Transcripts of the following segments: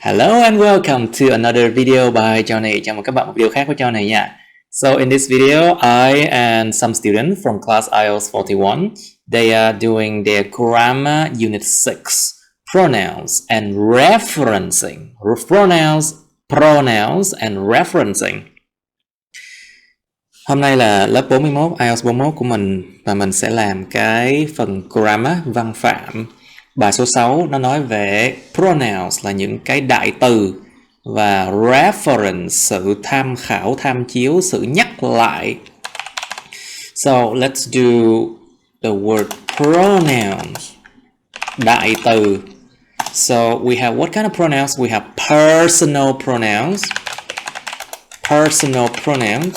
Hello and welcome to another video by Johnny. Chào mừng các bạn một video khác của Johnny nha. So in this video, I and some students from class IELTS 41, they are doing their grammar unit 6, pronouns and referencing. Pronouns and referencing. Hôm nay là lớp 41, IELTS 41 của mình và mình sẽ làm cái phần grammar, văn phạm. Bài số 6 nó nói về pronouns là những cái đại từ và reference sự tham khảo, tham chiếu, sự nhắc lại. So let's do the word pronouns. Đại từ. So we have what kind of pronouns? We have personal pronouns. Personal pronouns.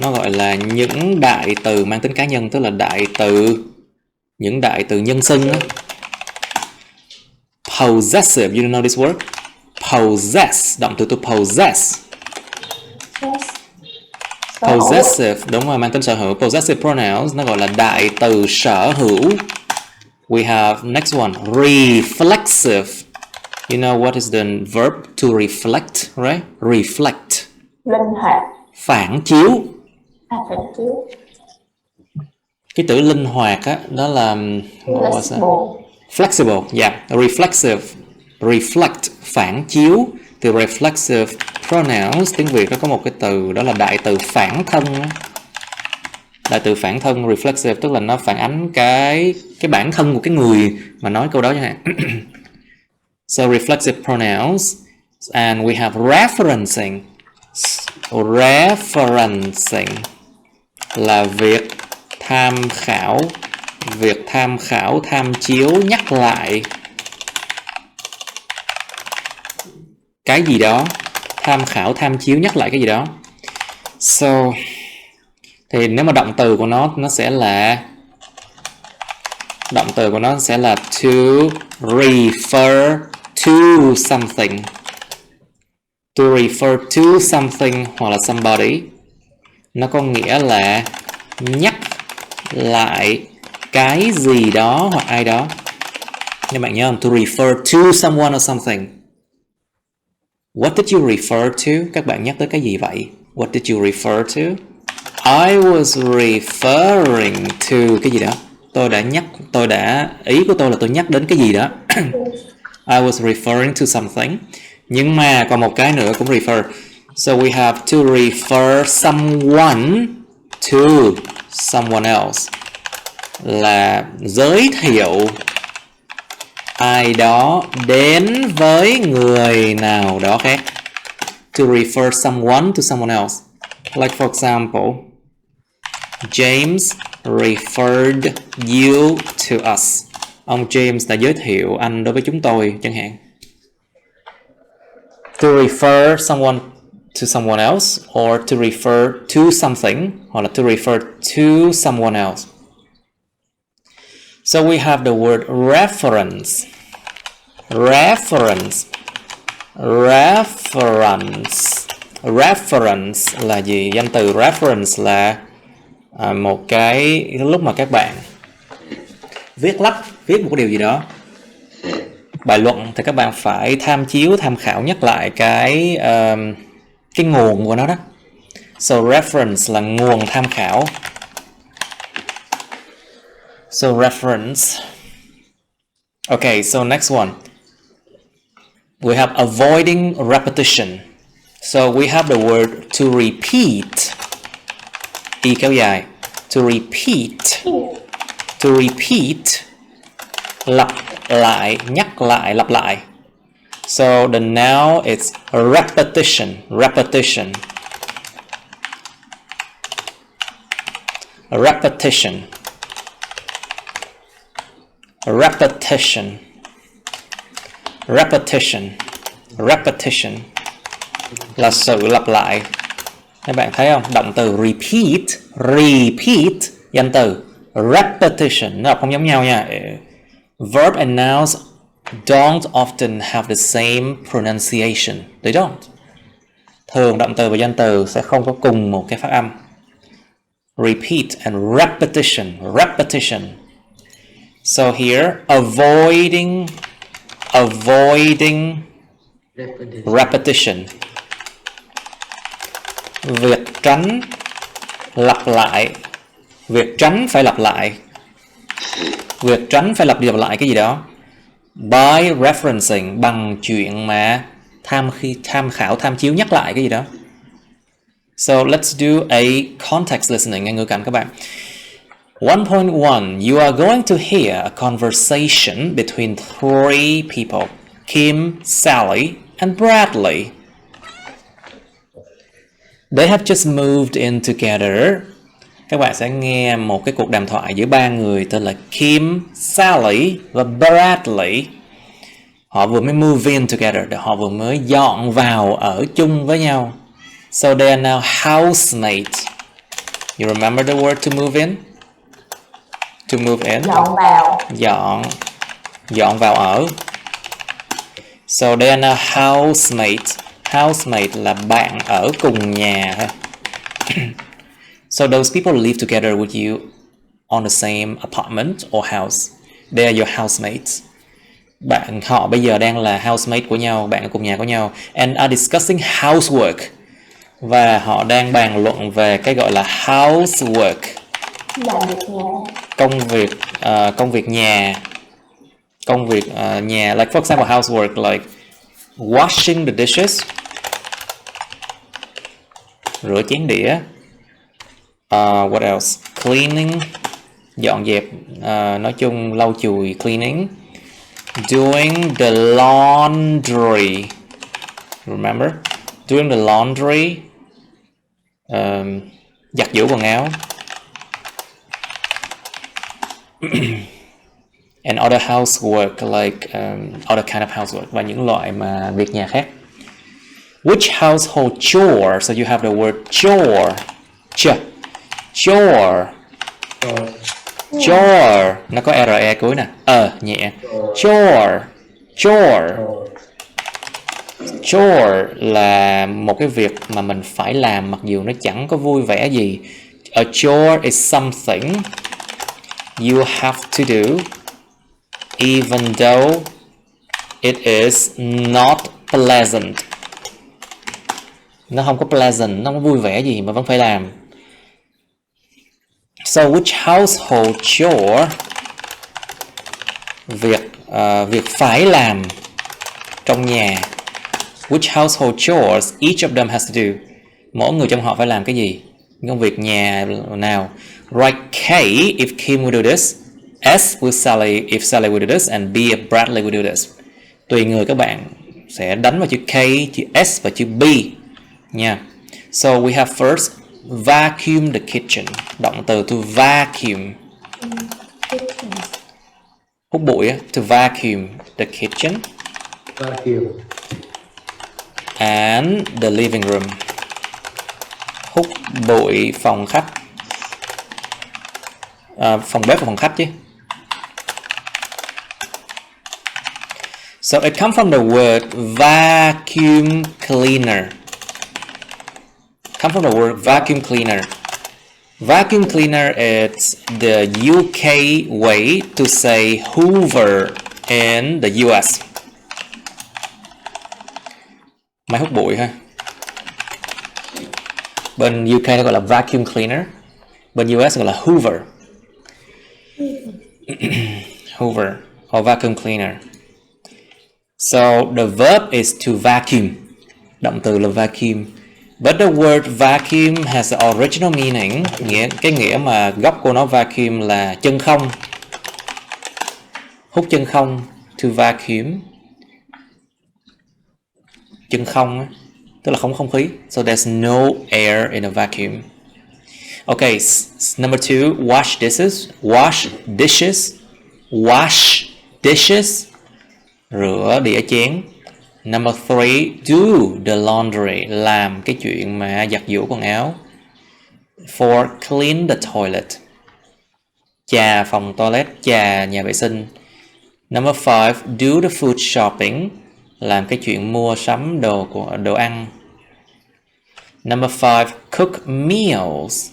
Nó gọi là những đại từ mang tính cá nhân, tức là đại từ, những đại từ nhân xưng đó. Possessive, you know this word? Possess, động từ to possess. Possessive, đúng rồi, mang tính sở hữu. Possessive pronouns, nó gọi là đại từ sở hữu. We have next one, reflexive. You know what is the verb to reflect, right? Reflect. Linh hoạt. Phản chiếu. Phản chiếu. Cái từ linh hoạt á, đó là flexible, yeah. Reflexive, reflect, phản chiếu. Từ reflexive pronouns, tiếng Việt nó có một cái từ đó là đại từ phản thân. Đại từ phản thân, reflexive, tức là nó phản ánh cái bản thân của cái người mà nói câu đó chẳng hạn. So reflexive pronouns, and we have referencing. Referencing là việc tham khảo, tham chiếu, nhắc lại cái gì đó, tham khảo, tham chiếu, nhắc lại cái gì đó. So thì nếu mà động từ của nó sẽ là to refer to something. To refer to something hoặc là somebody. Nó có nghĩa là nhắc lại cái gì đó hoặc ai đó. Các bạn nhớ không? To refer to someone or something. What did you refer to? Các bạn nhắc tới cái gì vậy? What did you refer to? I was referring to cái gì đó. Ý của tôi là tôi nhắc đến cái gì đó. I was referring to something. Nhưng mà còn một cái nữa cũng refer. So we have to refer someone to someone else. Là giới thiệu ai đó đến với người nào đó khác. To refer someone to someone else. Like for example, James referred you to us. Ông James đã giới thiệu anh đối với chúng tôi chẳng hạn. To refer someone to someone else, or to refer to something, hoặc là to refer to someone else. So we have the word reference. Reference là gì? Danh từ reference là một cái lúc mà các bạn viết một cái điều gì đó. Bài luận thì các bạn phải tham chiếu, tham khảo, nhắc lại cái nguồn của nó đó. So reference là nguồn tham khảo. So reference. Okay, so next one. We have avoiding repetition. So we have the word to repeat. Y kéo dài. To repeat. To repeat. Lặp lại, nhắc lại, lặp lại. So the noun is repetition. Repetition. Repetition. Repetition. Repetition. Repetition là sự lặp lại. Các bạn thấy không? Động từ repeat, danh từ repetition nó không giống nhau nha. Verb and nouns don't often have the same pronunciation. They don't. Thường động từ và danh từ sẽ không có cùng một cái phát âm. Repeat and repetition. So here, avoiding Repetition. Việc tránh lặp lại. Việc tránh phải lặp lại. Việc tránh phải lặp đi lặp lại cái gì đó. By referencing, bằng chuyện mà tham khảo, tham chiếu, nhắc lại cái gì đó. So let's do a context listening, nghe ngữ cảnh các bạn. 1.1 You are going to hear a conversation between three people, Kim, Sally, and Bradley. They have just moved in together. Các bạn sẽ nghe một cái cuộc đàm thoại giữa ba người tên là Kim, Sally và Bradley. Họ vừa mới move in together, họ vừa mới dọn vào ở chung với nhau. So they are now housemates. You remember the word to move in? To move in. Dọn vào. Dọn vào ở. So they are now housemates. Housemate là bạn ở cùng nhà ha. So those people live together with you on the same apartment or house. They are your housemates. Họ bây giờ đang là housemate của nhau, bạn ở cùng nhà của nhau, and are discussing housework. Và họ đang bàn luận về cái gọi là housework. Làm việc nhà. Công việc nhà. Like for example, housework like washing the dishes, rửa chén đĩa. What else? Cleaning, dọn dẹp, nói chung lau chùi, cleaning. Doing the laundry. Remember? Doing the laundry. Giặt giũ quần áo. And other housework like other kind of housework, và những loại mà việc nhà khác. Which household chore? So you have the word chore. Chore. Chore. Nó có re cuối nè. Nhẹ. Chore. Chore là một cái việc mà mình phải làm mặc dù nó chẳng có vui vẻ gì. A chore is something you have to do even though it is not pleasant. Nó không có pleasant, nó không có vui vẻ gì mà vẫn phải làm. So which household chore? Việc phải làm trong nhà. Which household chores each of them has to do? Mỗi người trong họ phải làm cái gì? Công việc nhà nào? Write K if Kim will do this, S with Sally if Sally will do this, and B if Bradley will do this. Tùy người các bạn sẽ đánh vào chữ K, chữ S và chữ B nha. So we have first vacuum the kitchen. Động từ to vacuum. Hút bụi, to vacuum the kitchen. Vacuum. And the living room. Hút bụi phòng khách. Phòng bếp và phòng khách chứ. So it comes from the word vacuum cleaner. Come from the word vacuum cleaner. Vacuum cleaner is the UK way to say Hoover in the US. Máy hút bụi ha. Bên UK nó gọi là vacuum cleaner. Bên US gọi là Hoover. Hoover or vacuum cleaner. So the verb is to vacuum. Động từ là vacuum. But the word vacuum has the original meaning. Cái nghĩa mà gốc của nó vacuum là chân không. Hút chân không. To vacuum. Chân không, tức là không có không khí. So there's no air in a vacuum. Okay, number 2, wash dishes. Wash dishes. Wash dishes. Rửa đĩa chén. Number 3, do the laundry. Làm cái chuyện mà giặt giũ quần áo. 4, clean the toilet. Chà phòng toilet, chà nhà vệ sinh. Number 5, do the food shopping. Làm cái chuyện mua sắm đồ ăn. Number 5, cook meals.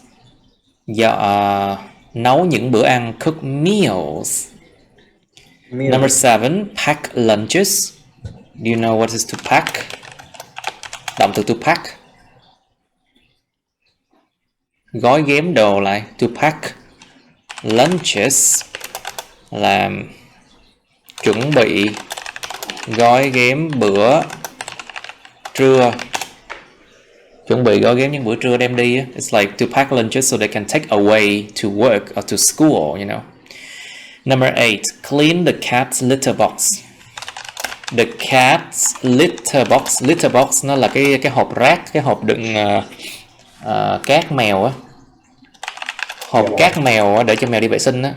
Nấu những bữa ăn, cook meals. Number 7, pack lunches. Do you know what is to pack? Động từ to pack. Gói ghém đồ lại. To pack lunches là chuẩn bị gói ghém bữa trưa. Chuẩn bị gói ghém những bữa trưa đem đi. It's like to pack lunches so they can take away to work or to school, you know. Number 8. Clean the cat's litter box. The cat's litter box. Litter box nó là cái hộp rác, cái hộp đựng cát mèo á. Hộp cát mèo á, để cho mèo đi vệ sinh á.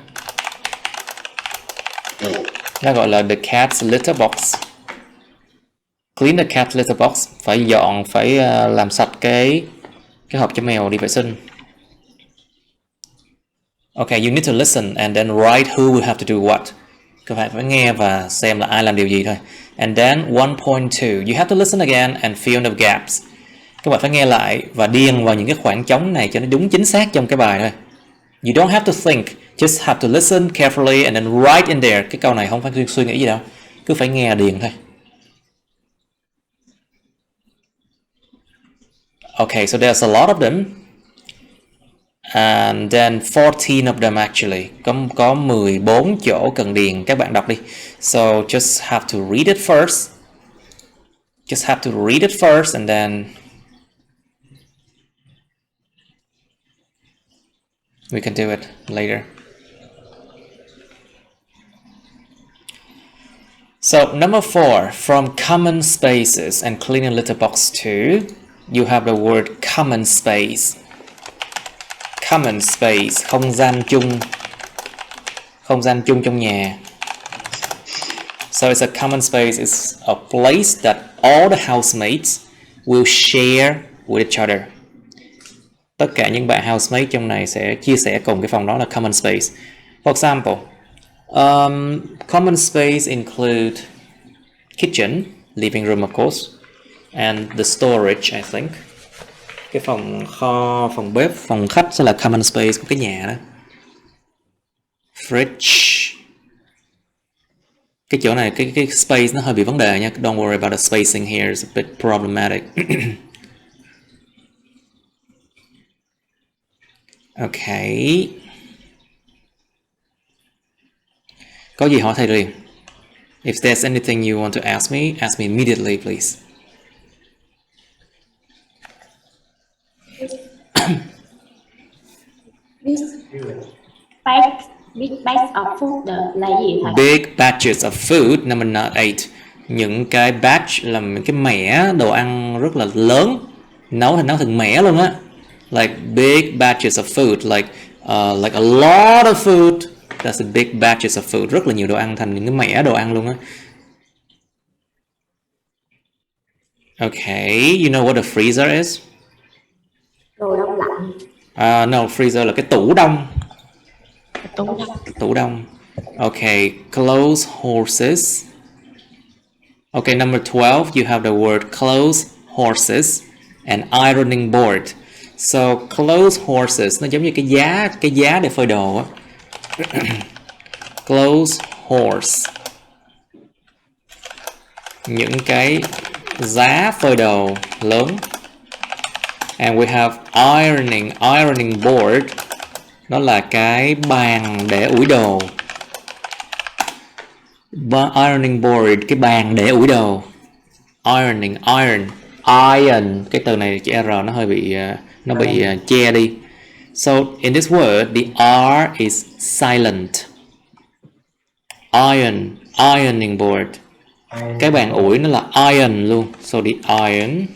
Nó gọi là the cat's litter box. Clean the cat's litter box. Phải dọn, phải làm sạch cái hộp cho mèo đi vệ sinh. Okay, you need to listen and then write who will have to do what. Các bạn phải nghe và xem là ai làm điều gì thôi. And then 1.2, you have to listen again and fill in the gaps. Các bạn phải nghe lại và điền vào những cái khoảng trống này cho nó đúng chính xác trong cái bài thôi. You don't have to think, just have to listen carefully and then write in there. Cái câu này không phải suy nghĩ gì đâu, cứ phải nghe điền thôi. Okay, so there's a lot of them. And then 14 of them actually. Có 14 chỗ cần điền, các bạn đọc đi. So just have to read it first. Just have to read it first and then we can do it later. So number 4, from common spaces and cleaning litter box 2, you have the word common space. Common space, không gian chung. Không gian chung trong nhà. So it's a common space, it's a place that all the housemates will share with each other. Tất cả những bạn housemate trong này sẽ chia sẻ cùng cái phòng đó là common space. For example, common space include kitchen, living room of course, and the storage, I think. Cái phòng kho, phòng bếp, phòng khách sẽ là common space của cái nhà đó. Fridge. Cái chỗ này, cái space nó hơi bị vấn đề nha. Don't worry about the spacing here, it's a bit problematic. Okay. Có gì hỏi thầy liền. If there's anything you want to ask me immediately, please. Big bags of food là gì thầy? Big batches of food, number 8. Những cái batch là những cái mẻ đồ ăn rất là lớn, nấu thành mẻ luôn á. Like big batches of food, like a lot of food. That's a big batches of food. Rất là nhiều đồ ăn thành những cái mẻ đồ ăn luôn á. Okay, you know what a freezer is? Đồ đông lạnh. No, freezer là cái tủ đông. Tủ đông. Okay, clothes horses. Okay, number 12, you have the word clothes horses and ironing board. So clothes horses nó giống như cái giá để phơi đồ á. Clothes horse. Những cái giá phơi đồ lớn. And we have ironing board. Nó là cái bàn để ủi đồ. Ironing board, cái bàn để ủi đồ. Iron, cái từ này chữ R nó hơi bị che đi. So in this word, the R is silent. Ironing board. Cái bàn ủi nó là iron luôn. So the iron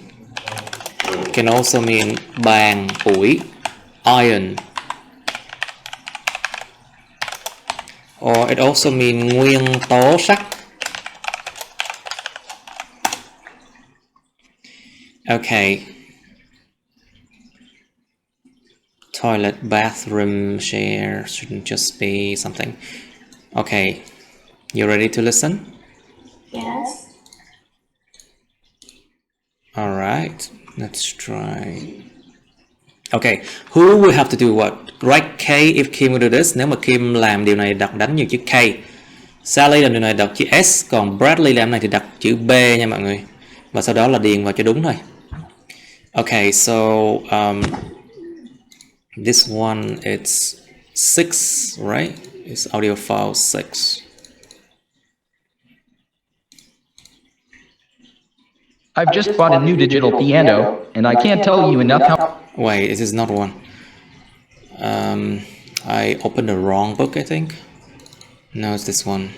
can also mean bàn ủi. Iron. Or it also means nguyên tố sắt. Okay. Toilet, bathroom, share shouldn't just be something. Okay. You ready to listen? Yes. Alright. Let's try. Okay. Who will have to do what? Write K if Kim will do this. Nếu mà Kim làm điều này, đánh nhiều chữ K. Sally là điều này đọc chữ S, còn Bradley làm này thì đặt chữ B nha mọi người. Và sau đó là điền vào cho đúng thôi. Okay, so this one it's 6, right? It's audio file 6. I've just bought a new digital piano, and I can't tell you enough how... Wait, this is not one. I opened the wrong book, I think. No, it's this one.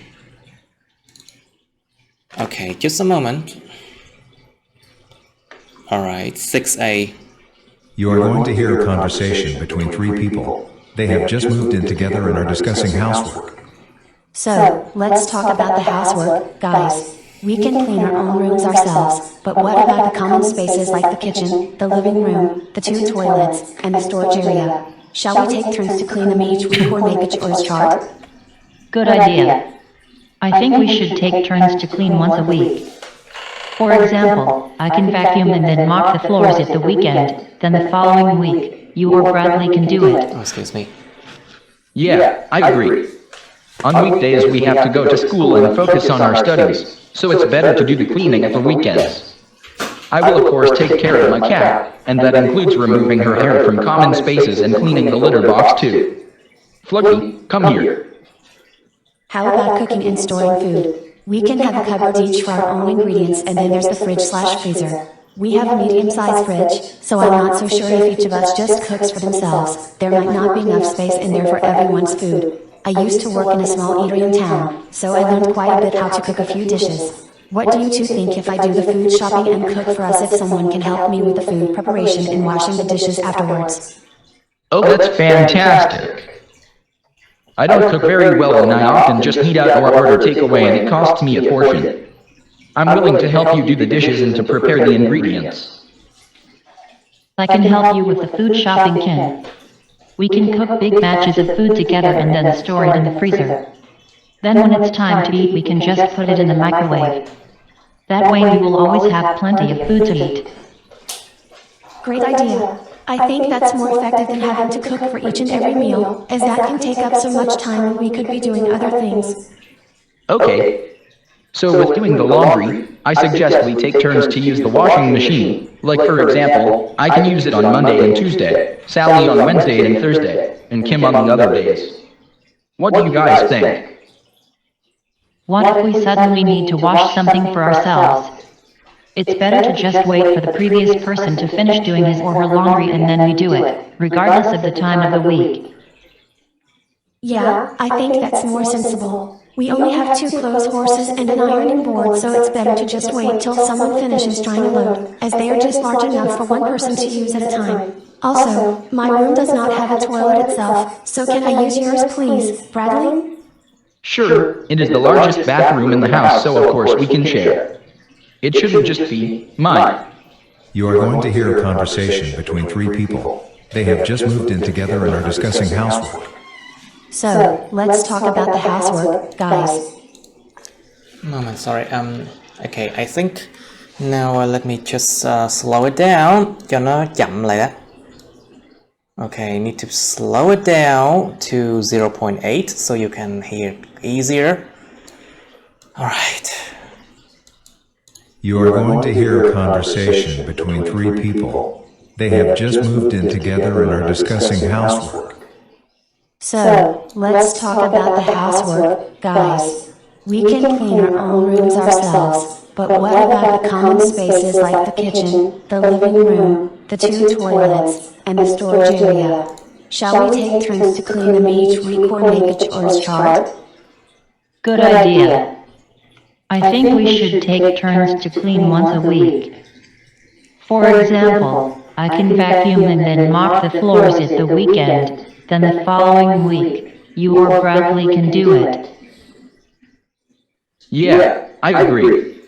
Okay, just a moment. Alright, 6A. You are going to hear a conversation between three people. They have just moved in together and are discussing housework. So, let's talk about the housework, guys. We can clean our own rooms ourselves, but what about the common spaces like the kitchen, the living room, the 2 toilets, and the storage area? Shall we take turns to clean them each week or make a chores chart? Good idea. I think we should take turns to clean once a week. For example, I can vacuum and then mop the floors at the weekend, then the following week, you or Bradley can do it. Oh, excuse me. Yeah, I agree. On weekdays we have to go to school and focus on our studies, so it's better to do the cleaning at the weekends. I will of course take care of my cat, and that includes removing her hair from common spaces and cleaning the litter box too. Fluggy, come here. How about cooking and storing food? We can have a cupboard each for our own ingredients, and then there's the fridge/freezer. We have a medium-sized fridge, so I'm not so sure if each of us just cooks for themselves. There might not be enough space in there for everyone's food. I used to work in a small eatery in town, so I learned quite a bit how to cook a few dishes. What do you two think if I do the food shopping and cook for us if someone can help me with the food preparation and washing the dishes afterwards? Oh, that's fantastic. I don't cook very well and I often just eat out or order takeaway and it costs me a fortune. I'm willing to help you do the dishes and to prepare the ingredients. I can help you with the food shopping, Ken. We can cook big batches of food together and then store it in the freezer. Then when it's time to eat, we can just put it in the microwave. That way we will always have plenty of food to eat. Great idea. I think that's more effective than having to cook for each and every meal, as that can take up so much time when we could be doing other things. Okay. So with doing the laundry, I suggest we take turns to use the washing machine. Like for example, I can use it on Monday and Tuesday, Sally on Wednesday and Thursday, and Kim on the other days. What do you guys think? What if we suddenly need to wash something for ourselves? It's better to just wait for the previous person to finish doing his or her laundry and then we do it, regardless of the time of the week. Yeah, I think that's more sensible. We only have 2 clothes horses and an ironing board, so it's better to just wait till someone finishes trying to load, as they are just large enough for one person to use at a time. Also, my room does not have a toilet itself, so can I use yours please, Bradley? Sure, it is the largest bathroom in the house, so of course we can share. It shouldn't just be mine. You are going to hear a conversation between 3 people. They have just moved in together and are discussing housework. So, let's talk about the housework, guys. Moment, sorry. Okay, I think now let me just slow it down cho nó chậm lại đó. Okay, need to slow it down to 0.8 so you can hear easier. All right. You are going to hear a conversation between 3 people. They have just moved in together and are discussing housework. So, let's talk about the housework, guys. We can clean our own rooms ourselves, but what about the common spaces like the kitchen, the living room, the 2 toilets, and the storage area? Shall we take turns to clean them each week or make a chores chart? Good idea. I think we should take turns to clean once a week. For example, I can vacuum and then mop the floors at the weekend, then the following week, you or Bradley can do it. Yeah, I agree.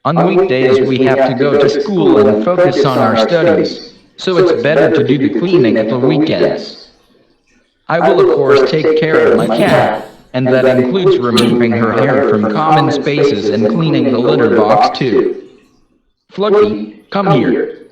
On weekdays we have to go to school and focus on our studies, so it's better to do the cleaning at the weekends. I will of course take care of my cat, and that includes removing her hair from common spaces and cleaning the litter box too. Fluggy, come here.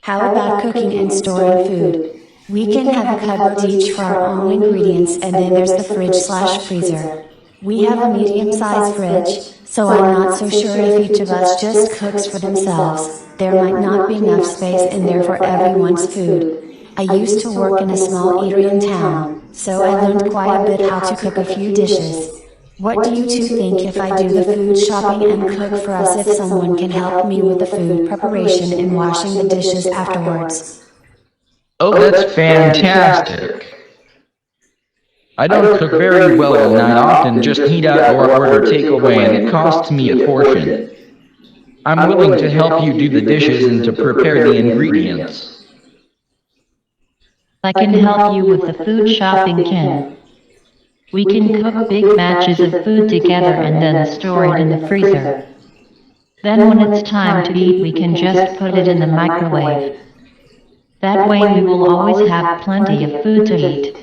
How about cooking and storing food? We can have a cupboard each for our own ingredients, and then there's the fridge/freezer. We have a medium-sized fridge, so I'm not so sure if each of us just cooks for themselves. There might not be enough space in there for everyone's food. I used to work in a small eatery in town, so I learned quite a bit how to cook a few dishes. What do you two think if I do the food shopping and cook for us if someone can help me with the food preparation and washing the dishes afterwards? Oh, that's fantastic. I don't cook very well and I often just eat out or order takeaway and it costs me a fortune. I'm willing to help you do the dishes and to prepare the ingredients. I can help you with the food shopping, Ken. We can cook big batches of food together and then store it in the freezer. Then when it's time to eat, we can just put it in the microwave. That way we will always have plenty of food to eat.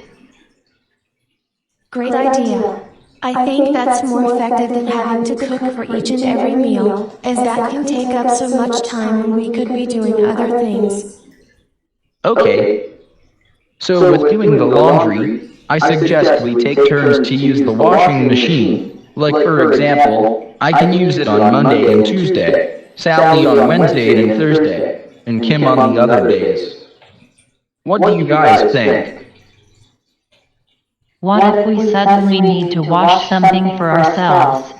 Great idea. I think that's more effective than having to cook for each and every meal, as that can take up so much time when we could be doing other things. Okay. So with doing the laundry, I suggest we take turns to use the washing machine. Like for example, I can use it on Monday and Tuesday, Sally on Wednesday and Thursday, and Kim on the other days. What do you guys think? What if we suddenly need to wash something for ourselves?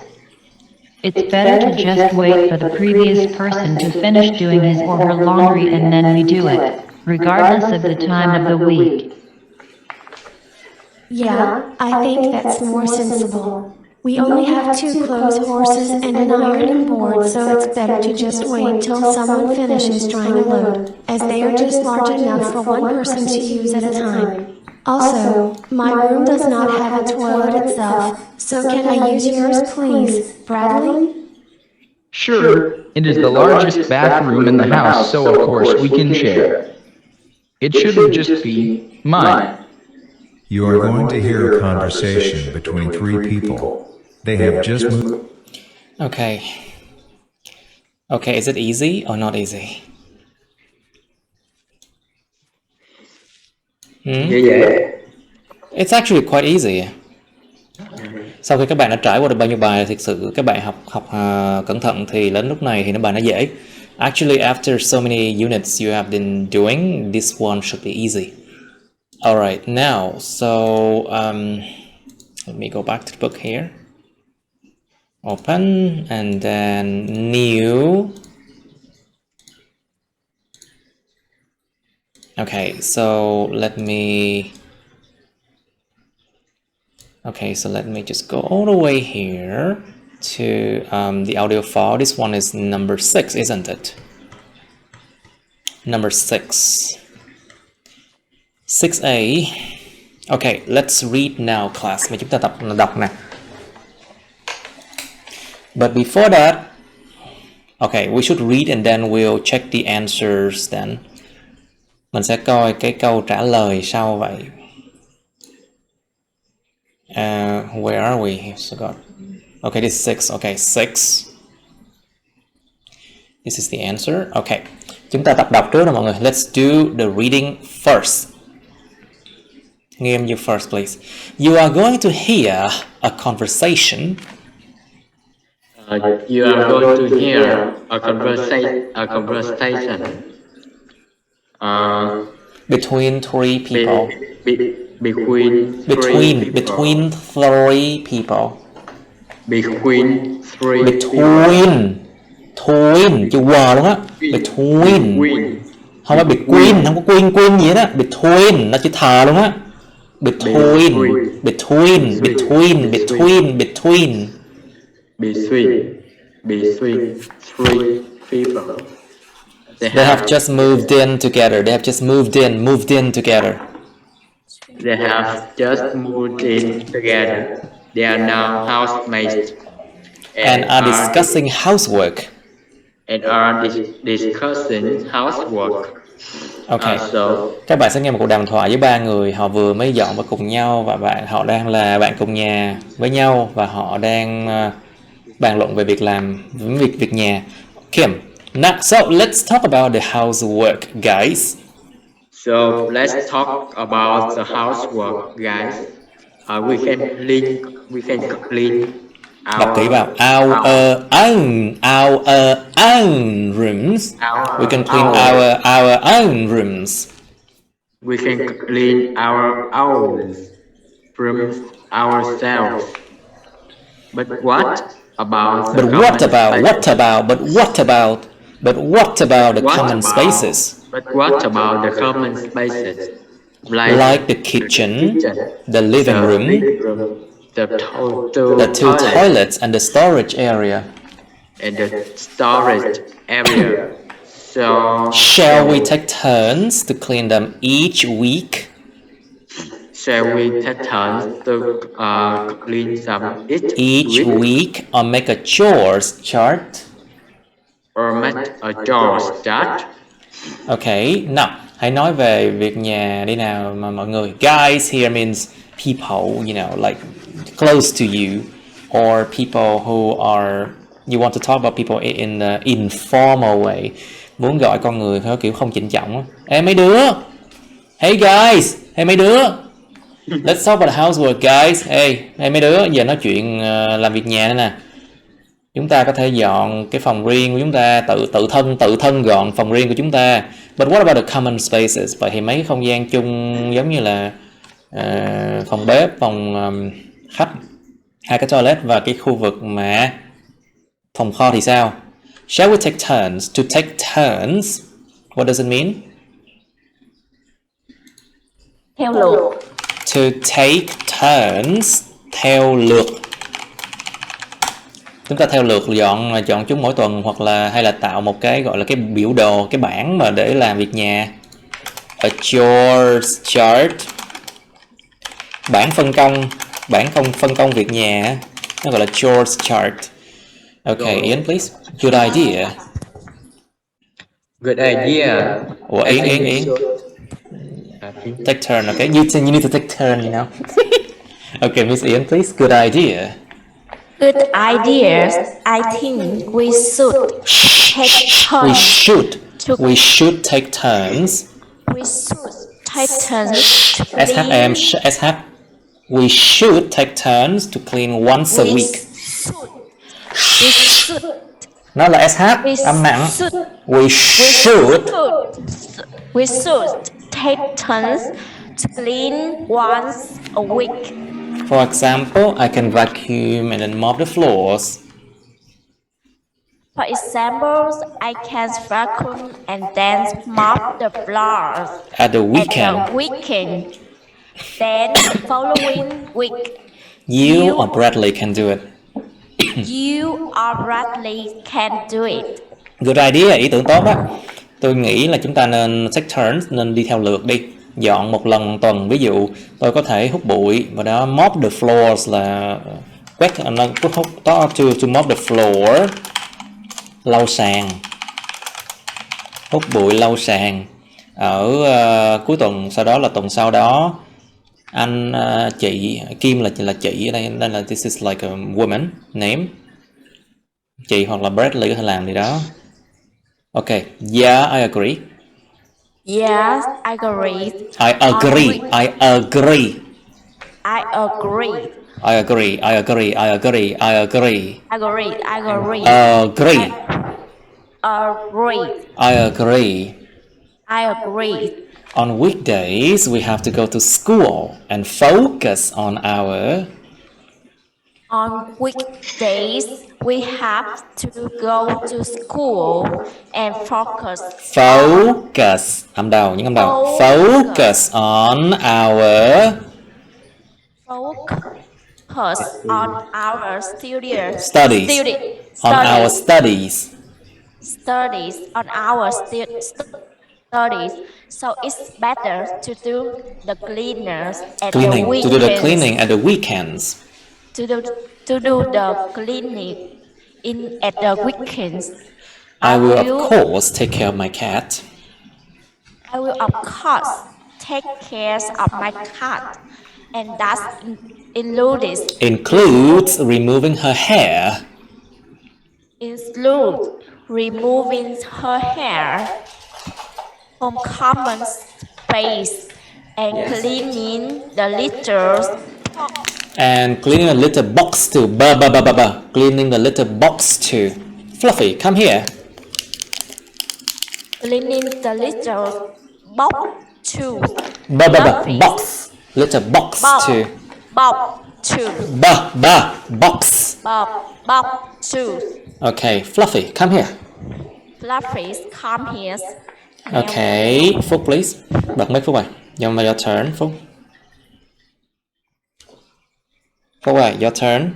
It's better to just wait for the previous person to finish doing his or her laundry and then we do it, regardless of the time of the week. Yeah, I think that's more sensible. We only have 2 clothes horses and an ironing board, so it's better to just wait till someone finishes drying a load, as they are just large enough for one person to use at a time. Also, my room does not have a toilet itself, so can I use yours, please, Bradley? Sure, it is the largest bathroom in the house, so of course we can share. It shouldn't just be mine. You are going to hear a conversation between 3 people. They have just moved. Okay. Okay, is it easy or not easy? It's actually quite easy. Sau khi các bạn đã trải qua được bao nhiêu bài, thực sự các bạn học cẩn thận thì đến lúc này thì bài nó dễ. Actually, after so many units you have been doing, this one should be easy. Alright, now, so let me go back to the book here. Open, and then new. Okay, so let me just go all the way here to the audio file. This one is number 6, isn't it? Number 6. 6A. Okay, let's read now, class. Chúng ta đọc nè. But before that, okay, we should read and then we'll check the answers then. Mình sẽ coi cái câu trả lời sau vậy. Where are we? Forgot. Okay, this is 6. Okay, 6. This is the answer. Okay. Chúng ta tập đọc trước nào mọi người. Let's do the reading first. Nghiêm, you first, please. You are going to hear a conversation. You are going to hear a conversation Between 3 people. Between 3 people. Between 3 Between chữ W luôn á. Between. Không phải between, không có queen gì hết á. Between nó chữ thờ luôn á. Between 3 people. They have just moved in together. They have just moved in together. They have just moved in together. They are now housemates And are discussing housework. Okay. Các bạn sẽ nghe một cuộc đàm thoại với 3 người. Họ vừa mới dọn vào cùng nhau và họ đang là bạn cùng nhà với nhau và họ đang bàn luận về việc làm việc nhà. Kim. Now, so let's talk about the housework, guys. So let's talk about the housework, guys. we can clean Đọc kỹ vào. Our own rooms. We can clean our own rooms. we can clean our own rooms ourselves. But what about the common spaces? But what about the common spaces? Like the kitchen, the living room, the two toilets and the storage area. and the storage area. So Shall we take turns to clean them each week? shall we take turns to clean some Each week, or make a chores chart? or make a chores chart? Okay, nào, hãy nói về việc nhà đi nào mà mọi người. Guys here means people, you know, like close to you, or people who are, you want to talk about people in an informal way. Muốn gọi con người theo kiểu không trịnh trọng á. Ê mấy đứa, hey guys, hey mấy đứa, let's talk about housework guys. Hey mấy đứa, giờ nói chuyện làm việc nhà nữa nè. Chúng ta có thể dọn cái phòng riêng của chúng ta, tự thân gọn phòng riêng của chúng ta. But what about the common spaces? Vậy thì mấy cái không gian chung giống như là phòng bếp, phòng khách, hai cái toilet và cái khu vực mà phòng kho thì sao? Shall we take turns? To take turns, what does it mean? Theo lượt. To take turns, theo lượt. Chúng ta theo lượt chọn chúng mỗi tuần, hoặc là hay là tạo một cái gọi là cái biểu đồ, cái bảng mà để làm việc nhà. A chores chart. Bảng phân công việc nhà, nó gọi là chores chart. Okay, Ian, please. Good idea. Good idea. Well, Ian. Take turn, okay? You need to take turn, you know. Okay, Miss Ian, please. Good idea. Good ideas. I think we should take turns. We should take turns. We should take turns to clean. SH. We should take turns to clean once a week. We should. Nó là SH, âm nặng. We should take turns to clean once a week. For example, I can vacuum and then mop the floors. For example, I can vacuum and then mop the floors At the weekend. Then the following week, You or Bradley can do it. you or Bradley can do it. Good idea, ý tưởng tốt á. Tôi nghĩ là chúng ta nên take turns, nên đi theo lượt đi. Dọn một lần một tuần, ví dụ tôi có thể hút bụi và đó mop the floors là quét, nó hút to to mop the floor, lau sàn, hút bụi lau sàn ở cuối tuần. Sau đó là tuần sau đó anh chị Kim là chị ở đây, nên là this is like a woman name, chị hoặc là Bradley có thể làm gì đó. Okay, yeah, I agree. Yes, I agree. I agree. I agree. Agree. Agree. I agree. On weekdays, we have to go to school and focus on our. On weekdays, we have to go to school and focus. Focus. Âm đầu, những âm đầu. Focus on our. Focus on our studies. Studies. On our studies. Studies on our studies. So it's better to do the cleaners at the weekends. To do the cleaning at the weekends. To do the cleaning at the weekends. I will of course take care of my cat. I will of course take care of my cat, and that includes removing her hair. Removing her hair from common space and cleaning the litters And cleaning a litter box too. Cleaning the litter box too. Fluffy, come here. Cleaning the litter box too. Box. Litter box too. Box too. Box. Box too. Okay, Fluffy, come here. Fluffy, come here. Okay, Phúc please. Bật mic Phúc ơi. Your turn, Phúc. Phúc ơi, your turn.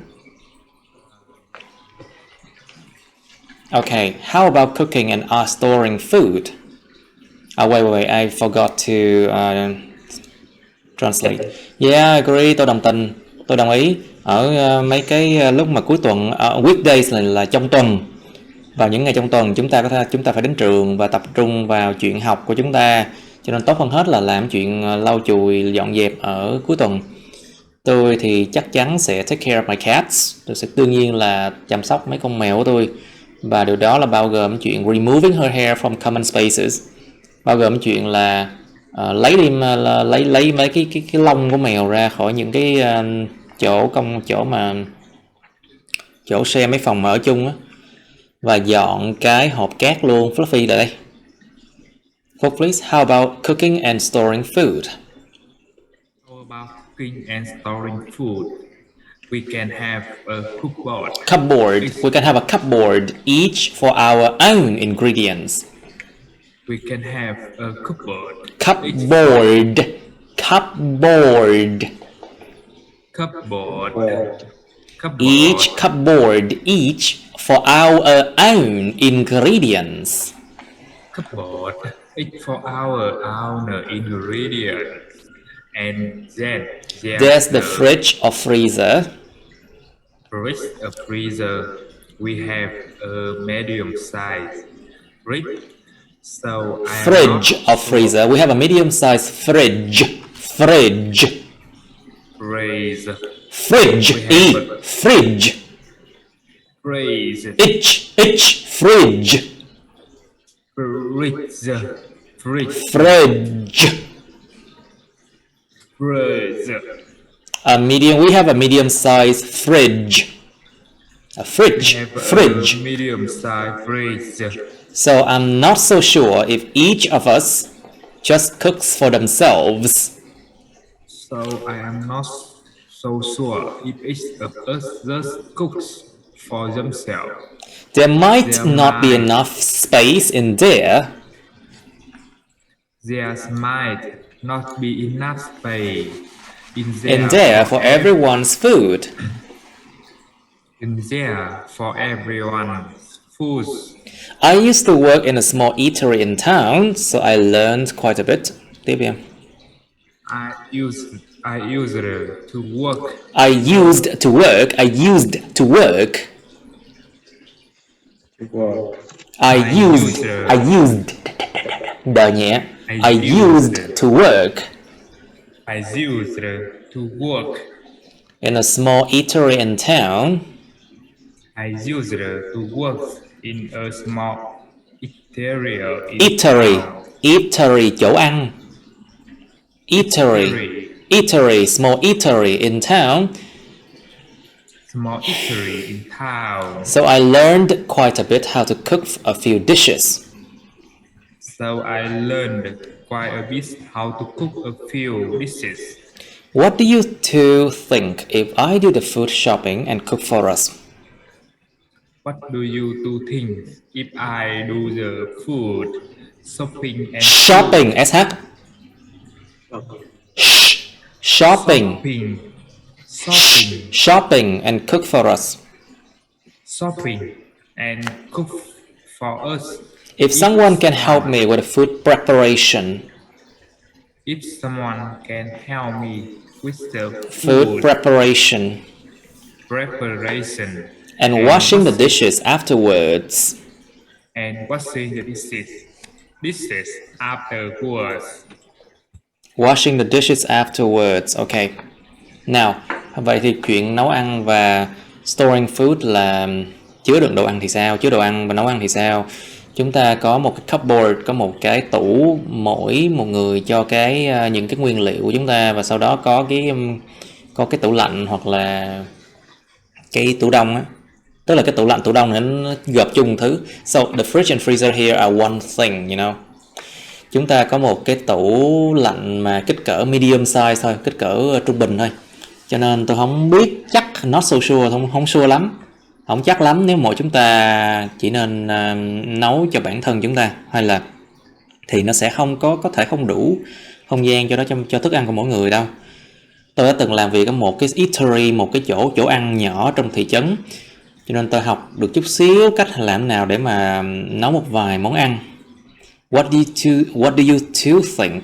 Okay, how about cooking and storing food? Wait, I forgot to translate. Yeah, I agree, tôi đồng ý. Ở mấy cái lúc mà cuối tuần, weekdays là trong tuần. Vào những ngày trong tuần chúng ta phải đến trường và tập trung vào chuyện học của chúng ta, cho nên tốt hơn hết là làm chuyện lau chùi dọn dẹp ở cuối tuần. Tôi thì chắc chắn sẽ take care of my cats. Tôi sẽ đương nhiên là chăm sóc mấy con mèo của tôi, và điều đó là bao gồm chuyện removing her hair from common spaces, bao gồm chuyện là lấy mấy cái lông của mèo ra khỏi những cái chỗ share mấy phòng mà ở chung á, và dọn cái hộp cát luôn. Fluffy lại đây. Phúc please. How about cooking and storing food? How about cooking and storing food? We can have a cupboard. We can have a cupboard each for our own ingredients. We can have a cupboard. Cupboard. Each cupboard each for our own ingredients. Cupboard each for our own ingredients. And then there's the fridge or freezer. Fridge or freezer. We have a medium size fridge. So fridge or freezer. We have a medium size fridge. Fridge. Fridge. Fridge. Fridge. Fridge. We have a medium size fridge. A fridge. Medium size fridge. So I'm not so sure if each of us just cooks for themselves. So I am not so sure if each of us just cooks for themselves. There might not be enough space in there. There might not be enough space in there for everyone's food. In there for everyone's food. I used to work in a small eatery in town, so I learned quite a bit. Tiếp em. I used to work. Đờ nhẹ. I used to work in a small eatery in town. I used to work in a small eatery chỗ ăn. Eatery, small eatery in town. So I learned quite a bit how to cook a few dishes. What do you two think if I do the food shopping and cook for us? What do you two think if I do the food shopping and shopping? Shopping and cook for us. Shopping and cook for us. If someone can help me with food preparation. If someone can help me with the food preparation. And washing the dishes afterwards. Washing the dishes afterwards. Okay. Now, vậy thì chuyện nấu ăn và storing food là chứa đựng đồ ăn thì sao? Chứa đồ ăn và nấu ăn thì sao? Chúng ta có một cái cupboard, có một cái tủ mỗi một người cho những cái nguyên liệu của chúng ta, và sau đó có có cái tủ lạnh hoặc là cái tủ đông á, tức là cái tủ lạnh tủ đông này nó gộp chung thứ. So the fridge and freezer here are one thing, you know. Chúng ta có một cái tủ lạnh mà kích cỡ medium size thôi, kích cỡ trung bình thôi. Cho nên tôi không biết chắc, not so sure, không sure lắm, không chắc lắm nếu mỗi chúng ta chỉ nên nấu cho bản thân chúng ta, hay là thì nó sẽ không có thể không đủ không gian cho đó cho thức ăn của mỗi người đâu. Tôi đã từng làm việc ở một cái eatery, một cái chỗ ăn nhỏ trong thị trấn, cho nên tôi học được chút xíu cách làm nào để mà nấu một vài món ăn. What do you two think?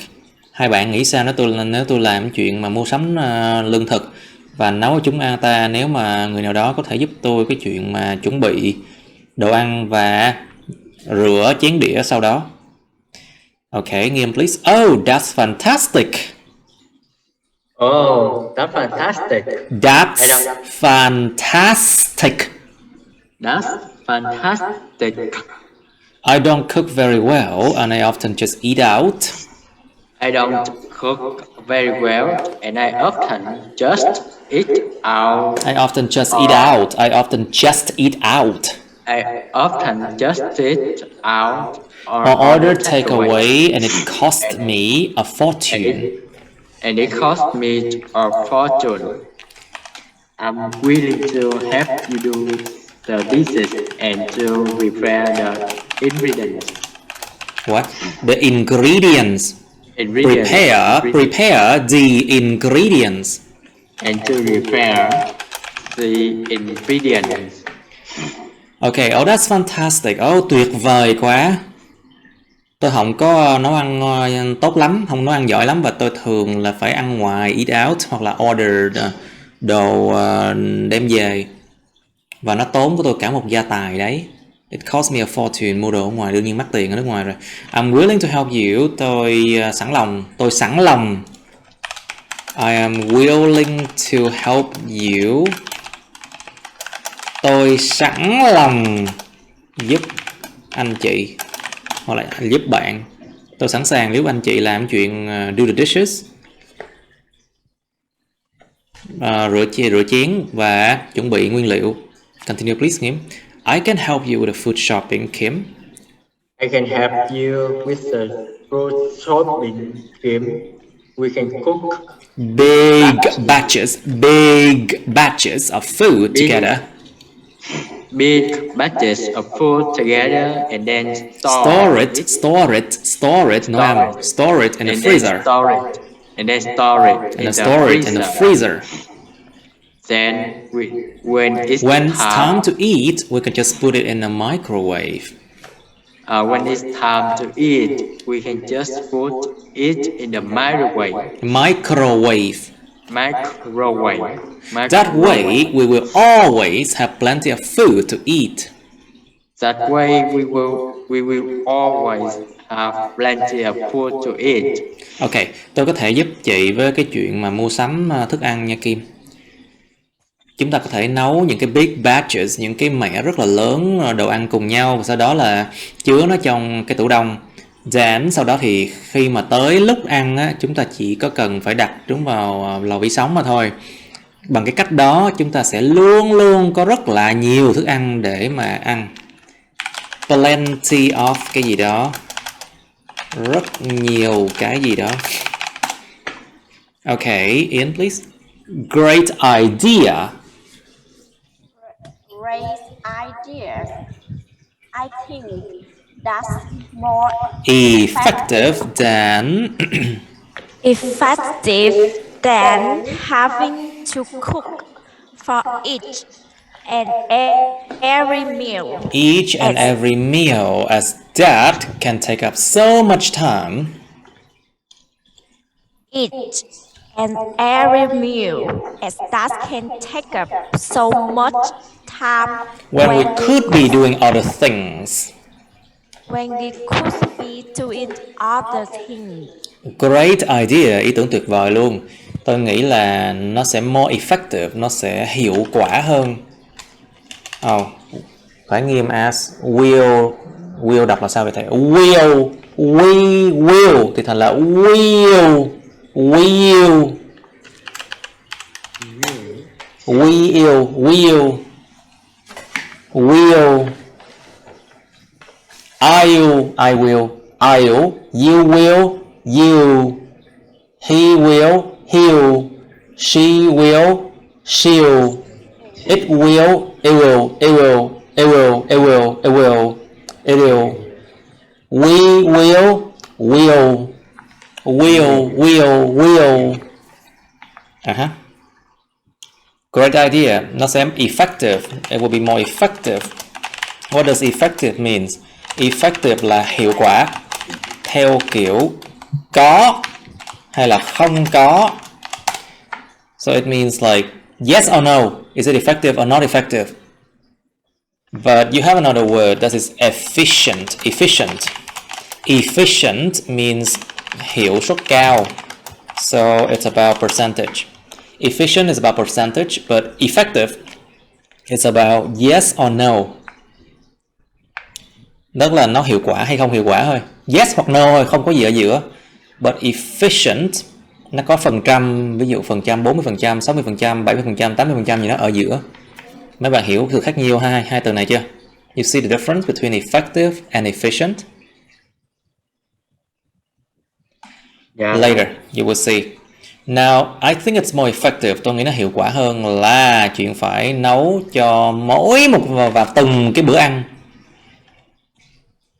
Hai bạn nghĩ sao nếu tôi làm chuyện mà mua sắm lương thực và nấu chúng ta, nếu mà người nào đó có thể giúp tôi cái chuyện mà chuẩn bị đồ ăn và rửa chén đĩa sau đó. Okay, Nghiêm please. Oh, that's fantastic. Oh, that's fantastic. That's fantastic. That's fantastic. I don't cook very well and I often just eat out. I don't cook very well and I often just eat out. I often just eat out. I often just eat out. I often just eat out Or order takeaway and it cost me a fortune. And it cost me a fortune. I'm willing to help you do the dishes and to prepare the ingredients. What? The ingredients. Prepare the ingredients. And to prepare the ingredients. Okay, oh that's fantastic. Oh tuyệt vời quá. Tôi không có nấu ăn tốt lắm, không nấu ăn giỏi lắm, và tôi thường là phải ăn ngoài, eat out, hoặc là order đồ đem về, và nó tốn của tôi cả một gia tài đấy. It cost me a fortune. Mua đồ ở ngoài đương nhiên mắc tiền ở nước ngoài rồi. I'm willing to help you. Tôi sẵn lòng. I am willing to help you. Tôi sẵn lòng giúp anh chị, hoặc là giúp bạn. Tôi sẵn sàng giúp anh chị làm chuyện do the dishes, rửa chén và chuẩn bị nguyên liệu. Continue please, Kim. I can help you with the food shopping, Kim. I can help you with the food shopping, Kim. We can cook Big batches of food together. Big batches of food together and then Store it in the freezer. And then store it in the freezer. Then when it's time to eat, we can just put it in the microwave. When it's time to eat, we can just put it in the microwave. That way, we will always have plenty of food to eat. That way, we will always have plenty of food to eat. Ok, tôi có thể giúp chị với cái chuyện mà mua sắm thức ăn nha Kim. Chúng ta có thể nấu những cái big batches, những cái mẻ rất là lớn đồ ăn cùng nhau, và sau đó là chứa nó trong cái tủ đông. Then sau đó thì khi mà tới lúc ăn á, chúng ta chỉ có cần phải đặt chúng vào lò vi sóng mà thôi. Bằng cái cách đó chúng ta sẽ luôn có rất là nhiều thức ăn để mà ăn. Plenty of cái gì đó, rất nhiều cái gì đó. Ok, Ian please. Great idea. Great ideas. I think that's more Effective than having to cook for each and every meal. Each and every meal, as that can take up so much time. Each and every meal, as that can take up so much time When we could be doing other things. When we could be doing other things. Great idea, ý tưởng tuyệt vời luôn. Tôi nghĩ là nó sẽ more effective, nó sẽ hiệu quả hơn. Phải nghiêm as will đọc là sao vậy thầy? We will thì thành là will will, I will, you will, you, he will, he'll, she will, she'll, it will, it will, it will, it will, it will, it will, it will, we will, will. Great idea. Nó sẽ effective. It will be more effective. What does effective means? Effective là hiệu quả theo kiểu có hay là không có. So it means like yes or no. Is it effective or not effective? But you have another word that is efficient. Efficient means hiệu suất cao. So it's about percentage. Efficient is about percentage, but effective is about yes or no. Tức là nó hiệu quả hay không hiệu quả thôi. Yes hoặc no thôi, không có gì ở giữa. But efficient nó có phần trăm, ví dụ phần trăm 40%, 60%, 70%, 80% gì đó ở giữa. Mấy bạn hiểu sự khác nhau hai từ này chưa? You see the difference between effective and efficient? Yeah. Later you will see. Now I think it's more effective. Tôi nghĩ nó hiệu quả hơn là chuyện phải nấu cho mỗi một và từng cái bữa ăn.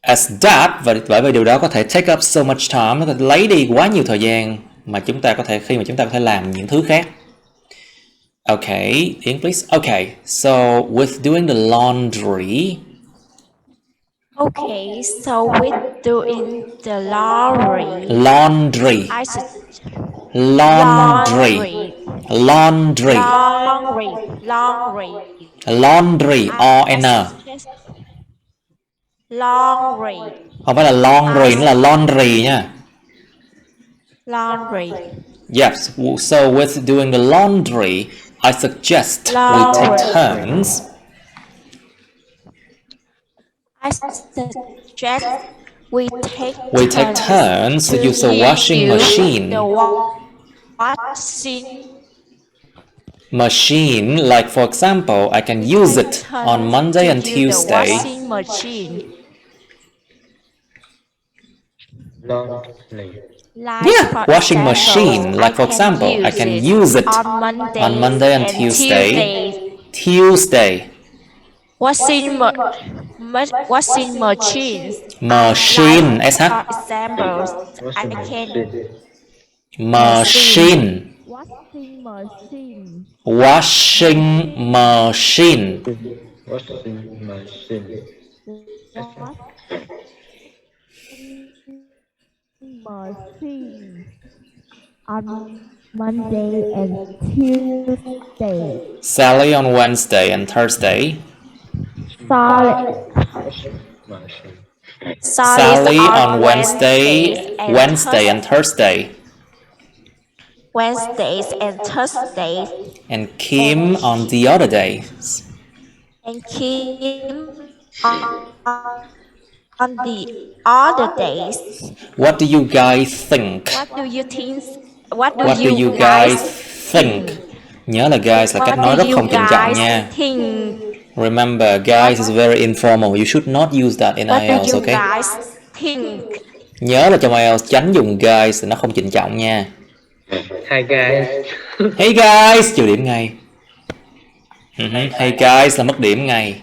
As that, và bởi vì điều đó có thể take up so much time, nó có thể lấy đi quá nhiều thời gian mà chúng ta có thể làm những thứ khác. Okay, English. Okay, so with doing the laundry. Okay, so with doing the laundry. Laundry. O-N. Laundry. Không phải là laundry, nó là laundry nha. Laundry. Yes, so with doing the laundry, I suggest we take turns. I suggest we take turns to use the washing machine. The washing machine, like for example, I can use it on Monday and Tuesday. Washing machine. Yeah, washing machine. Like for example, I can use it on Monday and Tuesday. Washing machines. Machine. For example, I can. Machine. Washing machine. On Monday and Tuesday. Sally on Wednesday and Thursday. Sally on Wednesday and Thursday. Wednesdays and Thursdays. And Kim on the other days. And Kim on the other days. What do you guys think? What do you think? What do you guys think? Nhớ là guys là cách nói rất không trịnh trọng nha. Remember, guys is very informal. You should not use that in IELTS, okay? What do you guys think? Nhớ là trong IELTS tránh dùng guys thì nó không trịnh trọng nha. Hi guys. Hey guys, trừ điểm ngay. Hey guys là mất điểm ngay.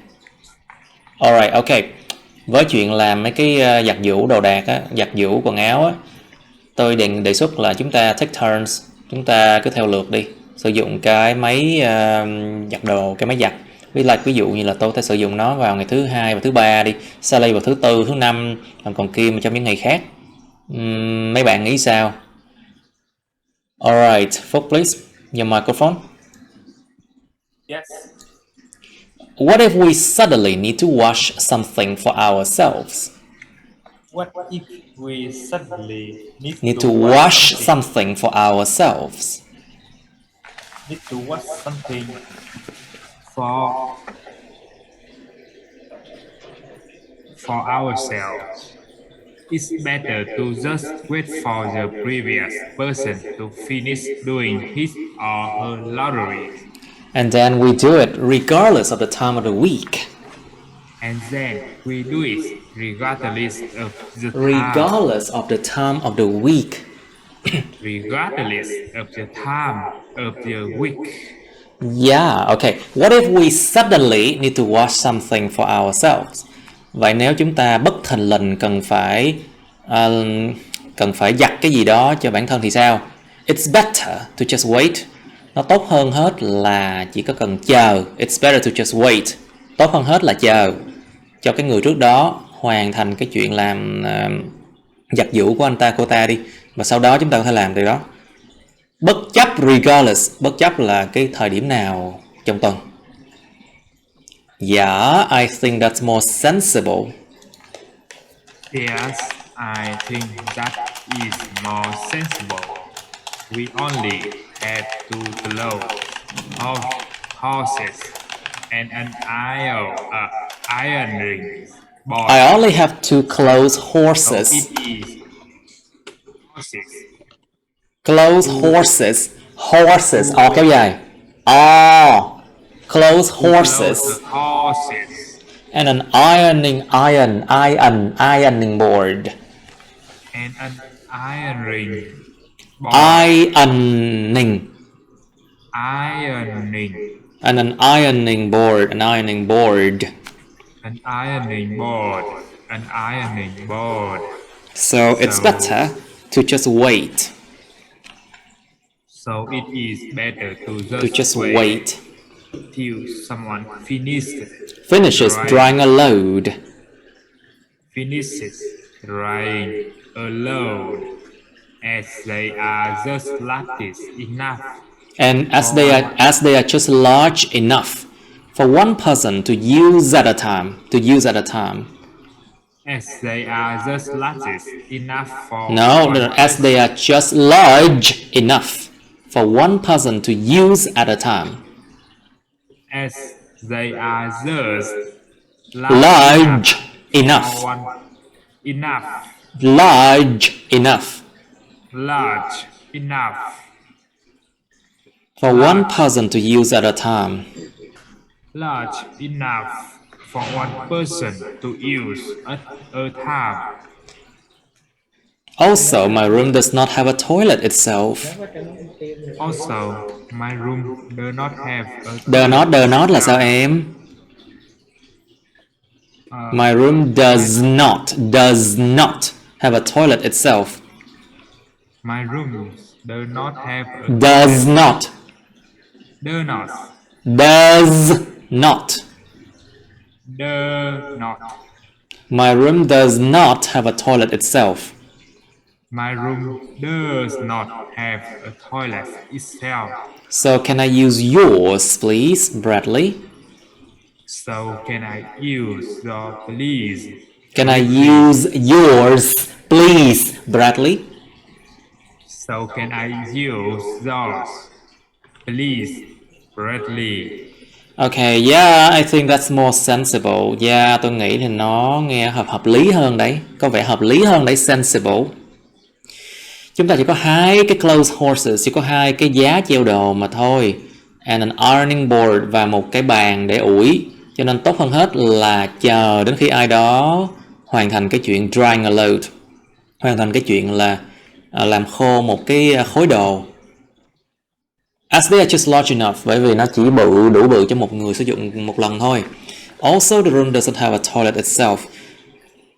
Alright, okay. Với chuyện làm mấy cái giặt giũ đồ đạc á, giặt giũ quần áo á, tôi đề xuất là chúng ta take turns, chúng ta cứ theo lượt đi, sử dụng cái máy giặt đồ, cái máy giặt. Ví dụ như là tôi sẽ sử dụng nó vào ngày thứ hai và thứ ba đi, Sally vào thứ tư, thứ năm, còn Kim trong những ngày khác. Mấy bạn nghĩ sao? Alright, Phúc please, your microphone. Yes. What if we suddenly need to wash something for ourselves? What if we suddenly Need to wash something for ourselves? Need to wash something for ourselves? It's better to just wait for the previous person to finish doing his or her laundry. And then we do it regardless of the time of the week. And then we do it regardless of the time. Regardless of the time of the week. Regardless of the time of the week. Yeah, okay. What if we suddenly need to watch something for ourselves? Vậy nếu chúng ta bất thình lình cần phải giặt cái gì đó cho bản thân thì sao? It's better to just wait. Nó tốt hơn hết là chỉ có cần chờ. It's better to just wait. Tốt hơn hết là chờ cho cái người trước đó hoàn thành cái chuyện làm giặt giũ của anh ta cô ta đi, và sau đó chúng ta có thể làm từ đó. Bất chấp regardless, bất chấp là cái thời điểm nào trong tuần. Yeah, I think that's more sensible. Yes, I think that is more sensible. We only have to clothe horses and an ironing board. I only have to close horses. So it is horses. Close horses. Horses. Kéo dài. Close horses. Close horses. And an ironing board. And an ironing board. Ironing. And an ironing board. An ironing board. So it's better to just wait. So it is better to just wait. Till someone Finishes drying a load. Finishes drying a load, as they are just large enough. And as they are just large enough for one person to use at a time. As they are just large enough for as they are just large enough for one person to use at a time. As they are just large enough. Large enough. For one person to use at a time. Large enough for one person to use at a time. Also, my room does not have a toilet itself. Also, my room does not have a Does not là sao em? My room does not have a toilet itself. My room does not have a Does not. My room does not have a toilet itself. My room does not have a toilet itself. So can I use yours, please, Bradley? So can I use your please? Can I use yours, please, Bradley? So can I use yours, please, Bradley? Okay, yeah, I think that's more sensible. Yeah, tôi nghĩ thì nó nghe hợp lý hơn đấy. Có vẻ hợp lý hơn đấy, sensible. Chúng ta chỉ có hai cái clothes horses, chỉ có hai cái giá treo đồ mà thôi. And an ironing board và một cái bàn để ủi. Cho nên tốt hơn hết là chờ đến khi ai đó hoàn thành cái chuyện drying a load. Hoàn thành cái chuyện là làm khô một cái khối đồ. As they are just large enough, bởi vì nó chỉ đủ bự cho một người sử dụng một lần thôi. Also, the room doesn't have a toilet itself.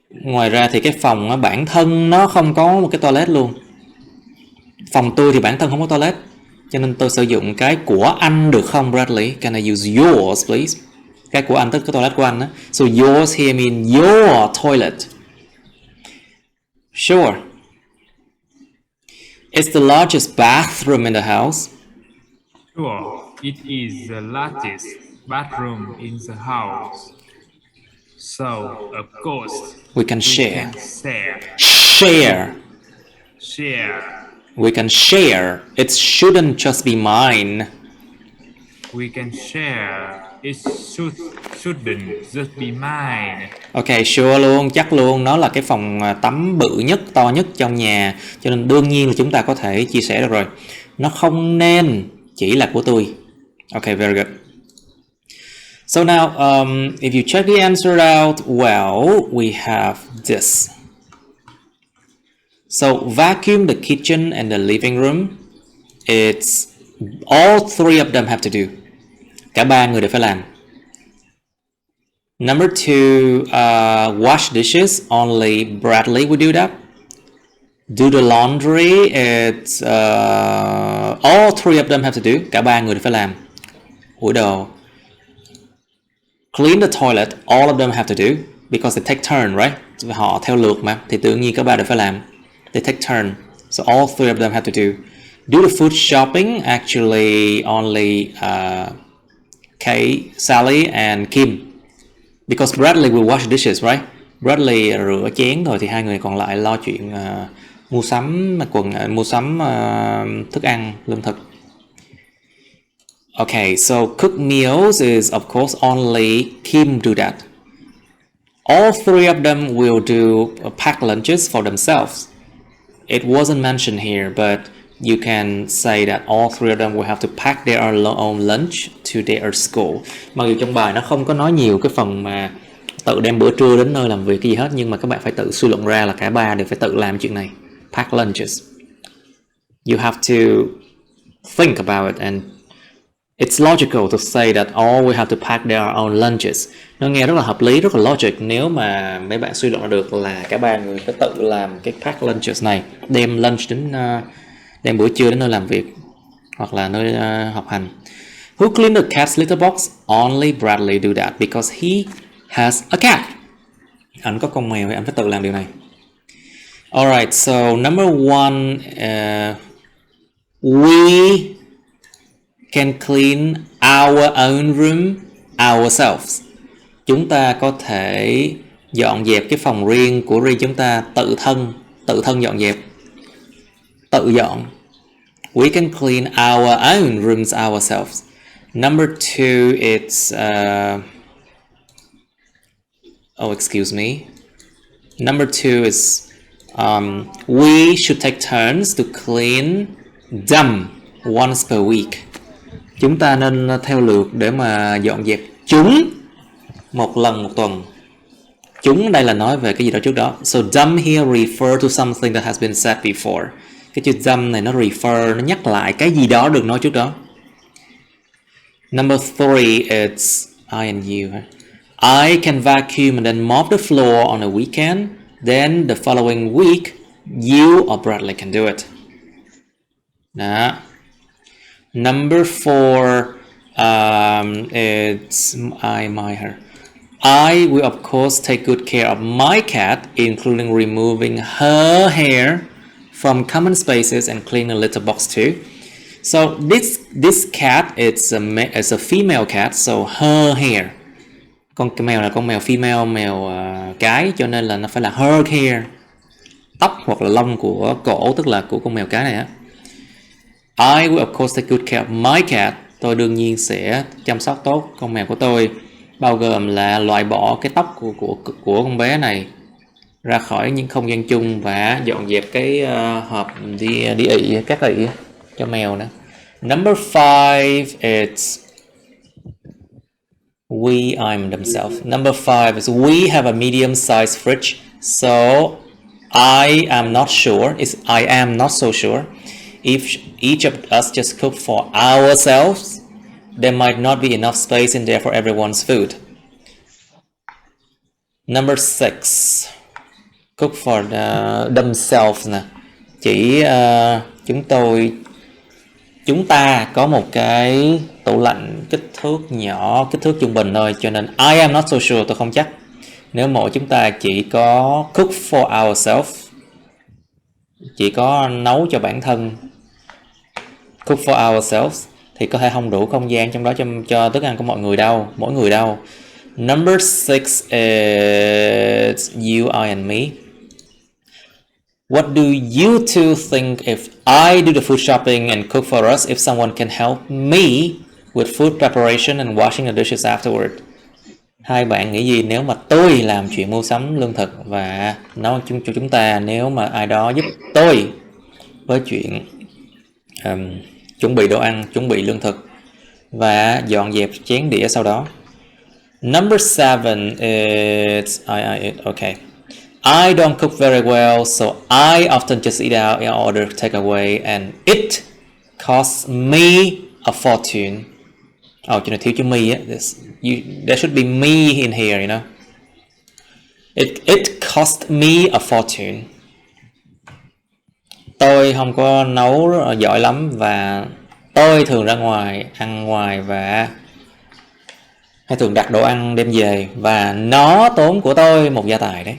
Ngoài ra thì cái phòng bản thân nó không có một cái toilet luôn. Phòng tôi thì bản thân không có toilet, cho nên tôi sử dụng cái của anh được không, Bradley? Can I use yours, please? Cái của anh tức cái toilet của anh đó. So yours here mean your toilet. Sure. It's the largest bathroom in the house. Sure, it is the largest bathroom in the house. So, of course, We can share. We can share. It shouldn't just be mine. We can share. It shouldn't just be mine. Ok, sure luôn, chắc luôn. Nó là cái phòng tắm bự nhất, to nhất trong nhà, cho nên đương nhiên là chúng ta có thể chia sẻ được rồi. Nó không nên chỉ là của tôi. Okay, very good. So now, if you check the answer out, well, we have this. So vacuum the kitchen and the living room. It's all three of them have to do. Cả ba người đều phải làm. Number 2, wash dishes. Only Bradley would do that. Do the laundry. It's all three of them have to do. Cả ba người đều phải làm. Ủi đồ. Clean the toilet. All of them have to do because they take turn, right? Họ theo lượt mà, thì tự nhiên cả ba đều phải làm. They take turn. So all three of them have to do. Do the food shopping. Actually, only Kay, Sally, and Kim. Because Bradley will wash dishes, right? Bradley rửa chén thôi, thì hai người còn lại lo chuyện mua sắm thức ăn, lương thực. Okay, so cook meals is of course only Kim do that. All three of them will do pack lunches for themselves. It wasn't mentioned here, but you can say that all three of them will have to pack their own lunch to their school. Mặc dù trong bài nó không có nói nhiều cái phần mà tự đem bữa trưa đến nơi làm việc cái gì hết, nhưng mà các bạn phải tự suy luận ra là cả ba đều phải tự làm chuyện này. Pack lunches. You have to think about it, and it's logical to say that all will have to pack their own lunches. Nó nghe rất là hợp lý, rất là logic nếu mà mấy bạn suy luận ra được là cả ba người phải tự làm cái pack lunches này, đem lunch đến đem bữa trưa đến nơi làm việc hoặc là nơi học hành. Who cleaned the cat's litter box? Only Bradley do that because he has a cat. Anh có con mèo thì anh phải tự làm điều này. Alright, so number 1, we can clean our own room ourselves. Chúng ta có thể dọn dẹp cái phòng riêng của riêng chúng ta, tự thân dọn dẹp, tự dọn. We can clean our own rooms ourselves. Number 2, it's excuse me. Number 2 is we should take turns to clean them once per week. Chúng ta nên theo lượt để mà dọn dẹp chúng một lần một tuần. Chúng đây là nói về cái gì đó trước đó. So them here refer to something that has been said before. Cái chữ them này nó refer, nó nhắc lại cái gì đó được nói trước đó. Number 3, it's I and you. I can vacuum and then mop the floor on a weekend. Then the following week, you or Bradley can do it. Đó. Number 4, it's I, my, her. I will of course take good care of my cat, including removing her hair from common spaces and cleaning the litter box too. So this cat it's a female cat, so her hair. Con mèo là con mèo female, mèo cái, cho nên là nó phải là her hair. Tóc hoặc là lông của cổ, tức là của con mèo cái này á. I will of course take good care of my cat. Tôi đương nhiên sẽ chăm sóc tốt con mèo của tôi, bao gồm là loại bỏ cái tóc của con bé này ra khỏi những không gian chung và dọn dẹp cái hộp đi ị, các ị cho mèo nữa. Number 5, it's we, I'm, themselves. Number 5 is we have a medium-sized fridge, so I am not so sure if each of us just cook for ourselves, there might not be enough space in there for everyone's food. Number 6, cook for themselves nè. Chỉ chúng ta có một cái tủ lạnh kích thước nhỏ, kích thước trung bình thôi, cho nên I am not so sure, tôi không chắc. Nếu mỗi chúng ta chỉ có cook for ourselves, chỉ có nấu cho bản thân, cook for ourselves, thì có thể không đủ không gian trong đó cho thức ăn của mỗi người đâu. Number 6 is you, I and me. What do you two think if I do the food shopping and cook for us, if someone can help me with food preparation and washing the dishes afterward? Hai bạn nghĩ gì nếu mà tôi làm chuyện mua sắm lương thực và nấu cho chúng ta, nếu mà ai đó giúp tôi với chuyện chuẩn bị đồ ăn, chuẩn bị lương thực và dọn dẹp chén đĩa sau đó. Number 7 is okay. I don't cook very well, so I often just eat out in order takeaway, and it costs me a fortune. Oh, cho nên thiếu chữ me á. There should be me in here, you know. It cost me a fortune. Tôi không có nấu giỏi lắm và tôi thường ra ngoài ăn ngoài và hay thường đặt đồ ăn đem về và nó tốn của tôi một gia tài đấy.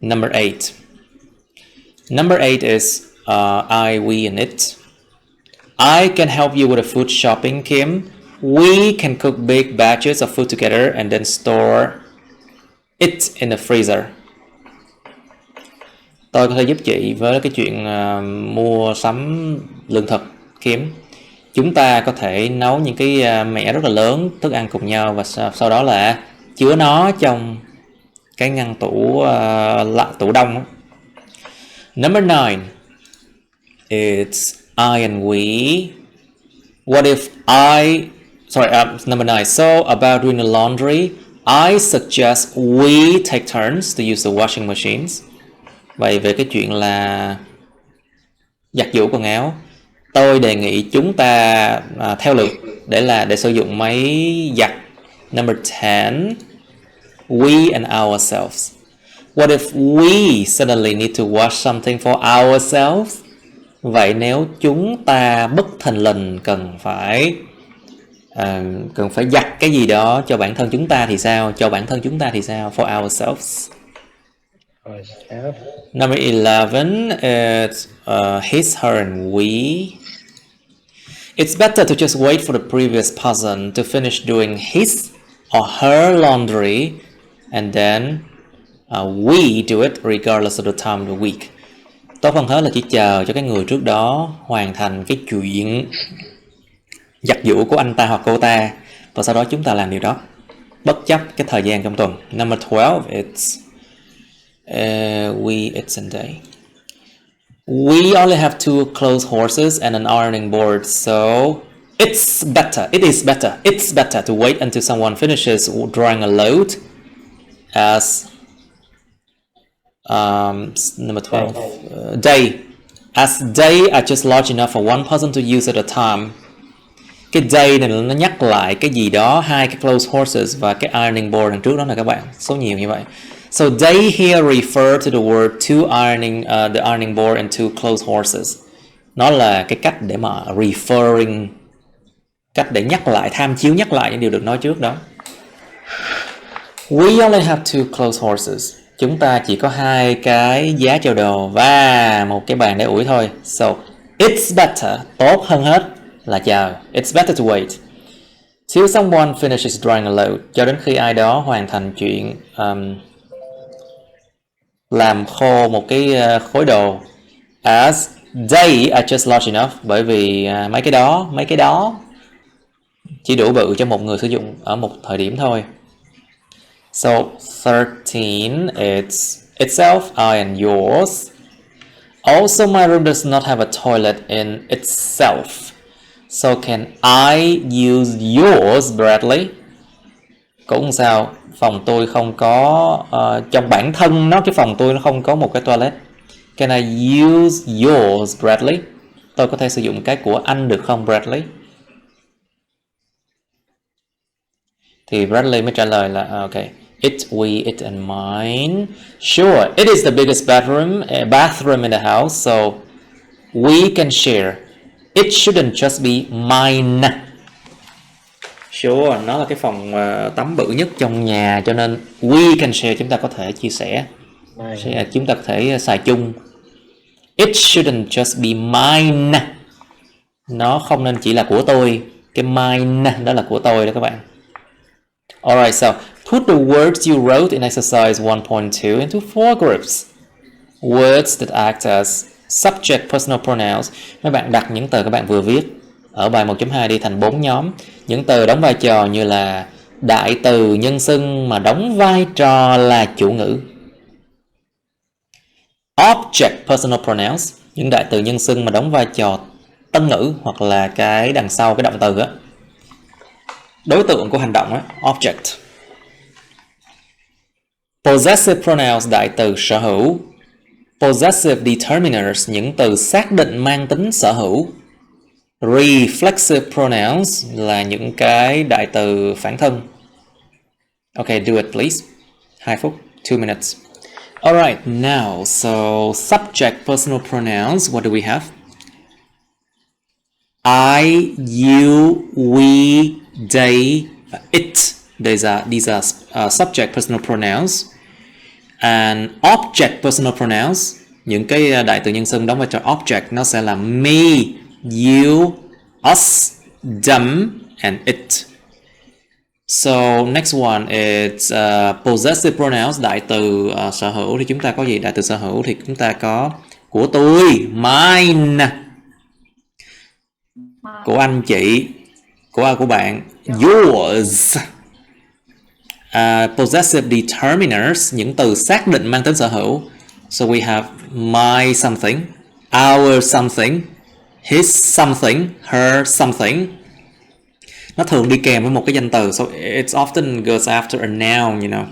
Number 8. Number 8 is I, we, and it. I can help you with the food shopping, Kim. We can cook big batches of food together and then store it in the freezer. Tôi có thể giúp chị với cái chuyện mua sắm lương thực, Kim. Chúng ta có thể nấu những cái mẻ rất là lớn thức ăn cùng nhau và sau đó là chứa nó trong cái ngăn tủ đông. Number 9. It's I and we. What if number 9. So about doing the laundry, I suggest we take turns to use the washing machines. Vậy về cái chuyện là giặt giũ quần áo, tôi đề nghị chúng ta theo lượt để sử dụng máy giặt. Number 10. We and ourselves. What if we suddenly need to wash something for ourselves? Vậy nếu chúng ta bất thình lình cần phải giặt cái gì đó cho bản thân chúng ta thì sao? For ourselves. Number 11 is his, her, and we. It's better to just wait for the previous person to finish doing his or her laundry and then we do it regardless of the time of the week. Tốt hơn hết là chỉ chờ cho cái người trước đó hoàn thành cái chuyện giặt giũ của anh ta hoặc cô ta và sau đó chúng ta làm điều đó bất chấp cái thời gian trong tuần. Number 12, it's we, it's and day. We only have 2 clothes horses and an ironing board, so it is better to wait until someone finishes drawing a load. As number 12, day. As day are just large enough for one person to use at a time. Cái day này nó nhắc lại cái gì đó, 2 cái clothes horses và cái ironing board đằng trước đó nè các bạn, số nhiều như vậy. So they here refer to the word the ironing board and 2 clothes horses. Nó là cái cách để mà referring, cách để nhắc lại, tham chiếu nhắc lại những điều được nói trước đó. We only have 2 clothes horses. Chúng ta chỉ có 2 cái giá chèo đồ và một cái bàn để ủi thôi. So it's better, tốt hơn hết là chờ. It's better to wait till someone finishes drawing a load, cho đến khi ai đó hoàn thành chuyện làm khô một cái khối đồ. As they are just large enough, bởi vì mấy cái đó chỉ đủ bự cho một người sử dụng ở một thời điểm thôi. So 13, it's itself, I and yours. Also, my room does not have a toilet in itself. So can I use yours, Bradley? Cũng sao? Phòng tôi không có trong bản thân nó, cái phòng tôi nó không có một cái toilet. Can I use yours, Bradley? Tôi có thể sử dụng cái của anh được không, Bradley? Thì Bradley mới trả lời là okay. It, we, it and mine. Sure, it is the biggest bathroom in the house, so we can share. It shouldn't just be mine. Sure, nó là cái phòng tắm bự nhất trong nhà, cho nên we can share, chúng ta có thể chia sẻ. Chúng ta có thể xài chung. It shouldn't just be mine. Nó không nên chỉ là của tôi. Cái mine đó là của tôi đó các bạn. Alright, so put the words you wrote in exercise 1.2 into 4 groups. Words that act as subject personal pronouns. Mấy bạn đặt những từ các bạn vừa viết ở bài 1.2 đi thành 4 nhóm. Những từ đóng vai trò như là đại từ nhân xưng mà đóng vai trò là chủ ngữ. Object personal pronouns, những đại từ nhân xưng mà đóng vai trò tân ngữ hoặc là cái đằng sau cái động từ á. đối tượng của hành động á, object. Possessive pronouns, đại từ sở hữu. Possessive determiners, những từ xác định mang tính sở hữu. Reflexive pronouns là những cái đại từ phản thân. Okay, do it please. 2 phút, 2 minutes. Alright, now, so subject personal pronouns, what do we have? I, you, we, they, it. These are subject personal pronouns. And object personal pronouns, những cái đại từ nhân xưng đóng vai trò object, nó sẽ là me, you, us, them, and it. So next one is possessive pronouns, đại từ sở hữu. Thì chúng ta có gì? Đại từ sở hữu thì chúng ta có của tôi, mine, của anh chị, của bạn, yours. Possessive determiners, những từ xác định mang tính sở hữu. So we have my something, our something, his something, her something. Nó thường đi kèm với một cái danh từ, so it often goes after a noun, you know.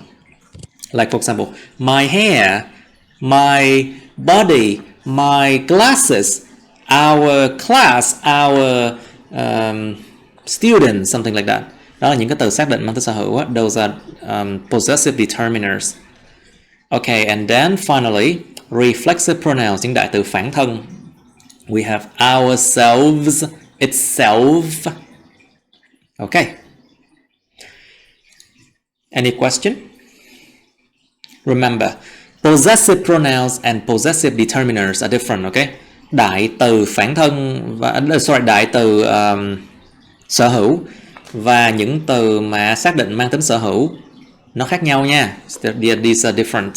Like for example, my hair, my body, my glasses, our class, our student, something like that. Đó là những cái từ xác định mang tính sở hữu. Those are possessive determiners. Okay, and then finally, reflexive pronouns, những đại từ phản thân. We have ourselves, itself. Okay. Any question? Remember, possessive pronouns and possessive determiners are different, okay? Đại từ phản thân và đại từ sở hữu và những từ mà xác định mang tính sở hữu nó khác nhau nha. These are different.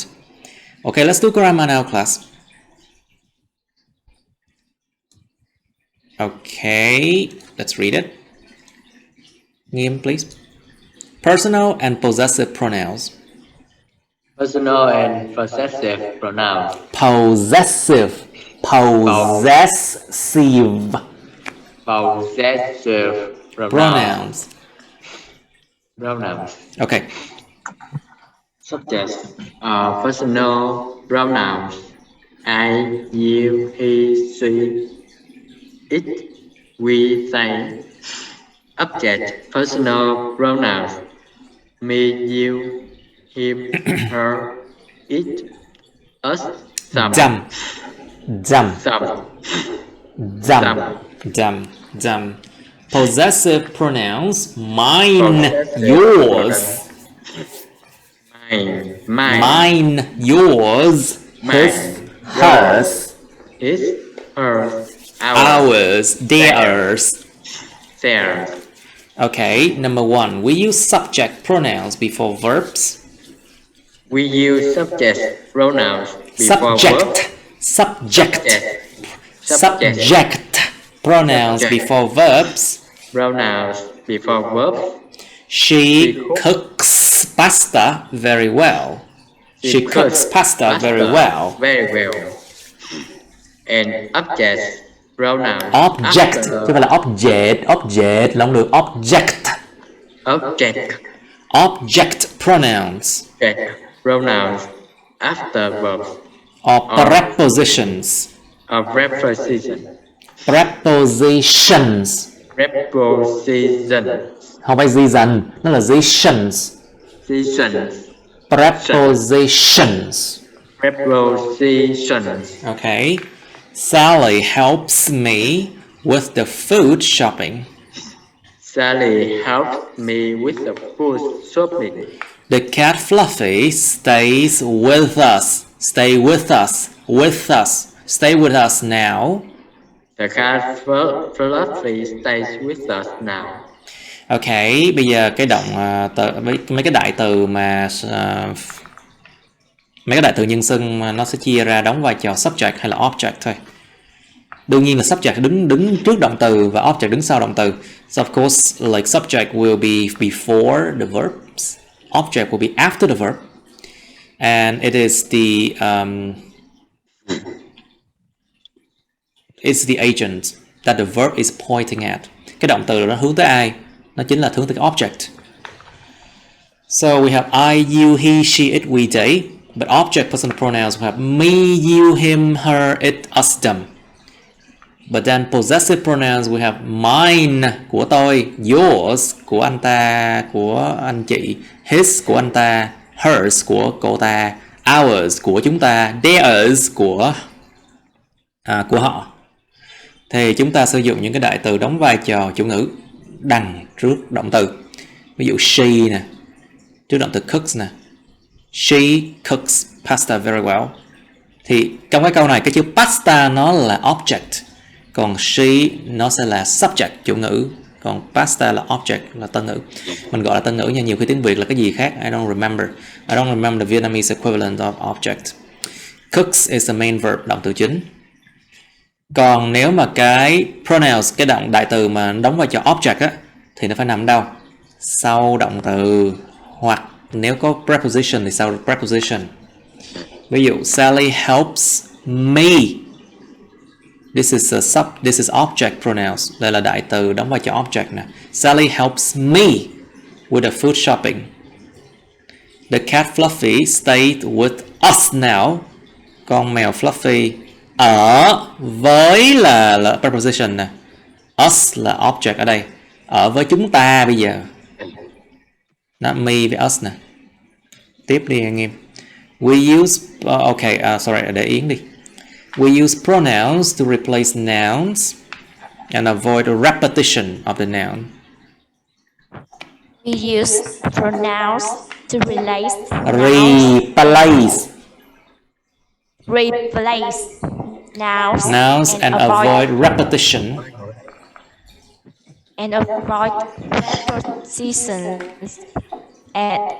Okay, let's do grammar now, class. Okay, let's read it. Nghiêm, please. Personal and possessive pronouns. Personal and possessive pronouns. Possessive. Possessive. Possessive Pronouns. Pronouns. Okay. Subject. Personal pronouns. I, you, he, she, it, we, they. Object. Personal pronouns. Me, you, him, her, it, us, some. Them. Them. Some. Them. Them. Possessive pronouns. Mine, yours. Mine, yours. His, hers. His, hers. Ours, theirs. Theirs. Okay, number 1. We use subject pronouns before verbs. We use subject pronouns before verbs. Subject pronouns before verbs. Pronouns before verbs. She cooks pasta very well. She cooks pasta very well. Very well. And object pronouns. Object, chứ không phải là object. Object là không được. Object. Object pronouns. Object pronouns after verbs. Or prepositions. Or preposition. Prepositions. Preposition. Không phải season, nó là positions. Prepositions. Prepositions. Okay. Sally helps me with the food shopping. Sally helps me with the food shopping. The cat Fluffy stays with us. Stay with us. With us. Stay with us now. The cat Fluffy stays with us now. Ok, bây giờ cái động mấy cái đại từ mà mấy cái đại từ nhân xưng nó sẽ chia ra đóng vai trò subject hay là object thôi. Đương nhiên là subject đứng trước động từ và object đứng sau động từ. So of course, like subject will be before the verbs, object will be after the verb, and it is it's the agent that the verb is pointing at. Cái động từ nó hướng tới ai? nó chính là hướng tới cái object. So we have I, you, he, she, it, we, they. But object personal pronouns we have me, you, him, her, it, us, them. But then possessive pronouns we have mine của tôi, yours của anh ta, của anh chị, his của anh ta, hers của cô ta, ours của chúng ta, theirs của họ. Thì chúng ta sử dụng những cái đại từ đóng vai trò chủ ngữ đằng trước động từ. Ví dụ she nè, trước động từ cooks nè. She cooks pasta very well. Thì trong cái câu này cái chữ pasta nó là object, còn she nó sẽ là subject, chủ ngữ, còn pasta là object, là tân ngữ. Mình gọi là tân ngữ nha, nhiều khi tiếng Việt là cái gì khác. I don't remember the Vietnamese equivalent of object. Cooks is the main verb, động từ chính. Còn nếu mà cái pronouns, cái động đại từ mà đóng vai trò object á, thì nó phải nằm đâu? Sau động từ, hoặc nếu có preposition thì sau preposition. Ví dụ Sally helps me. This is object pronouns. Đây là đại từ đóng vai trò object nè. Sally helps me with the food shopping. The cat Fluffy stayed with us now. Con mèo Fluffy ở với là preposition nè. Us là object ở đây. Ở với chúng ta bây giờ. Not me với us nè. Tiếp đi anh em. We use để Yến đi. We use pronouns to replace nouns and avoid a repetition of the noun. We use pronouns to replace nouns and avoid repetition. And avoid prepositions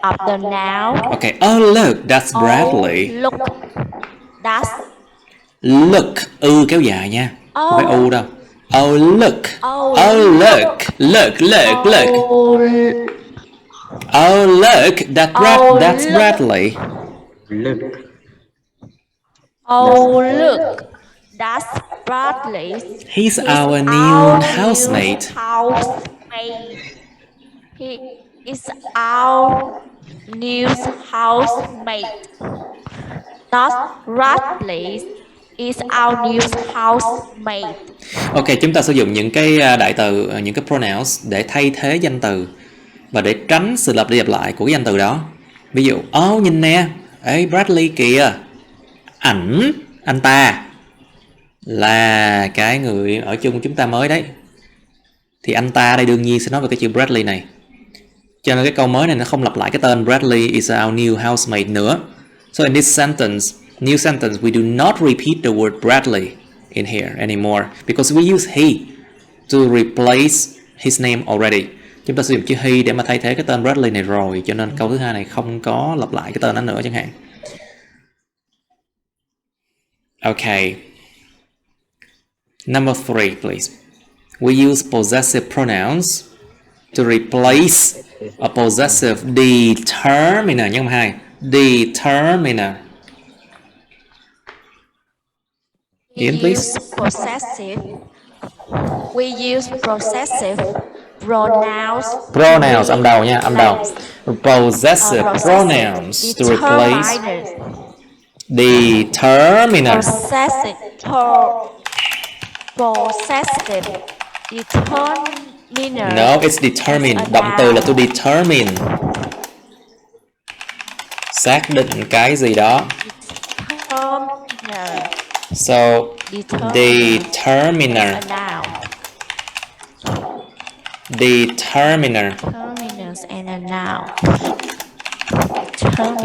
of the noun. Okay. Oh look, that's Bradley. Oh, look, that's. Look, kéo dài nha, không phải u đâu. Oh look, look. Oh look, that's Bradley. Look. Oh look, that's Bradley. He's our new housemate. He is our new housemate. Not Bradley is our new housemate. Ok, chúng ta sử dụng những cái đại từ, những cái pronouns để thay thế danh từ và để tránh sự lặp đi lặp lại của cái danh từ đó. Ví dụ, nhìn nè, ê Bradley kìa, anh ta là cái người ở chung chúng ta mới đấy. Thì anh ta đây đương nhiên sẽ nói về cái chữ Bradley này. Cho nên cái câu mới này nó không lặp lại cái tên Bradley is our new housemate nữa. So in this new sentence, we do not repeat the word Bradley in here anymore because we use he to replace his name already. Chúng ta sử dụng chữ he để mà thay thế cái tên Bradley này rồi, cho nên câu thứ hai này không có lặp lại cái tên đó nữa chẳng hạn. Okay. Number 3, please. We use possessive pronouns to replace a possessive determiner. Nhân 2. Determiner. We use possessive pronouns. Pronouns âm đầu nha, âm đầu. Possessive pronouns to replace determiner. Possessive determiner. No, it's determine. Động từ là to determine. Xác định cái gì đó. So, determiner. Determiner. And a noun.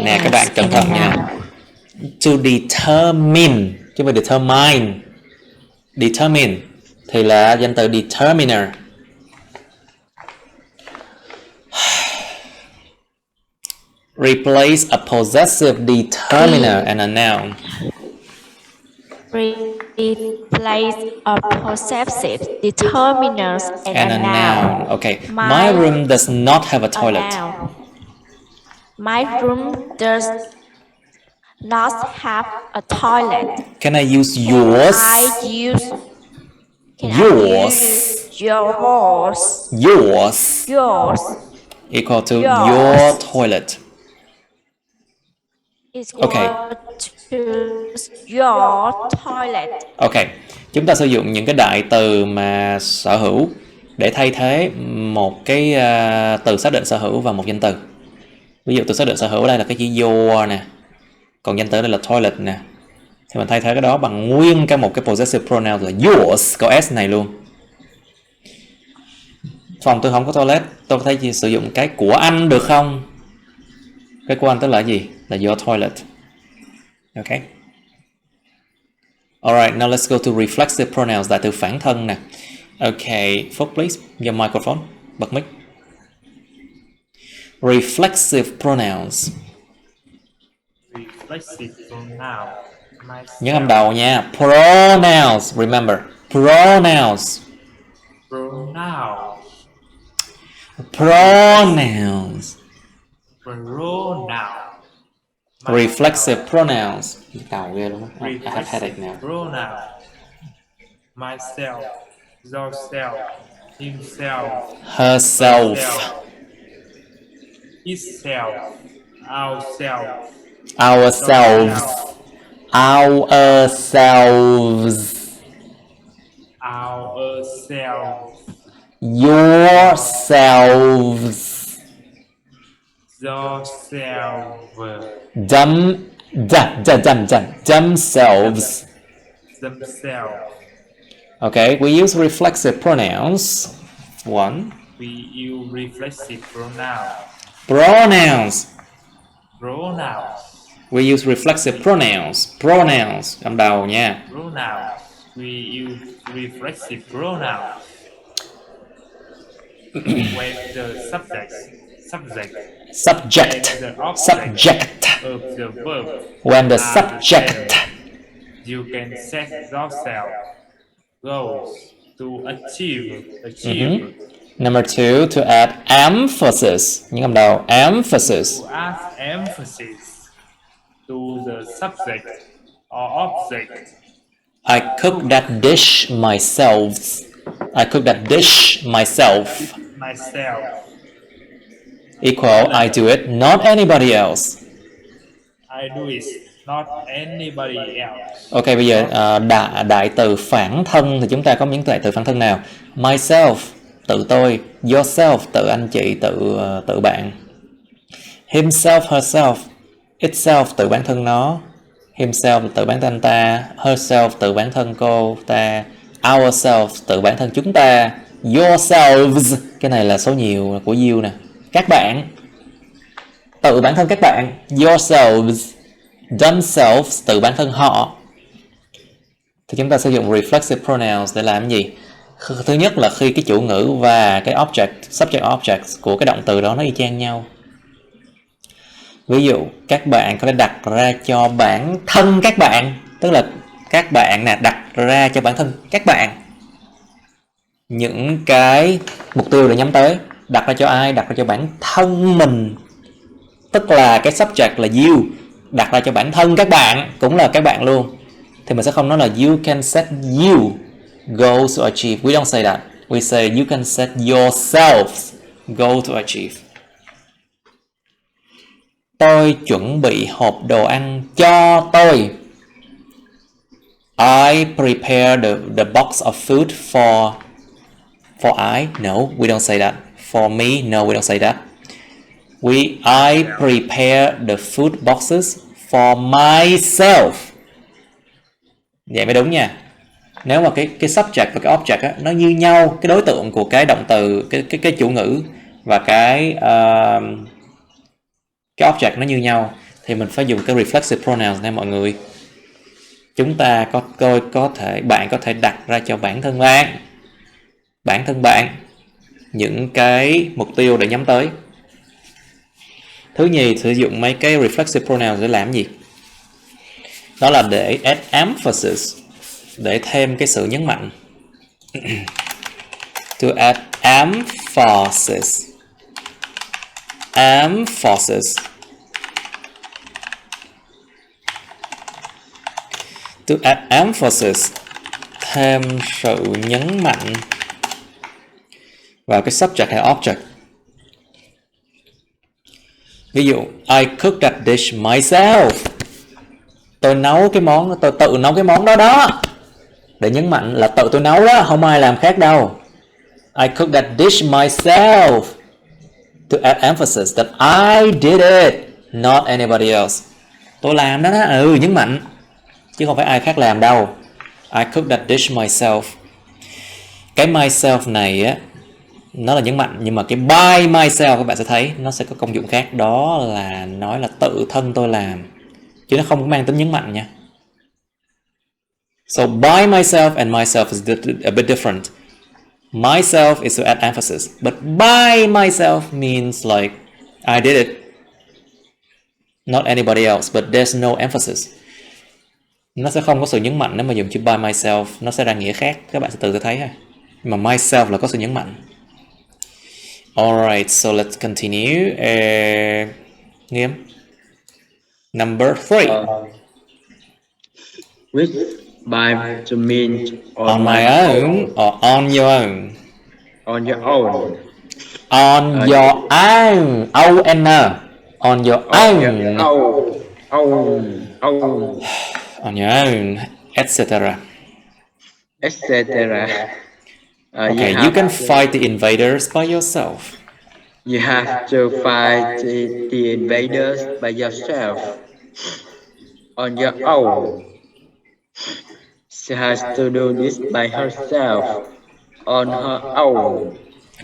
Nè các bạn cẩn thận nha. To determine chứ không phải determine. Determine thì là danh từ determiner. Replace a possessive determiner and a noun. Replace a possessive determiners and a noun. Okay. My room does not have a toilet. My room does not have a toilet. Can I use yours? Yours. yours, Yours yours, equal to Yours. your toilet. is Okay. equal to your toilet. Ok, chúng ta sử dụng những cái đại từ mà sở hữu để thay thế một cái từ xác định sở hữu và một danh từ. Ví dụ từ xác định sở hữu ở đây là cái chữ your nè, còn danh từ đây là toilet nè, thì mình thay thế cái đó bằng nguyên cả một cái possessive pronoun là yours, có s này luôn. Phòng tôi không có toilet, tôi có thể sử dụng cái của anh được không? Cái của anh tức là gì? Là your toilet. Ok. Alright, now let's go to reflexive pronouns, đại từ phản thân nè. Okay, Phúc please, your microphone, bật mic. Reflexive pronouns. Reflexive pronoun. Nhớ âm đầu nha. Pronouns, remember. Pronouns. Pronoun. Pronouns. Pronoun. Reflexive pronouns. Đầu ghê luôn á. I have headache now. Pronoun. Myself, yourself, himself, Herself. itself, ourselves, Ourselves. Ourselves. ourselves, Yourselves. yourself, Themselves. themselves. Okay, we use reflexive pronouns. One. We use reflexive pronoun. Pronouns. Pronouns. We use reflexive pronouns. Pronouns. Âm đầu nha. Pronouns. We use reflexive pronouns. When the subject Subject. and the object Subject. of the verb When the are subject. the same, you can set yourself goals to achieve. Number two, to add emphasis. Những âm đầu. Emphasis. To add emphasis to the subject or object. I cook that dish myself. I cook that dish myself. Myself. Equal, I do it, not anybody else. I do it, not anybody else. Ok, bây giờ đại từ phản thân thì chúng ta có những đại từ phản thân nào? Myself, tự tôi. Yourself, tự anh chị, tự bạn. Himself, herself. Itself, tự bản thân nó. Himself, tự bản thân anh ta. Herself, tự bản thân cô ta. Ourselves, tự bản thân chúng ta. Yourselves, cái này là số nhiều của you nè. Các bạn, tự bản thân các bạn. Yourselves. Themselves, tự bản thân họ. Thì chúng ta sử dụng reflexive pronouns để làm gì? Thứ nhất là khi cái chủ ngữ và cái object, subject object của cái động từ đó nó y chang nhau. Ví dụ, các bạn có thể đặt ra cho bản thân các bạn, tức là các bạn nè, đặt ra cho bản thân các bạn những cái mục tiêu để nhắm tới. Đặt ra cho ai? Đặt ra cho bản thân mình, tức là cái subject là you. Đặt ra cho bản thân các bạn cũng là các bạn luôn, thì mình sẽ không nói là you can set you goals to achieve. We don't say that. We say you can set yourselves goal to achieve. Tôi chuẩn bị hộp đồ ăn cho tôi. I prepare the box of food for I. No, we don't say that. For me, no, we don't say that. I prepare the food boxes for myself. Vậy mới đúng nha. Nếu mà cái subject và cái object á, nó như nhau, cái đối tượng của cái động từ, cái chủ ngữ và cái object nó như nhau, thì mình phải dùng cái reflexive pronouns này mọi người. Chúng ta bạn có thể đặt ra cho bản thân bạn những cái mục tiêu để nhắm tới. Thứ nhì, sử dụng mấy cái reflexive pronouns để làm gì? Đó là để add emphasis, để thêm cái sự nhấn mạnh. To add emphasis. Emphasis. To add emphasis, thêm sự nhấn mạnh. vào cái subject hay object. Ví dụ I cooked that dish myself. Tôi nấu cái món, tôi tự nấu cái món đó đó. Để nhấn mạnh là tự tôi nấu đó, không ai làm khác đâu. I cooked that dish myself. To add emphasis that I did it, not anybody else. Tôi làm đó đó, nhấn mạnh. Chứ không phải ai khác làm đâu. I cooked that dish myself. Cái myself này á, nó là nhấn mạnh, nhưng mà cái by myself các bạn sẽ thấy nó sẽ có công dụng khác, đó là nói là tự thân tôi làm, chứ nó không có mang tính nhấn mạnh nha. So by myself and myself is a bit different. Myself is to add emphasis, but by myself means like I did it, not anybody else, but there's no emphasis. Nó sẽ không có sự nhấn mạnh nếu mà dùng chữ by myself, nó sẽ ra nghĩa khác, các bạn sẽ tự thấy ha. Mà myself là có sự nhấn mạnh. Alright, so let's continue. Nghiêm. Number 3. Which by to mean On my own or on your own? On your own. On your own. O-N. On your own. Own. On your own, etc. Etc. Okay, you can fight the invaders by yourself. You have to fight the invaders by yourself. On your own. She has to do this by herself. On her own.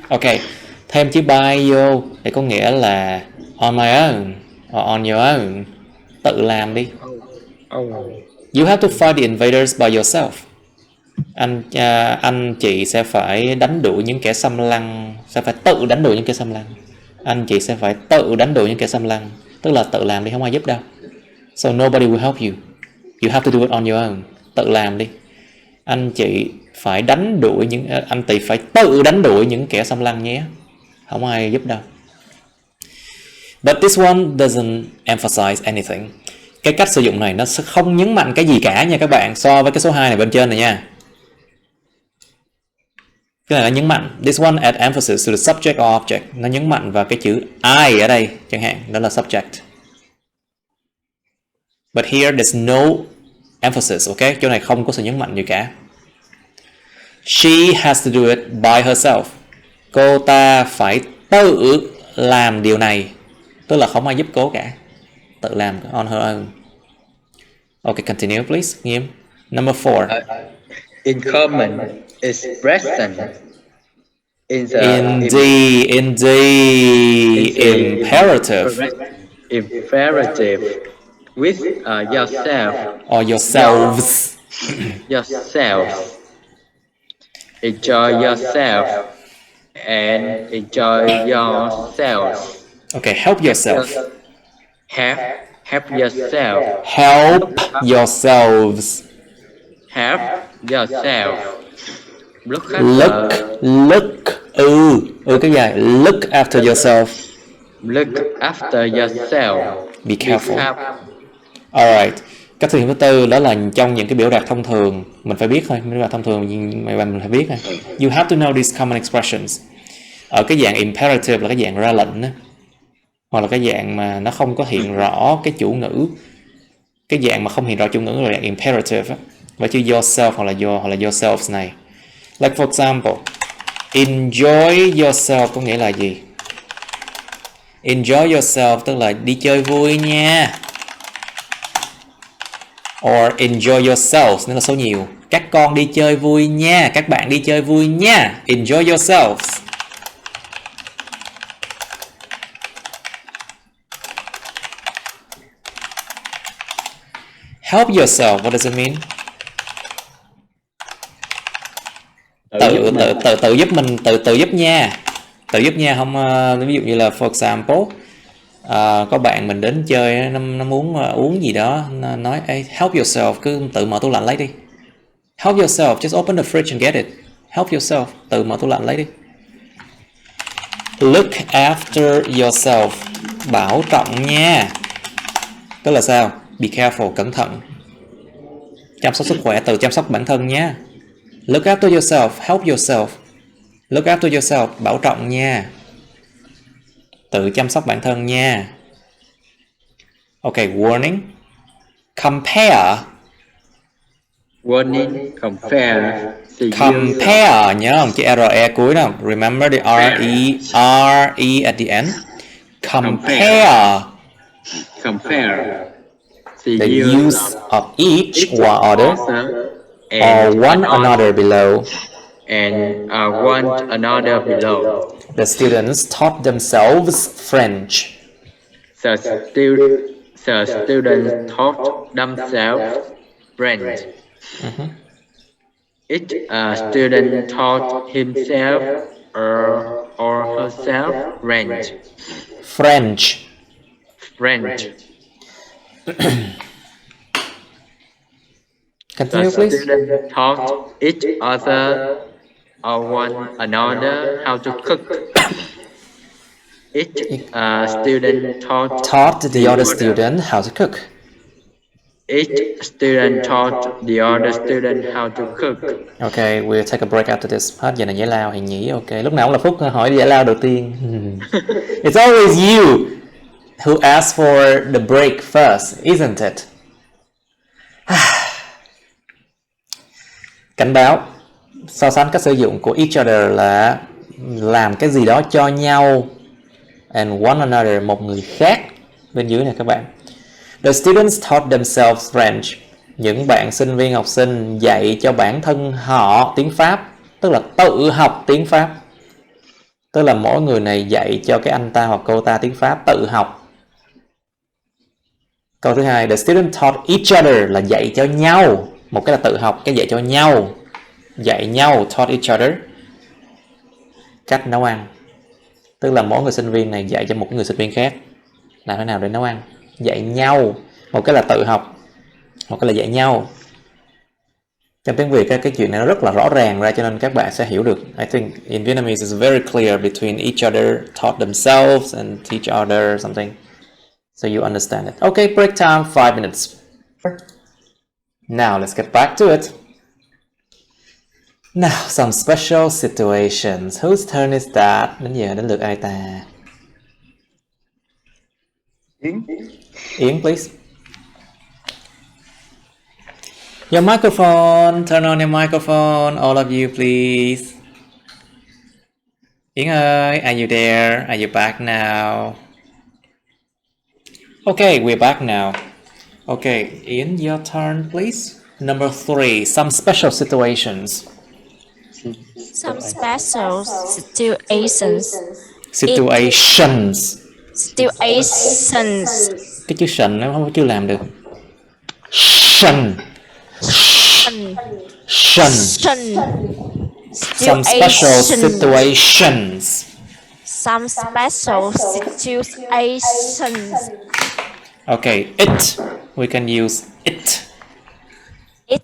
Okay, thêm chữ by vô để có nghĩa là on my own or on your own. Tự làm đi. You have to fight the invaders by yourself. Anh chị sẽ phải đánh đuổi những kẻ xâm lăng, sẽ phải tự đánh đuổi những kẻ xâm lăng. Anh chị sẽ phải tự đánh đuổi những kẻ xâm lăng, tức là tự làm đi, không ai giúp đâu. So nobody will help you. You have to do it on your own. Tự làm đi. Anh chị phải tự đánh đuổi những kẻ xâm lăng nhé. Không ai giúp đâu. But this one doesn't emphasize anything. Cái cách sử dụng này nó sẽ không nhấn mạnh cái gì cả nha các bạn, so với cái số 2 này bên trên này nha. Cái này nó nhấn mạnh. This one add emphasis to the subject or object. Nó nhấn mạnh vào cái chữ I ở đây chẳng hạn, đó là subject. But here there's no emphasis, okay? Chỗ này không có sự nhấn mạnh gì cả. She has to do it by herself. Cô ta phải tự làm điều này, tức là không ai giúp cô cả. Tự làm on her own. Okay, continue please. Nghiêm. Number 4. In common is present. In the imperative with yourself or yourselves. Yourself. Enjoy yourself and enjoy yourselves. Okay, help yourself. Help yourself. Help yourselves. Help yourself. Look cái dài. Look after yourself. Look after yourself. Be careful. Alright. Cách thực hiện thứ tư đó là trong những cái biểu đạt thông thường mình phải biết thôi, biểu đạt thông thường mình phải biết thôi. You have to know these common expressions. Ở cái dạng imperative là cái dạng ra lệnh đó, hoặc là cái dạng mà nó không có hiện rõ cái chủ ngữ, cái dạng mà không hiện rõ chủ ngữ là dạng imperative á, và chữ yourself hoặc là yourselves này. Like for example, enjoy yourself có nghĩa là gì? Enjoy yourself tức là đi chơi vui nha. Or enjoy yourselves nên là số nhiều. Các con đi chơi vui nha, các bạn đi chơi vui nha. Enjoy yourselves. Help yourself, what does it mean? Tự giúp mình, tự giúp nha. Tự giúp nha, không ví dụ như là for example, có bạn mình đến chơi, nó muốn uống gì đó, nó nói hey, help yourself, cứ tự mở tủ lạnh lấy đi. Help yourself, just open the fridge and get it. Help yourself, tự mở tủ lạnh lấy đi. Look after yourself, bảo trọng nha. Tức là sao? Be careful, cẩn thận. Chăm sóc sức khỏe, tự chăm sóc bản thân nhé. Look after yourself, help yourself. Look after yourself, bảo trọng nha. Tự chăm sóc bản thân nha. Ok, warning. Compare. Warning, compare. Compare, nhớ không? Chữ RE cuối nào. Remember the RE at the end. Compare. Compare. The use of each or other or one another below. And one another below. The students taught themselves French. The students taught themselves French. Each student taught himself or herself French. French. French. Continue, The please. students taught each other or one another how to cook. Each student Taught the other student how to cook. Each student taught the other student how to cook. Okay, we'll take a break after this. Hết giờ này giải lao thì nghỉ. Ok, lúc nào cũng là Phúc hỏi giải lao đầu tiên. It's always you who asks for the break first, isn't it? Cảnh báo. So sánh cách sử dụng của each other là làm cái gì đó cho nhau, and one another, một người khác. Bên dưới này các bạn. The students taught themselves French. Những bạn sinh viên học sinh dạy cho bản thân họ tiếng Pháp, tức là tự học tiếng Pháp. Tức là mỗi người này dạy cho cái anh ta hoặc cô ta tiếng Pháp, tự học. Câu thứ hai, the student taught each other là dạy cho nhau. Một cái là tự học, cái dạy cho nhau. Dạy nhau, taught each other. Cách nấu ăn. Tức là mỗi người sinh viên này dạy cho một người sinh viên khác làm thế nào để nấu ăn. Dạy nhau. Một cái là tự học, một cái là dạy nhau. Trong tiếng Việt cái chuyện này nó rất là rõ ràng ra, cho nên các bạn sẽ hiểu được. I think in Vietnamese it's very clear between each other, taught themselves and teach other something. So you understand it. Okay, break time, 5 minutes. Now let's get back to it. Now, some special situations. Whose turn is that? Đến giờ đến lượt ai ta? Yến, please. Your microphone. Turn on your microphone. All of you, please. Yến ơi, are you there? Are you back now? Okay, we're back now. Okay, Yến, your turn, please. Number 3. Some special situations. Some special situations. Situations. Situations. Cái chữ sần nó không có chưa làm được. Sần. Sần. Some special situations. Some special situations. Okay, it. We can use it. It.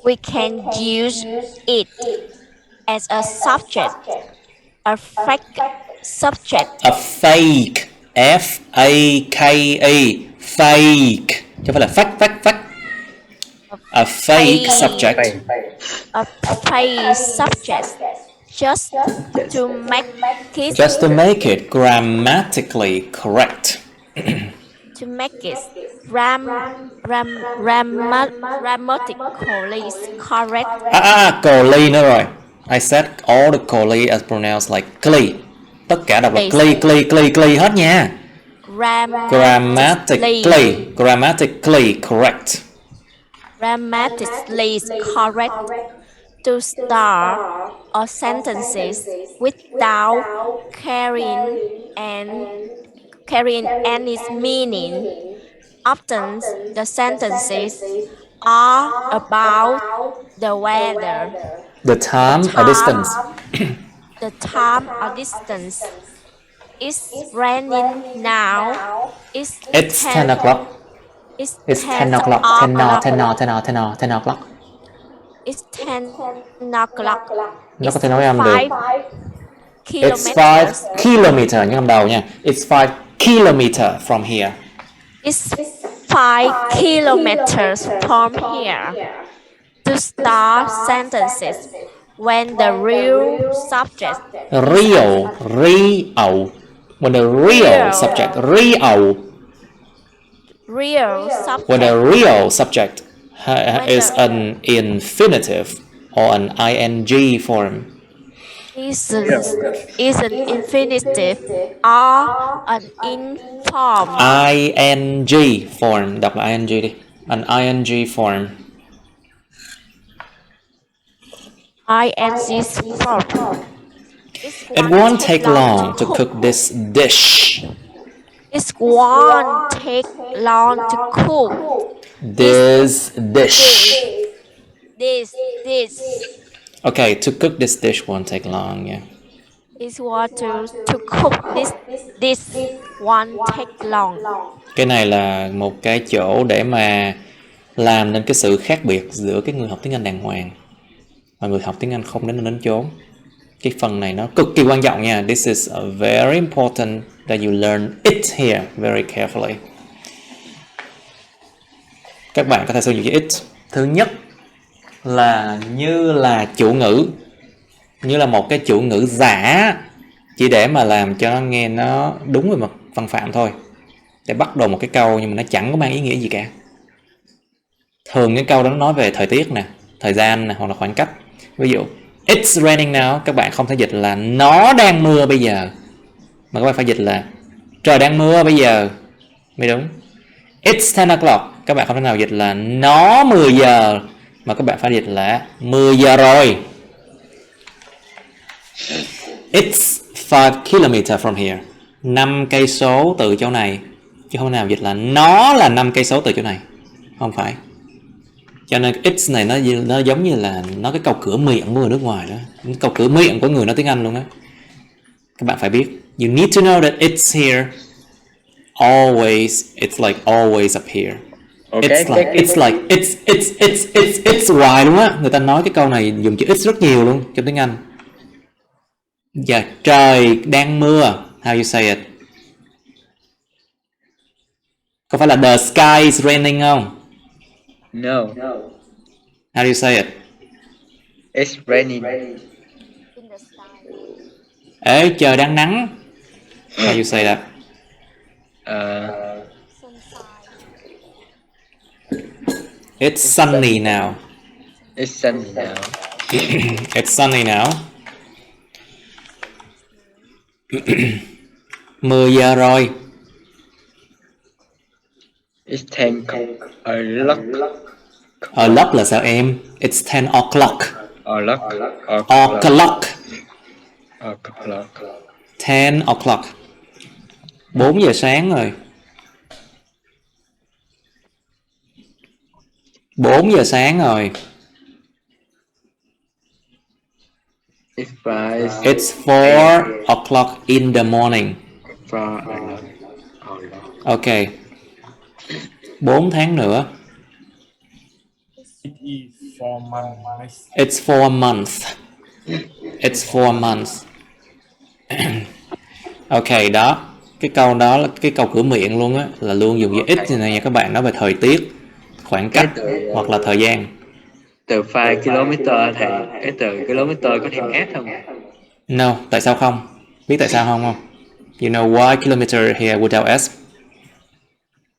We can use it as a subject. A fake subject. A fake. F-A-K-E. Fake. Chứ không phải là fake. A fake subject. A fake subject. Just to make it grammatically correct. to make it grammatically correct. Correctly nữa rồi. I said all the correctly as pronounced like cly. Tất cả đọc là cly hết nha. Grammatically correct. Grammatically correct. To start or sentences without carrying any meaning. Often the sentences are about the weather, the time or distance. The time or distance. It's raining now. It's 10 o'clock. It's 10 o'clock. 10 o'clock. It's 10 o'clock. Nó có thể nói âm được. It's 5 kilometer. Nhớ âm đầu nha. It's 5 kilometer from here. It's 5 kilometers from here. To start sentences when the real subject Real. When the real subject. When the real subject is an infinitive or an ing form. is an infinitive or an inform ing form. Đọc là ing đi. An ing form. ing form. It won't take long to cook this dish. It won't take long to cook This dish. this. Okay, to cook this dish won't take long, yeah. It want to cook this won't take long. Cái này là một cái chỗ để mà làm nên cái sự khác biệt giữa cái người học tiếng Anh đàng hoàng và người học tiếng Anh không đến chốn. Cái phần này nó cực kỳ quan trọng nha. This is very important that you learn it here very carefully. Các bạn có thể sử dụng chữ it. Thứ nhất là như là chủ ngữ, như là một cái chủ ngữ giả, chỉ để mà làm cho nó nghe nó đúng về mặt văn phạm thôi, để bắt đầu một cái câu nhưng mà nó chẳng có mang ý nghĩa gì cả. Thường cái câu đó nó nói về thời tiết nè, thời gian nè, hoặc là khoảng cách. Ví dụ it's raining now, các bạn không thể dịch là nó đang mưa bây giờ, mà các bạn phải dịch là trời đang mưa bây giờ mới đúng. It's 10 o'clock, các bạn không thể nào dịch là nó 10 giờ, mà các bạn phải dịch là 10 giờ rồi. It's 5 km from here, 5 cây số từ chỗ này, chứ không thể nào dịch là nó là 5 cây số từ chỗ này, không phải. Cho nên it's này nó giống như là nó cái câu cửa miệng của người nước ngoài đó, cái câu cửa miệng của người nói tiếng Anh luôn á. Các bạn phải biết, you need to know that it's here. Always, it's like always up here. Okay, it's hoài luôn á. Người ta nói cái câu này dùng chữ it's rất nhiều luôn trong tiếng Anh. Dạ, trời đang mưa. How you say it? Có phải là the sky is raining không? No. How do you say it? It's raining. Ê, trời đang nắng. How you say that? It's sunny now. It's sunny now. It's sunny now. 10 giờ rồi. It's 10 o'clock. O'clock là sao em? It's 10 o'clock. O'clock. 10 o'clock. 4 giờ sáng rồi. 4 giờ sáng rồi. It's 4 o'clock in the morning. Ok. 4 tháng nữa. It's 4 months. It's 4 months. Ok, đó. Cái câu đó là cái câu cửa miệng luôn á, là luôn dùng chữ it này nha các bạn, nói về thời tiết, khoảng cách hoặc là thời gian. Từ 5 km thầy, cái từ km có thêm s không? No, tại sao không? Biết tại sao không? You know why kilometer here without s?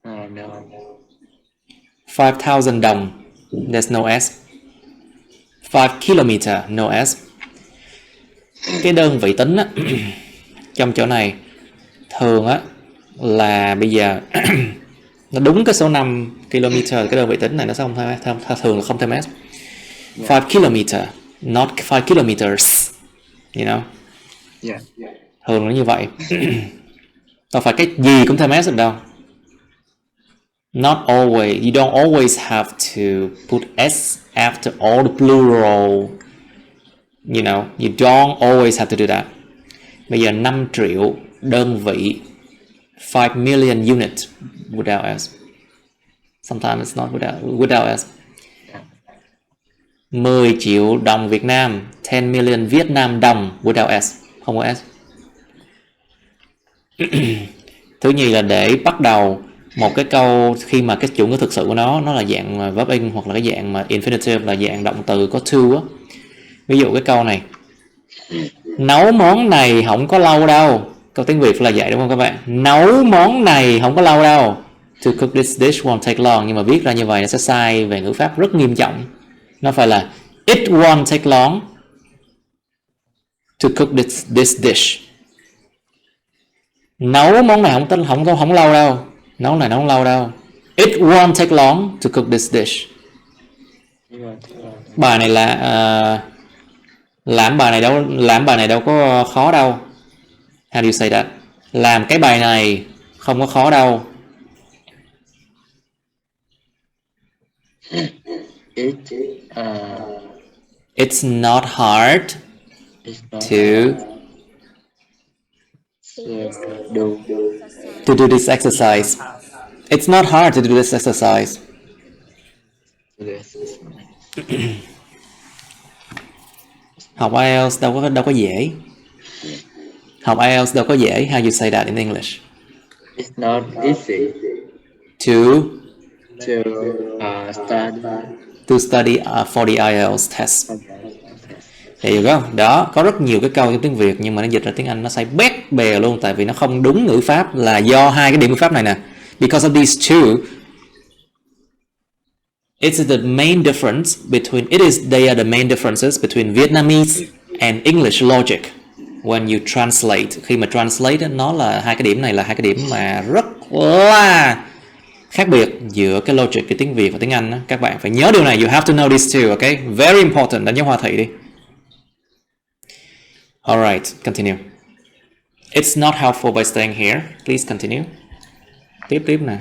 No. 5,000 đồng, there's no s. 5 kilometer, no s. Cái đơn vị tính á, trong chỗ này thường á là bây giờ nó đúng cái số 5 km, cái đơn vị tính này nó không thường là không thêm s. 5 km, not 5 kilometers, you know. Thường nó như vậy. Đâu phải cái gì cũng thêm s được đâu. Not always, you don't always have to put s after all the plural, you know, you don't always have to do that. Bây giờ 5 triệu đơn vị, 5 million units without s. Sometimes it's not without s. 10 triệu đồng Việt Nam, 10 million Việt Nam đồng without s, không có s. Thứ nhì là để bắt đầu một cái câu khi mà cái chủ ngữ thực sự của nó là dạng verb in hoặc là cái dạng mà infinitive là dạng động từ có to á, Ví dụ cái câu này, nấu món này không có lâu đâu. Câu tiếng Việt là vậy đúng không các bạn? Nấu món này không có lâu đâu. To cook this dish won't take long. Nhưng mà viết ra như vậy nó sẽ sai về ngữ pháp rất nghiêm trọng. Nó phải là it won't take long to cook this dish. Nấu món này không lâu đâu. Nấu này nó không lâu đâu. It won't take long to cook this dish. Bài này là làm bài này đâu có khó đâu. How do you say that? Làm cái bài này không có khó đâu. It's not hard to do this exercise. It's not hard to do this exercise. Học IELTS đâu có dễ. Học IELTS đâu có dễ. How you say that in English? It's not easy to study for the IELTS test. There you go. Đó, có rất nhiều cái câu trong tiếng Việt nhưng mà nó dịch ra tiếng Anh nó sai bét bè luôn, tại vì nó không đúng ngữ pháp là do hai cái điểm ngữ pháp này nè. Because of these two, it's the main difference between they are the main differences between Vietnamese and English logic. When you translate, khi mà translate nó là hai cái điểm này là hai cái điểm mà rất là khác biệt giữa cái logic cái tiếng Việt và tiếng Anh. Các bạn phải nhớ điều này. You have to know these two, okay? Very important. Đánh dấu hoa thị đi. Alright, continue. It's not helpful by staying here. Please continue. Tiếp nè.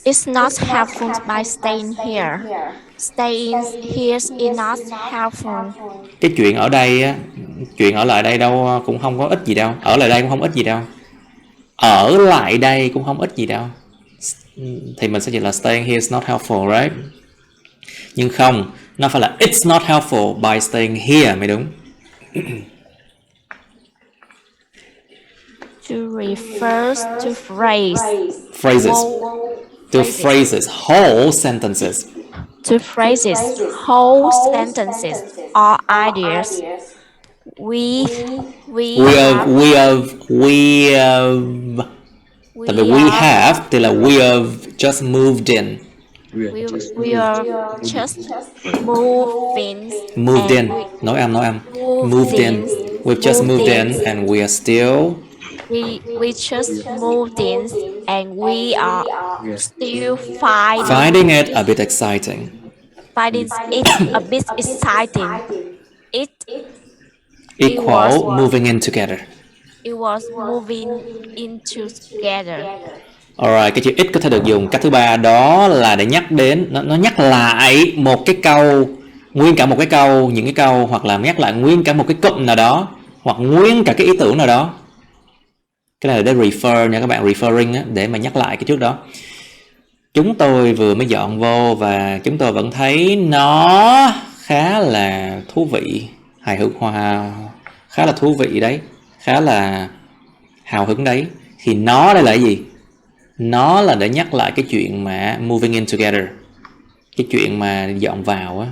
It's not helpful by staying here. Staying here is not helpful. Cái chuyện ở đây á, chuyện ở lại đây đâu cũng không có ích gì đâu. Ở lại đây cũng không ích gì đâu. Ở lại đây cũng không ích gì đâu. Thì mình sẽ dịch là staying here is not helpful, right? Nhưng không, nó phải là it's not helpful by staying here mới đúng. To refers to phrases. To phrases, whole sentences. To phrases, whole sentences or ideas. We have thì là we have just moved in. We are just moved in. Nói âm. Moved in. We've just moved in and we are still. We just moved in and we are still finding it a bit exciting. Finding it a bit exciting. It equal moving in together. It was moving in together. Alright, cái chữ it có thể được dùng cách thứ ba, đó là để nhắc đến, nó nhắc lại một cái câu, nguyên cả một cái câu, những cái câu, hoặc là nhắc lại nguyên cả một cái cụm nào đó, hoặc nguyên cả cái ý tưởng nào đó. Cái này là để refer nha các bạn, referring á, để mà nhắc lại cái trước đó. Chúng tôi vừa mới dọn vô và chúng tôi vẫn thấy nó khá là thú vị, hài hước khá là thú vị đấy, khá là hào hứng đấy. Thì nó đây là cái gì? Nó là để nhắc lại cái chuyện mà moving in together, cái chuyện mà dọn vào á.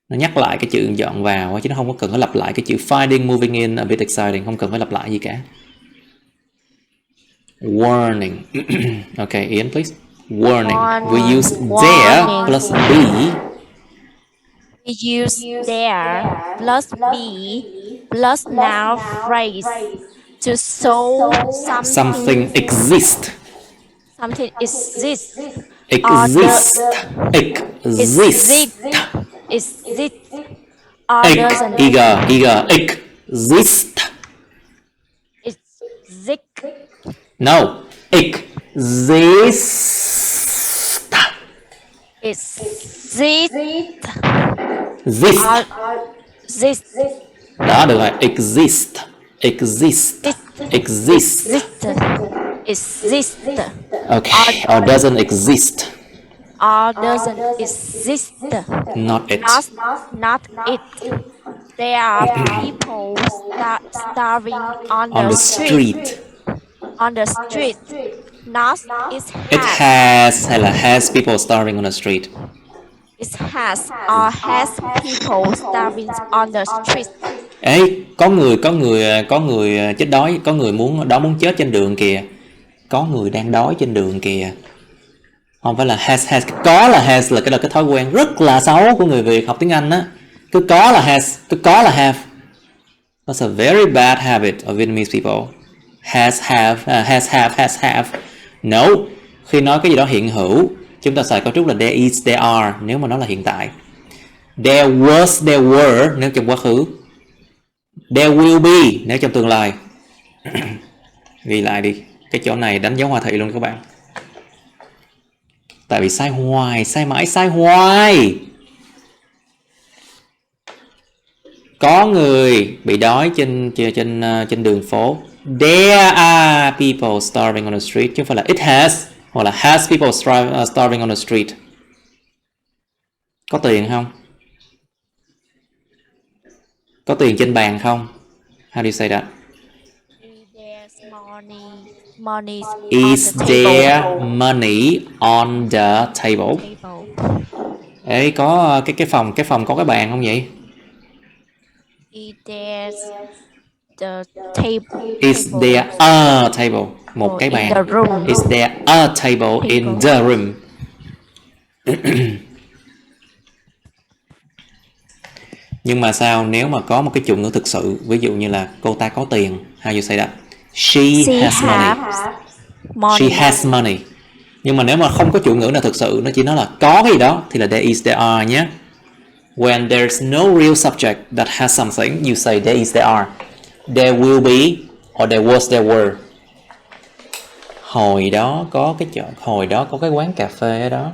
Nó nhắc lại cái chữ dọn vào á, chứ nó không có cần phải lặp lại cái chữ finding moving in a bit exciting, không cần phải lặp lại gì cả. Warning. Okay, Ian, please. Warning. We use there plus be. We use there plus be plus noun phrase to show something exists. Something exists. Exist. Or doesn't exist. Exist. No. Exist. Exist. Exist. Đó được rồi. Exist. Okay. Or doesn't exist. Or doesn't exist. Not it. Not it. There are people starving on the street. On the street. Not it has. It has hay là has people starving on the street. It has people starving on the street. Ê, có người chết đói, có người muốn chết trên đường kìa. Có người đang đói trên đường kìa. Không phải là has, có là has là cái thói quen rất là xấu của người Việt học tiếng Anh á. Cứ có là has, cứ có là have. That's a very bad habit of Vietnamese people. Has have. No, khi nói cái gì đó hiện hữu, chúng ta xài cấu trúc là there is, there are nếu mà nó là hiện tại. There was, there were nếu trong quá khứ. There will be nếu trong tương lai. Ghi lại đi. Cái chỗ này đánh dấu hoa thị luôn các bạn. Tại vì sai hoài, sai mãi, sai hoài. Có người bị đói trên đường phố. There are people starving on the street, chứ không phải là it has hoặc là has people starving on the street. Có tiền không? Có tiền trên bàn không? How do you say that? Is there money on the table? Ê, có cái phòng có cái bàn không vậy? Is there the table? Is there a table? Một cái bàn. Is there a table in the room? Nhưng mà sao nếu mà có một cái chủ ngữ thực sự, ví dụ như là cô ta có tiền, how you say that? She has money. She has money. Nhưng mà nếu mà không có chủ ngữ nào thực sự, nó chỉ nói là có cái gì đó thì là there is, there are nhé. When there's no real subject that has something, you say there is, there are. There will be or there was, there were. Hồi đó có cái quán cà phê ở đó.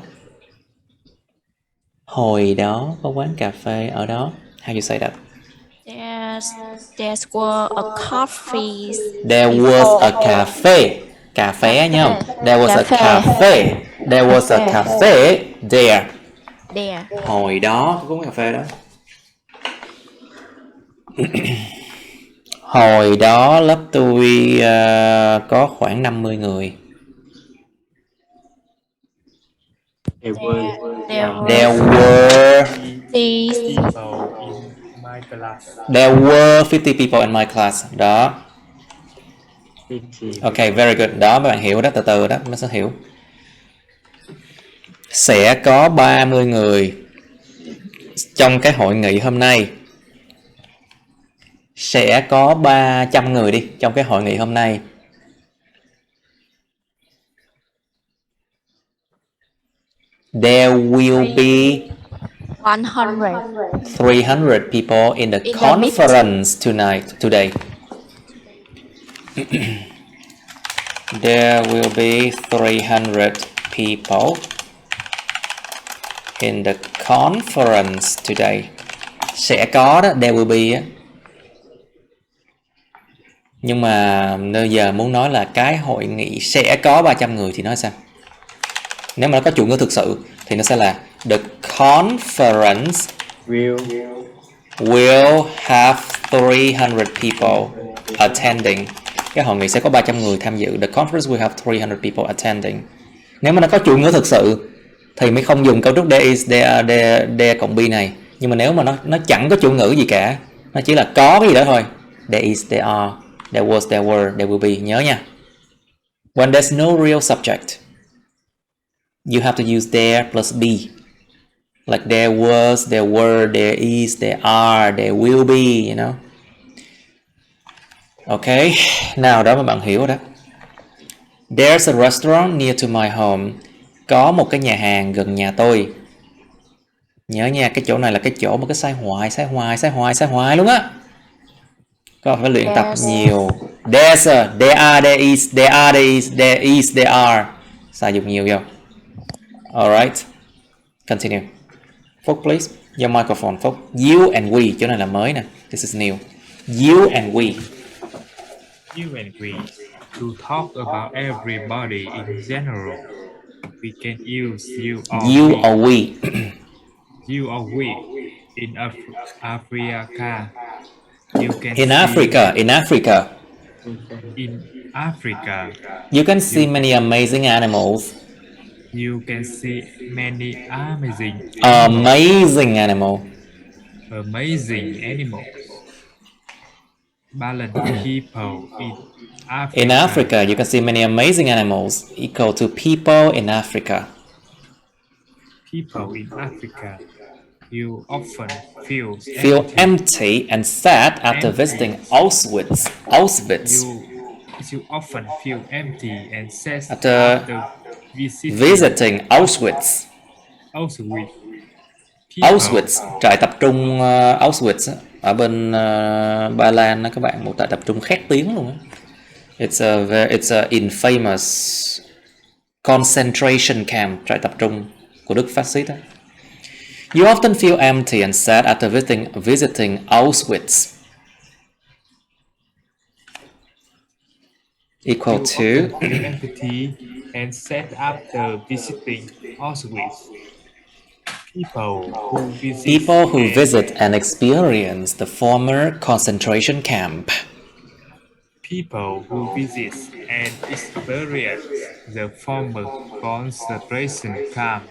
Hồi đó có quán cà phê ở đó. How you say that? There was a coffee. There was a cafe. Cà phê nhá không? There was a cafe. There was a cafe there. Hồi đó có quán cà phê đó. Hồi đó lớp tôi có khoảng 50 người. There were 50 people in my class. Đó. Ok, very good. Đó, mấy bạn hiểu đó, từ từ đó, nó sẽ hiểu. Sẽ có 30 người trong cái hội nghị hôm nay. Sẽ có 300 người đi trong cái hội nghị hôm nay. There will be 300 people in the conference today. There will be 300 people in the conference today. Sẽ có đó, there will be á. Nhưng mà bây giờ muốn nói là cái hội nghị sẽ có 300 người thì nói sao? Nếu mà nó có chủ ngữ thực sự thì nó sẽ là the conference will have 300 people attending. Cái hội nghị sẽ có 300 người tham dự. The conference will have 300 people attending. Nếu mà nó có chủ ngữ thực sự thì mới không dùng cấu trúc there is, there cộng be này. Nhưng mà nếu mà nó chẳng có chủ ngữ gì cả, nó chỉ là có cái gì đó thôi. There is, there are, there was, there were, there will be. Nhớ nha. When there's no real subject, you have to use there plus be. Like there was, there were, there is, there are, there will be, you know. Okay, nào đó mà bạn hiểu đó. There's a restaurant near to my home. Có một cái nhà hàng gần nhà tôi. Nhớ nha, cái chỗ này là cái chỗ mà cái sai hoài luôn á. Có phải luyện tập nhiều. There's a, there are, there is, there are, there is, there is, there are. Xài dùng nhiều vô. Alright, continue. Phúc please, your microphone Phúc. You and we, chỗ này là mới nè. This is new. You and we. You and we. To talk about everybody in general. We can use you or you we. Or we. You or we. In Africa. You can In see Africa. In Africa. You can see many amazing animals. You can see many Amazing animal. amazing animals. Balanced people in Africa. In Africa, you can see many amazing animals equal to people in Africa. People in Africa. You often feel Empty and sad after visiting Auschwitz. You often feel empty and sad After visiting Auschwitz. Trại tập trung Auschwitz ở bên Ba Lan đó các bạn, một trại tập trung khét tiếng luôn á. It's a infamous concentration camp, trại tập trung của Đức phát xít đó. You often feel empty and sad after visiting Auschwitz. Equal to empty and sad after visiting Auschwitz. People who visit and experience the former concentration camp. People who visit and experience the former concentration camp.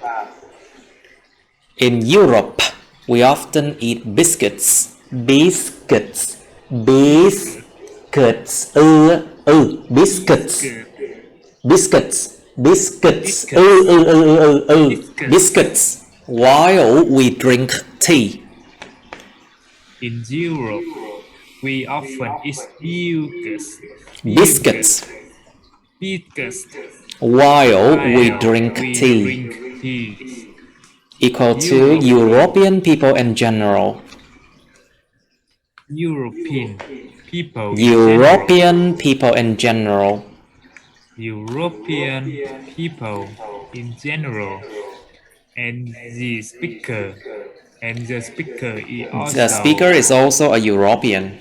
In Europe, we often eat biscuits. Biscuits. While we drink tea. In Europe, we often eat biscuits while we drink tea. Equal to European people in general. European people in general. European people in general. And the speaker is also a European.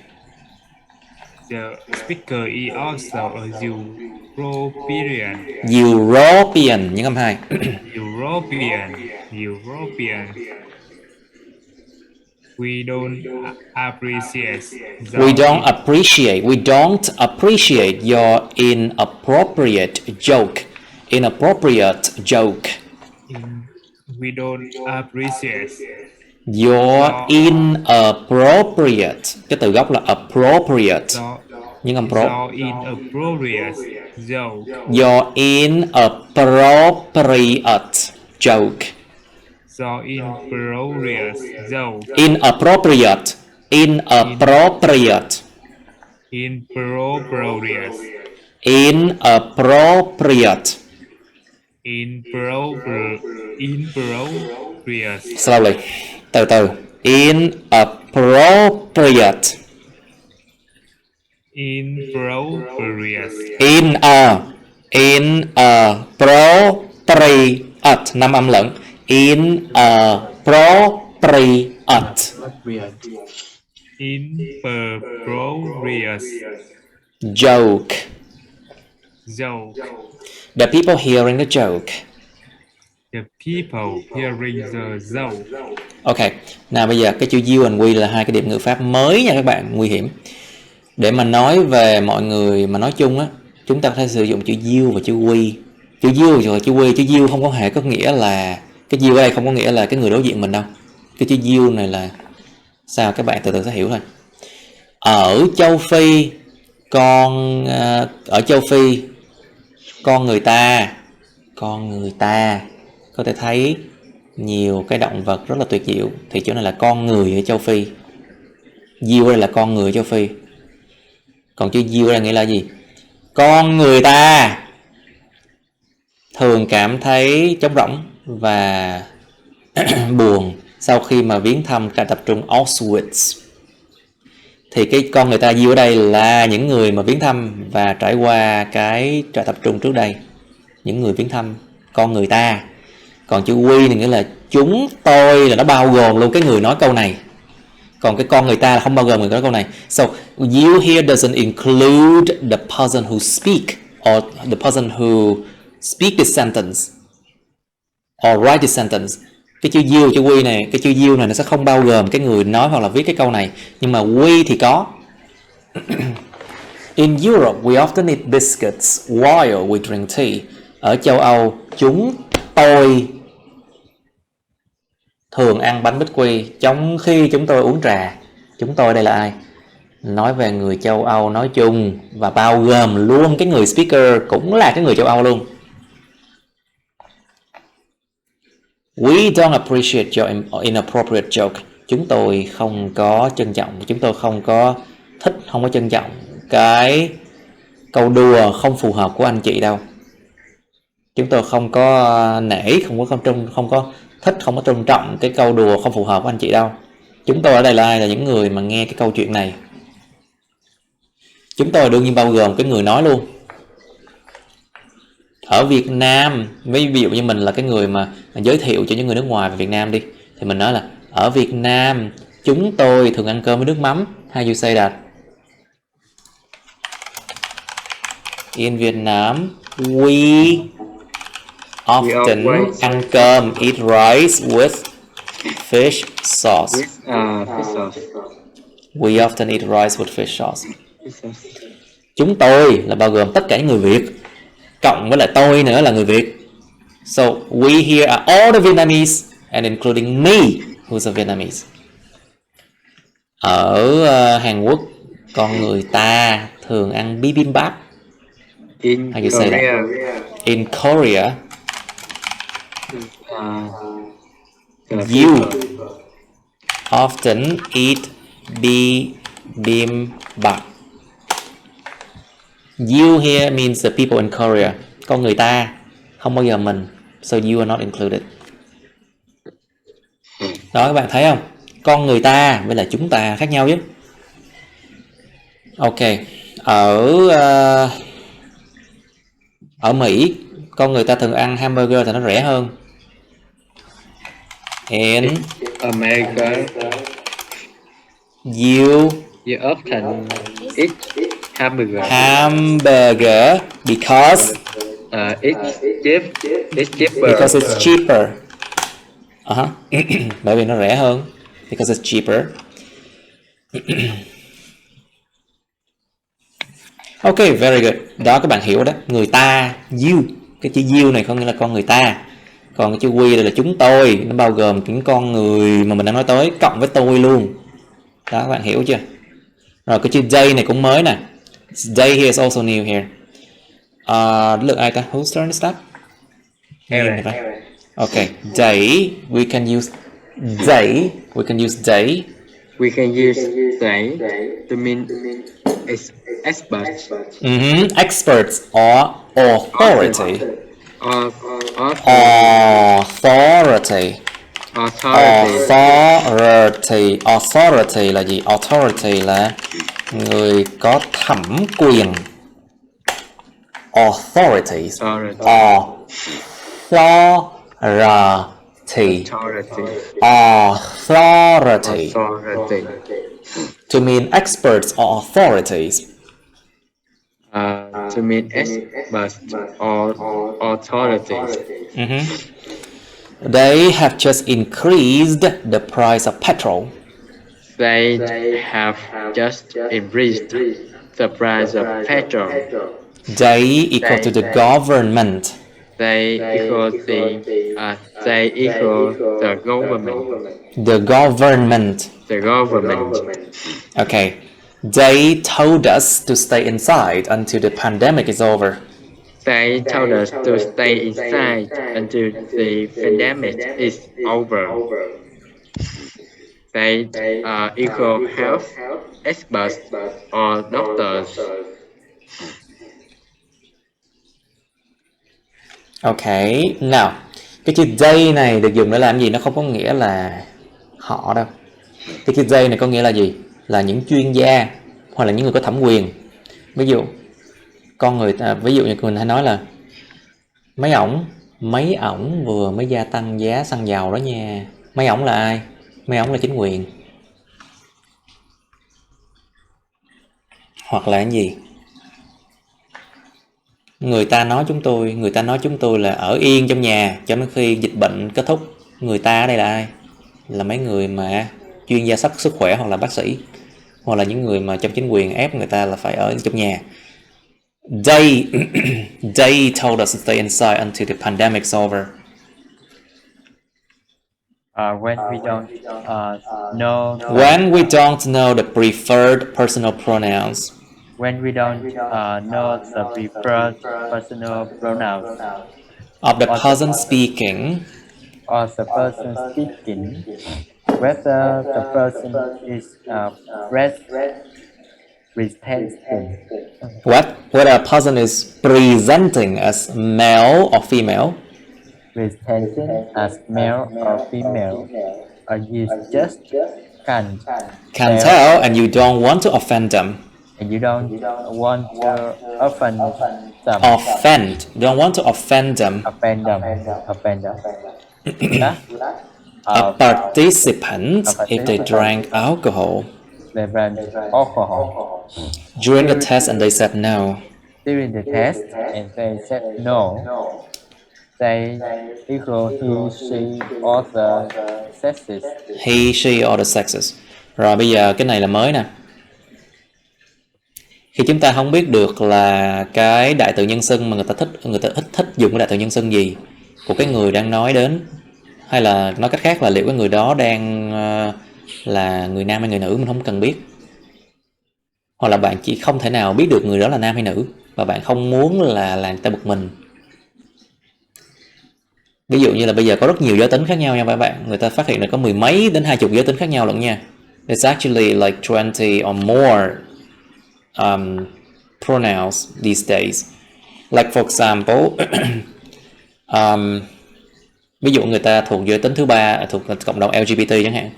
The speaker is also a European. Những âm hai. European. We don't appreciate your inappropriate joke. We don't appreciate your inappropriate. Cái từ gốc là appropriate. Nhưng âm pro. Your inappropriate joke. Your inappropriate joke. Your inappropriate joke. Inappropriate. Slowly. Từ từ. Inappropriate. Inappropriate. 5 âm lẫn. Inappropriate. Joke. The people hearing the joke. Ok, nào bây giờ cái chữ you and we là hai cái điểm ngữ pháp mới nha các bạn, nguy hiểm. Để mà nói về mọi người mà nói chung á, chúng ta có thể sử dụng chữ you và chữ we. Chữ you và chữ we, chữ you không có hề có nghĩa là cái you ở đây không có nghĩa là cái người đối diện mình đâu. Cái chữ you này là sao các bạn từ từ sẽ hiểu thôi. Ở châu Phi con người ta có thể thấy nhiều cái động vật rất là tuyệt diệu, thì chỗ này là con người ở châu Phi. You đây là con người ở châu Phi. Còn chữ you đây nghĩa là gì? Con người ta thường cảm thấy trống rỗng và buồn sau khi mà viếng thăm trại tập trung Auschwitz. Thì cái con người ta you ở đây là những người mà viếng thăm và trải qua cái trại tập trung trước đây. Những người viếng thăm, con người ta. Còn chữ we thì nghĩa là chúng tôi, là nó bao gồm luôn cái người nói câu này. Còn cái con người ta là không bao gồm người nói câu này. So you here doesn't include the person who speak or the person who speak this sentence or write this sentence. Cái chữ you, chữ we này, cái chữ you này nó sẽ không bao gồm cái người nói hoặc là viết cái câu này. Nhưng mà we thì có. In Europe, we often eat biscuits while we drink tea. Ở châu Âu, chúng tôi thường ăn bánh bích quy trong khi chúng tôi uống trà. Chúng tôi đây là ai? Nói về người châu Âu nói chung và bao gồm luôn cái người speaker cũng là cái người châu Âu luôn. We don't appreciate your inappropriate joke. Chúng tôi không có trân trọng, chúng tôi không có thích, không có trân trọng cái câu đùa không phù hợp của anh chị đâu. Chúng tôi không có nể, không có thích, không có trân trọng cái câu đùa không phù hợp của anh chị đâu. Chúng tôi ở đây là ai? Là những người mà nghe cái câu chuyện này. Chúng tôi đương nhiên bao gồm cái người nói luôn. Ở Việt Nam, ví dụ như mình là cái người mà giới thiệu cho những người nước ngoài về Việt Nam đi, thì mình nói là ở Việt Nam chúng tôi thường ăn cơm với nước mắm. How you say that? In Vietnam, we often ăn cơm, eat rice with fish sauce. Fish sauce. We often eat rice with fish sauce. Chúng tôi là bao gồm tất cả những người Việt, cộng với lại tôi nữa là người Việt. So we here are all the Vietnamese and including me, who's a Vietnamese. Ở Hàn Quốc, con người ta thường ăn bibimbap. In How you say that? In Korea, you often eat bibimbap. You here means the people in Korea. Con người ta, không bao giờ mình. So you are not included. Đó, các bạn thấy không? Con người ta với là chúng ta khác nhau chứ. Ok. Ở Mỹ, con người ta thường ăn hamburger thì nó rẻ hơn. In America, you often eat hamburger. Hamburger because It's cheaper. because it's cheaper. Bởi vì nó rẻ hơn. Because it's cheaper. Ok, very good. Đó, các bạn hiểu đó. Người ta, you. Cái chữ you này có nghĩa là con người ta. Còn cái chữ we đây là chúng tôi. Nó bao gồm những con người mà mình đang nói tới cộng với tôi luôn. Đó, các bạn hiểu chưa? Rồi cái chữ they này cũng mới nè. They here is also new here. Look ai ta? Whose turn is that? Okay, they, we can use they. We can use they. We can use they to mean experts. Experts or authority. Authority là gì? Authority là người có thẩm quyền. Authorities. Authority. To mean experts or authorities. To mean experts or authorities. They have just increased the price of petrol. They have just increased the price of petrol. They equal to the government. They equal the government. The government. The government. Okay. They told us to stay inside until the pandemic is over. They told us to stay inside until the pandemic is over. They equal health experts or doctors. Ok, nào, cái chữ they này được dùng để làm gì? Nó không có nghĩa là họ đâu. Cái chữ they này có nghĩa là gì? Là những chuyên gia hoặc là những người có thẩm quyền. Ví dụ ví dụ như mình hay nói là mấy ổng vừa mới gia tăng giá xăng dầu đó nha. Mấy ổng là ai? Mấy ổng là chính quyền. Hoặc là cái gì? Người ta nói chúng tôi là ở yên trong nhà cho đến khi dịch bệnh kết thúc. Người ta ở đây là ai? Là mấy người mà chuyên gia sức khỏe hoặc là bác sĩ, hoặc là những người mà trong chính quyền ép người ta là phải ở trong nhà. They told us to stay inside until the pandemic's over. When we don't know When we don't know the preferred personal pronouns when we don't know the preferred personal pronouns of the person speaking, or the person speaking, whether the person is presenting whether a person is presenting as male or female, presenting as male or female, or you just can't can tell and you don't want to offend them. and you don't want to offend them. Don't want to offend them. Offend them. Participants if they drank alcohol They drank alcohol during the test and they said no. during the test and they said no. They equal he, she, or the sexes. He, she or the sexes. Rồi bây giờ cái này là mới nè. Khi chúng ta không biết được là cái đại từ nhân xưng mà người ta thích dùng cái đại từ nhân xưng gì của cái người đang nói đến, hay là nói cách khác là liệu cái người đó đang là người nam hay người nữ, mình không cần biết. Hoặc là bạn chỉ không thể nào biết được người đó là nam hay nữ và bạn không muốn là làm người ta bực mình. Ví dụ như là bây giờ có rất nhiều giới tính khác nhau nha các bạn. Người ta phát hiện là có 10 mấy đến 20 giới tính khác nhau lận nha. It's actually like 20 or more pronouns these days. Like for example, ví dụ người ta thuộc giới tính thứ ba, thuộc cộng đồng LGBT chẳng hạn,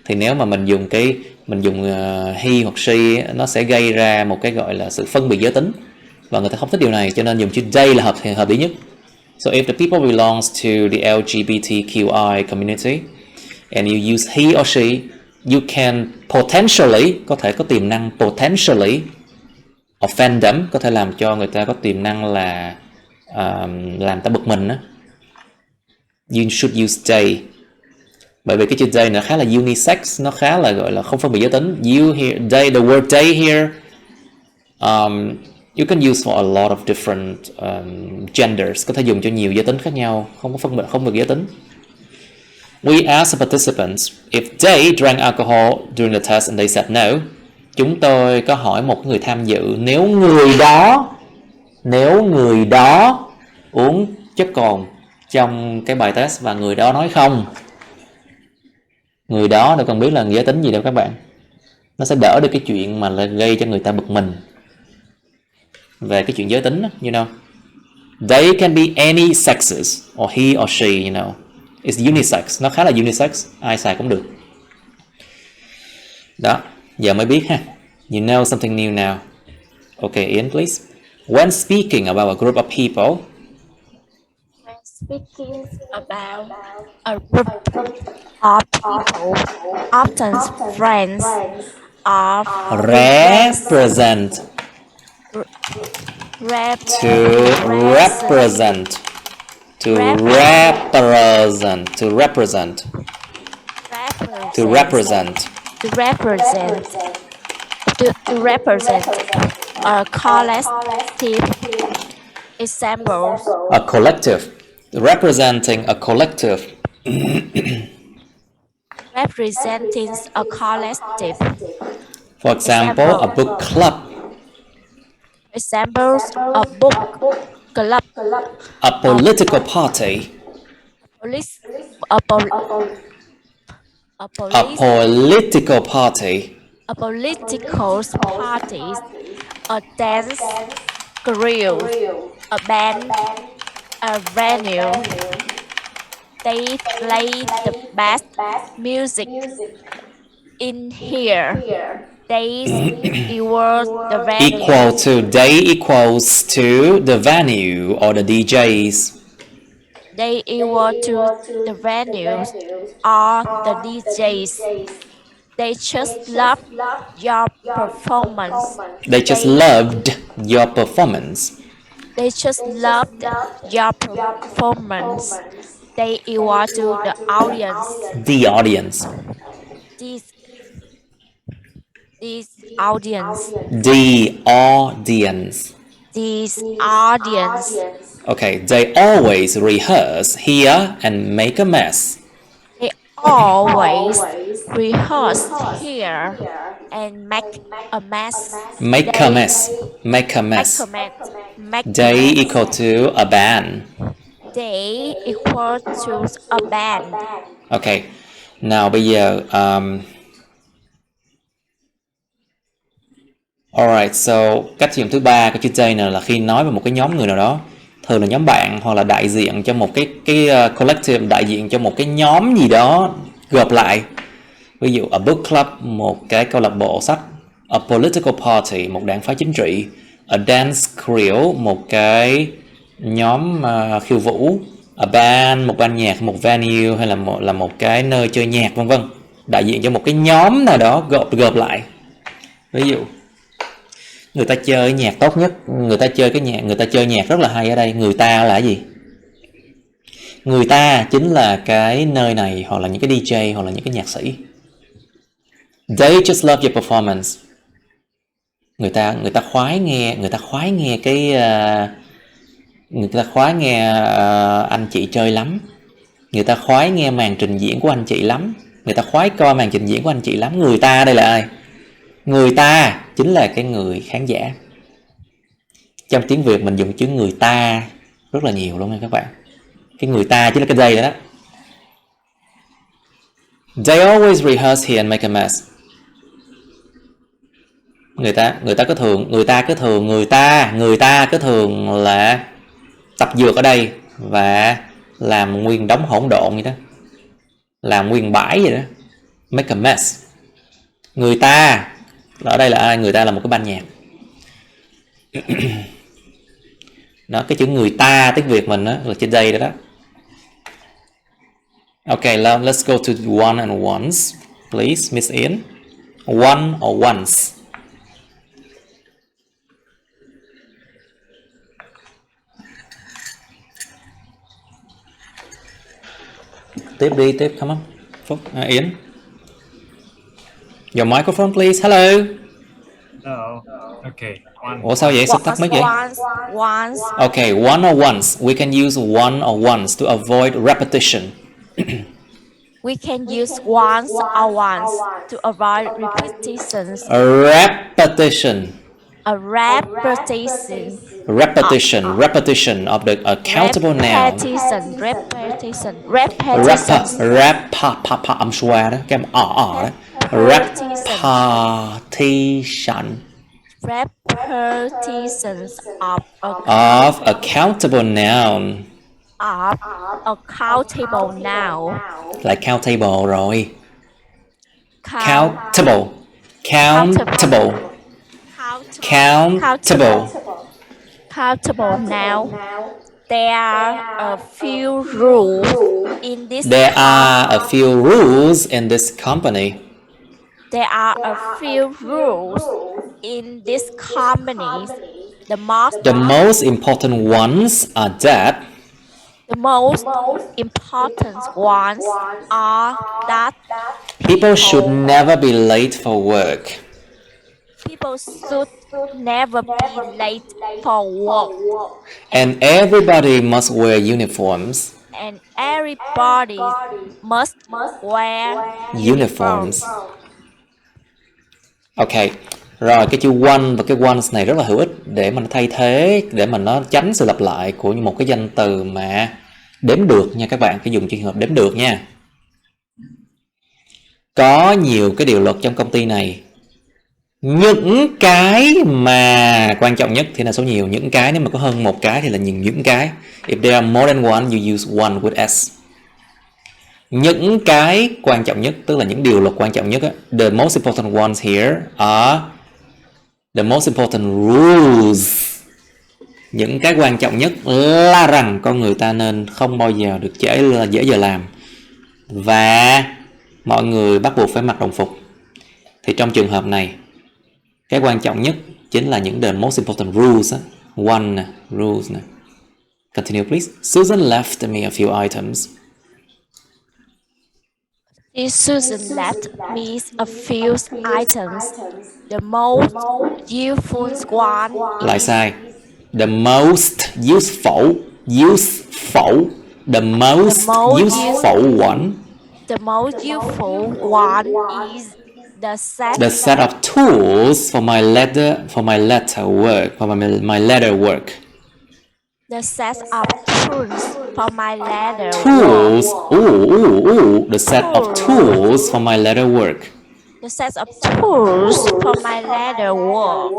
thì nếu mà mình dùng he hoặc she, nó sẽ gây ra một cái gọi là sự phân biệt giới tính và người ta không thích điều này, cho nên dùng chữ they là hợp lý nhất. So if the people belongs to the LGBTQI community and you use he or she, you can potentially, có thể có tiềm năng potentially offend them, có thể làm cho người ta có tiềm năng là làm ta bực mình á. You should use they, bởi vì cái chữ they nó khá là unisex, nó khá là gọi là không phân biệt giới tính. You here, they, the word they here, you can use for a lot of different genders, có thể dùng cho nhiều giới tính khác nhau, không biệt giới tính. We asked the participants if they drank alcohol during the test and they said no. Chúng tôi có hỏi một người tham dự nếu người đó uống chất cồn trong cái bài test và người đó nói không. Người đó đâu cần biết là giới tính gì đâu các bạn. Nó sẽ đỡ được cái chuyện mà gây cho người ta bực mình về cái chuyện giới tính đó, you know. They can be any sexes or he or she, you know. It's unisex, nó khá là unisex, ai xài cũng được. Đó, giờ mới biết ha. You know something new now. Okay, Ian, please. When speaking about a group of people, When speaking about a group of people, often friends of represent. a collective examples. A collective. Representing a collective. Representing a collective. For example, a book club. Examples of book club. A political party. A political party. A political party. A dance crew. A band. A venue. They play the best music in here. They equals the venue. They equals to the venue or the DJs. They equal to the venues or the DJs. They just love your performance. They just loved your performance. They just loved your performance. They equal to the audience. The audience. This audience. The audience. This audience. Okay, they always rehearse here and make a mess. They always rehearse here and make a mess. Make a mess. Make a mess. They equal to a band. They equal to a band. Ok. Nào bây giờ alright, so cách sử dụng thứ ba của chữ J này là khi nói về một cái nhóm người nào đó, thường là nhóm bạn hoặc là đại diện cho một cái collective, đại diện cho một cái nhóm gì đó gộp lại. Ví dụ a book club, một cái câu lạc bộ sách, a political party, một đảng phái chính trị, a dance crew, một cái nhóm khiêu vũ, a band, một ban nhạc, một venue hay là một cái nơi chơi nhạc vân vân, đại diện cho một cái nhóm nào đó gộp lại. Ví dụ người ta chơi nhạc tốt nhất, người ta chơi nhạc rất là hay ở đây. Người ta là gì? Người ta chính là cái nơi này, hoặc là những cái DJ, hoặc là những cái nhạc sĩ. They just love your performance. Người ta khoái nghe anh chị chơi lắm. Người ta khoái nghe màn trình diễn của anh chị lắm. Người ta khoái coi màn trình diễn của anh chị lắm. Người ta đây là ai? Người ta chính là cái người khán giả. Trong tiếng Việt mình dùng chữ người ta rất là nhiều luôn nha các bạn. Cái người ta chính là cái đây đó. They always rehearse here and make a mess. Người ta cứ thường là tập dượt ở đây và làm nguyên đống hỗn độn vậy đó, làm nguyên bãi vậy đó. Make a mess. Người ta ở đây là ai? Người ta là một cái ban nhạc. Đó, cái chữ người ta tiếng Việt mình đó, là trên đây đó. Okay, let's go to one and once, please, Miss Ian. One or once. Tiếp, come on. Ian. Your microphone, please. Hello. No. Okay. One. Ủa sao vậy? Sao tắt mic vậy? Once. Okay, one or once. We can use one or once to avoid repetition. We can use once or once to avoid repetitions. Repetition. A repetition. Repetition of the accountable noun. Repetition. Âm xoa đó, cái đó. Repetitions of accountable noun. Accountable noun. Lại countable rồi. Countable. Countable noun. There are a few rules in this. There are a few rules in this company. There are a few rules in this company. The most important ones are that. The most important ones are that people should never be late for work. People should never be late for work. And everybody must wear uniforms. And everybody must wear uniforms. Ok, rồi cái chữ one và cái once này rất là hữu ích để mà nó thay thế, để mà nó tránh sự lặp lại của một cái danh từ mà đếm được nha các bạn, phải dùng trường hợp đếm được nha. Có nhiều cái điều luật trong công ty này. Những cái mà quan trọng nhất thì là số nhiều, những cái nếu mà có hơn một cái thì là những cái. If there are more than one, you use one with S. Những cái quan trọng nhất tức là những điều luật quan trọng nhất á. The most important ones here are the most important rules. Những cái quan trọng nhất là rằng con người ta nên không bao giờ được dễ giờ làm và mọi người bắt buộc phải mặc đồng phục. Thì trong trường hợp này cái quan trọng nhất chính là những the most important rules á. One rules nè. Continue please. Susan left me a few items. Susan left me a few items. The most useful one. Lại sai. The most useful. The most useful one. The most useful one is the set of tools for my letter work, The set of tools for my letter Tools. work. The set of tools for my letter work. The set of tools for my letter work.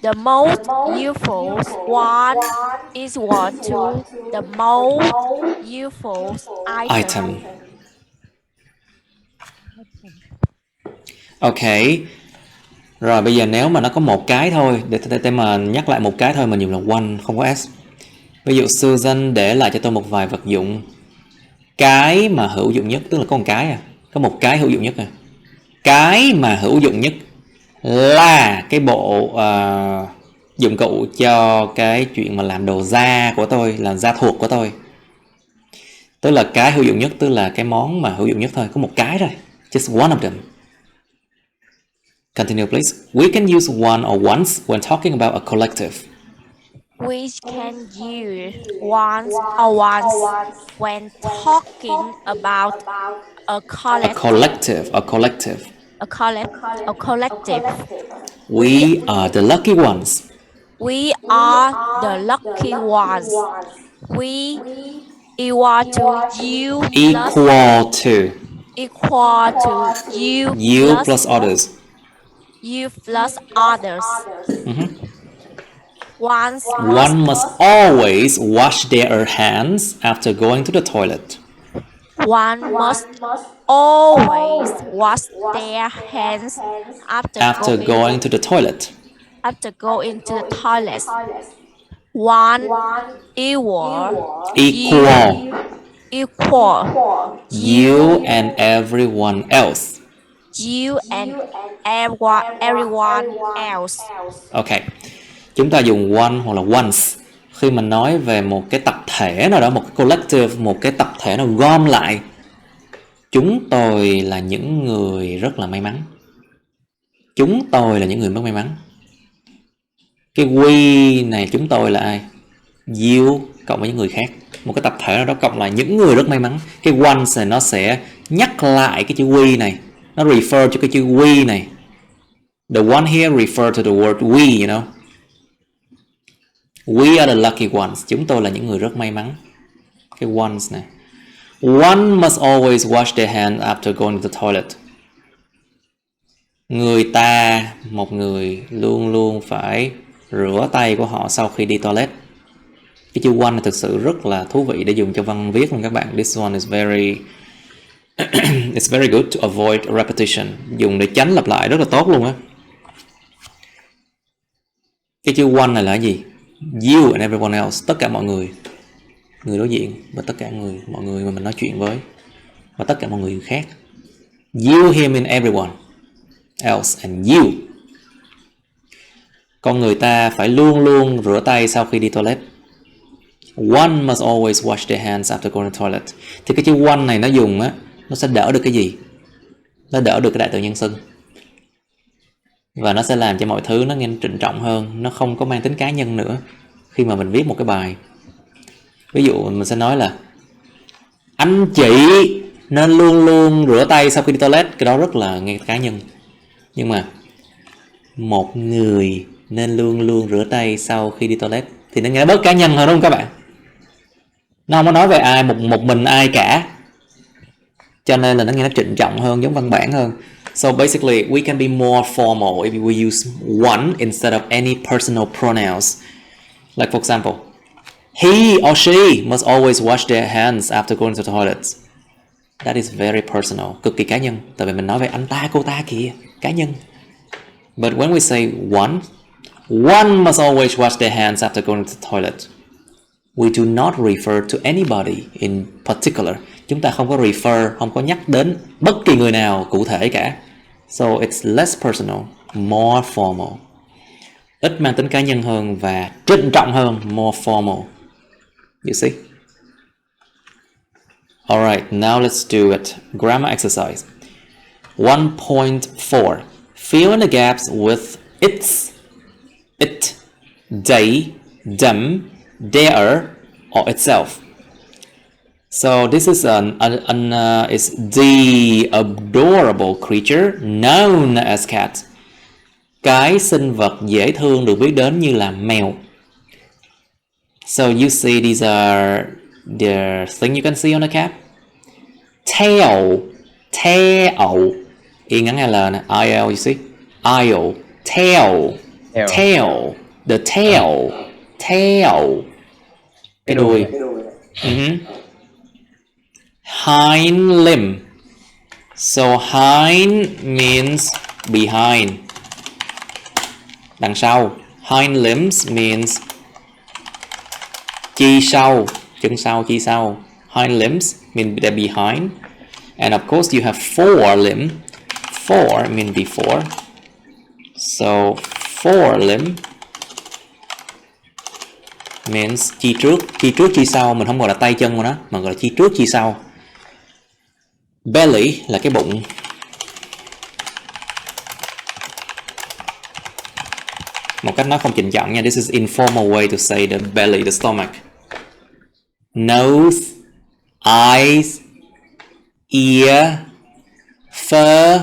The most useful one is equal to the most useful item. Ok. Rồi bây giờ nếu mà nó có một cái thôi, để mà nhắc lại một cái thôi, mình dùng là one, không có s. Ví dụ Susan để lại cho tôi một vài vật dụng. Cái mà hữu dụng nhất, tức là có một cái có một cái hữu dụng nhất Cái mà hữu dụng nhất là cái bộ dụng cụ cho cái chuyện mà làm đồ da của tôi, làm da thuộc của tôi. Tức là cái hữu dụng nhất, tức là cái món mà hữu dụng nhất thôi, có một cái thôi. Just one of them. Continue please. We can use one or once when talking about a collective. We can use once or once when talking about a collective. We are the lucky ones. We are the lucky ones. We equal to you plus others. You plus others. One must always wash their hands after going to the toilet. One must always wash their hands after going to the toilet. After going to the toilet. One equal you and everyone else. You and everyone else. Ok. Chúng ta dùng one hoặc là once khi mình nói về một cái tập thể nào đó, một cái collective, một cái tập thể nào gom lại. Chúng tôi là những người rất là may mắn. Chúng tôi là những người rất may mắn. Cái we này chúng tôi là ai? You cộng với những người khác. Một cái tập thể nào đó cộng lại những người rất may mắn. Cái once này nó sẽ nhắc lại cái chữ we này. Nó refer cho cái chữ we này. The one here refer to the word we, you know. We are the lucky ones. Chúng tôi là những người rất may mắn. Cái ones này. One must always wash their hands after going to the toilet. Một người luôn luôn phải rửa tay của họ sau khi đi toilet. Cái chữ one này thực sự rất là thú vị để dùng cho văn viết luôn các bạn. This one is it's very good to avoid repetition. Dùng để tránh lặp lại rất là tốt luôn á. Cái chữ one này là gì? You and everyone else. Tất cả mọi người. Người đối diện và tất cả mọi người mà mình nói chuyện với. Và tất cả mọi người khác. You, him and everyone else and you. Con người ta phải luôn luôn rửa tay sau khi đi toilet. One must always wash their hands after going to toilet. Thì cái chữ one này nó dùng á, nó sẽ đỡ được cái gì? Nó đỡ được cái đại từ nhân xưng. Và nó sẽ làm cho mọi thứ nó nghe trịnh trọng hơn. Nó không có mang tính cá nhân nữa khi mà mình viết một cái bài. Ví dụ mình sẽ nói là anh chị nên luôn luôn rửa tay sau khi đi toilet. Cái đó rất là nghe cá nhân. Nhưng mà một người nên luôn luôn rửa tay sau khi đi toilet thì nó nghe bớt cá nhân hơn, đúng không các bạn? Nó không có nói về ai, một mình ai cả. Cho nên là nó nghe nó trịnh trọng hơn, giống văn bản hơn. So basically, we can be more formal if we use one instead of any personal pronouns. Like for example, he or she must always wash their hands after going to the toilet. That is very personal, cực kỳ cá nhân. Tại vì mình nói về anh ta, cô ta kìa, cá nhân. But when we say one must always wash their hands after going to the toilet. We do not refer to anybody in particular. Chúng ta không có refer, không có nhắc đến bất kỳ người nào cụ thể cả. So it's less personal, more formal. Ít mang tính cá nhân hơn và trịnh trọng hơn, more formal. You see? Alright, now let's do it. Grammar exercise. 1.4. Fill in the gaps with its, it, they, them, their, or itself. So this is is the adorable creature known as cat. Cái sinh vật dễ thương được biết đến như là mèo. So you see these are the thing you can see on the cat. Tail, tail. Y ngắn L nè, IL, you see? IL, tail, tail, the tail, tail. Cái đuôi. Hind limb. So hind means behind. Đằng sau. Hind limbs means chi sau, chân sau, chi sau. Hind limbs mean they're behind. And of course you have forelimb. Fore mean before. So forelimb means chi trước, chi sau. Mình không gọi là tay chân của nó, mà gọi là chi trước, chi sau. Belly là cái bụng. Một cách nói không trịnh trọng nha. This is informal way to say the belly, the stomach. Nose, eyes, ear, fur,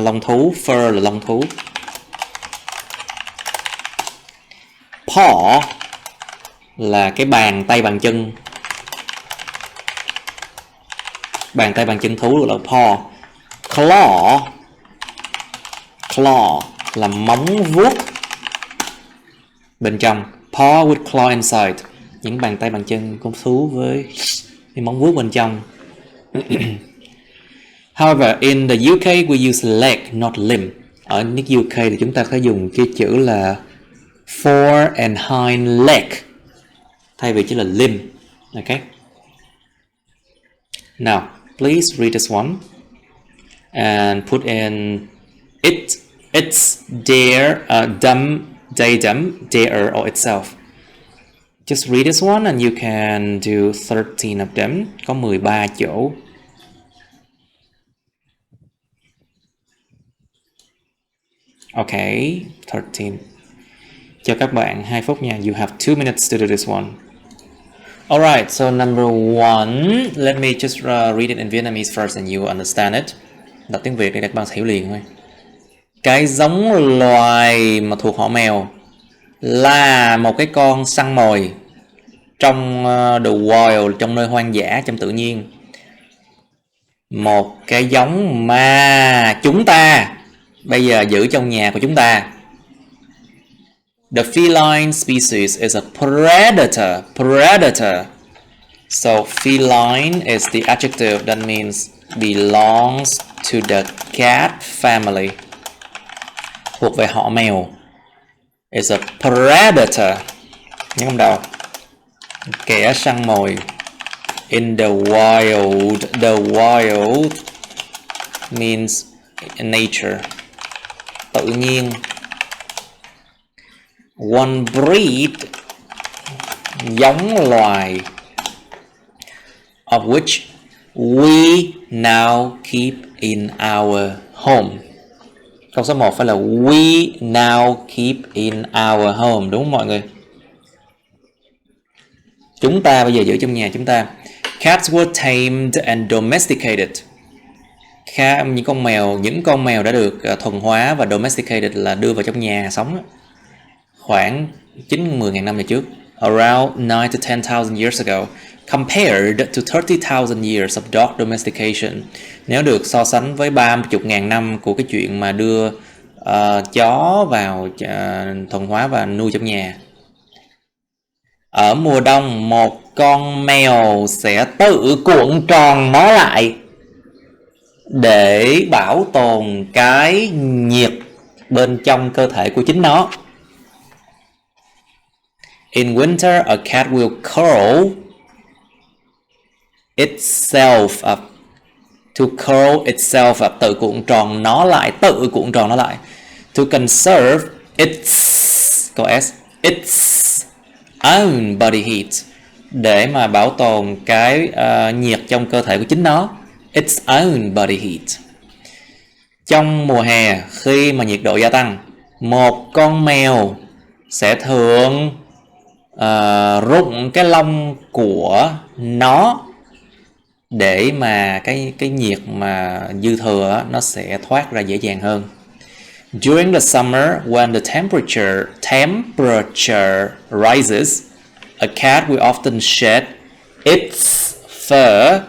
lông thú, fur là lông thú. Paw là cái bàn tay bàn chân. Bàn tay bàn chân thú là paw. Claw, claw là móng vuốt bên trong. Paw with claw inside. Những bàn tay bàn chân con thú với móng vuốt bên trong. However, in the UK we use leg, not limb. Ở nước UK thì chúng ta phải dùng cái chữ là fore and hind leg thay vì chữ là limb. Okay. Now, please read this one and put in it, its, their, them, they, them, their, or itself. Just read this one and you can do 13 of them. Có 13 chỗ. Okay, 13. Cho các bạn 2 phút nha. You have 2 minutes to do this one. Alright, so number 1. Let me just read it in Vietnamese first and you understand it. Đọc tiếng Việt để các bạn hiểu liền thôi. Cái giống loài mà thuộc họ mèo là một cái con săn mồi trong the wild, trong nơi hoang dã, trong tự nhiên. Một cái giống mà chúng ta bây giờ giữ trong nhà của chúng ta. The feline species is a predator. Predator. So feline is the adjective that means belongs to the cat family. Thuộc về họ mèo. Is a predator. Nhớ không đầu. Kẻ săn mồi. In the wild. The wild means nature. Tự nhiên. One breed, giống loài, of which we now keep in our home. Câu số 1 phải là we now keep in our home, đúng không mọi người? Chúng ta bây giờ giữ trong nhà chúng ta. Cats were tamed and domesticated. Những con mèo đã được thuần hóa và domesticated là đưa vào trong nhà sống khoảng 9-10.000 năm về trước. Around 9 to 10,000 years ago, compared to 30,000 years of dog domestication. Nếu được so sánh với 30.000 năm của cái chuyện mà đưa chó vào thuần hóa và nuôi trong nhà. Ở mùa đông, một con mèo sẽ tự cuộn tròn nó lại để bảo tồn cái nhiệt bên trong cơ thể của chính nó. In winter, a cat will curl itself up. To curl itself up, tự cuộn tròn nó lại, To conserve its, its own body heat, để mà bảo tồn cái nhiệt trong cơ thể của chính nó. Its own body heat. Trong mùa hè, khi mà nhiệt độ gia tăng, một con mèo sẽ thường rụng cái lông của nó để mà cái nhiệt mà dư thừa nó sẽ thoát ra dễ dàng hơn. During the summer, when the temperature rises, a cat will often shed its fur,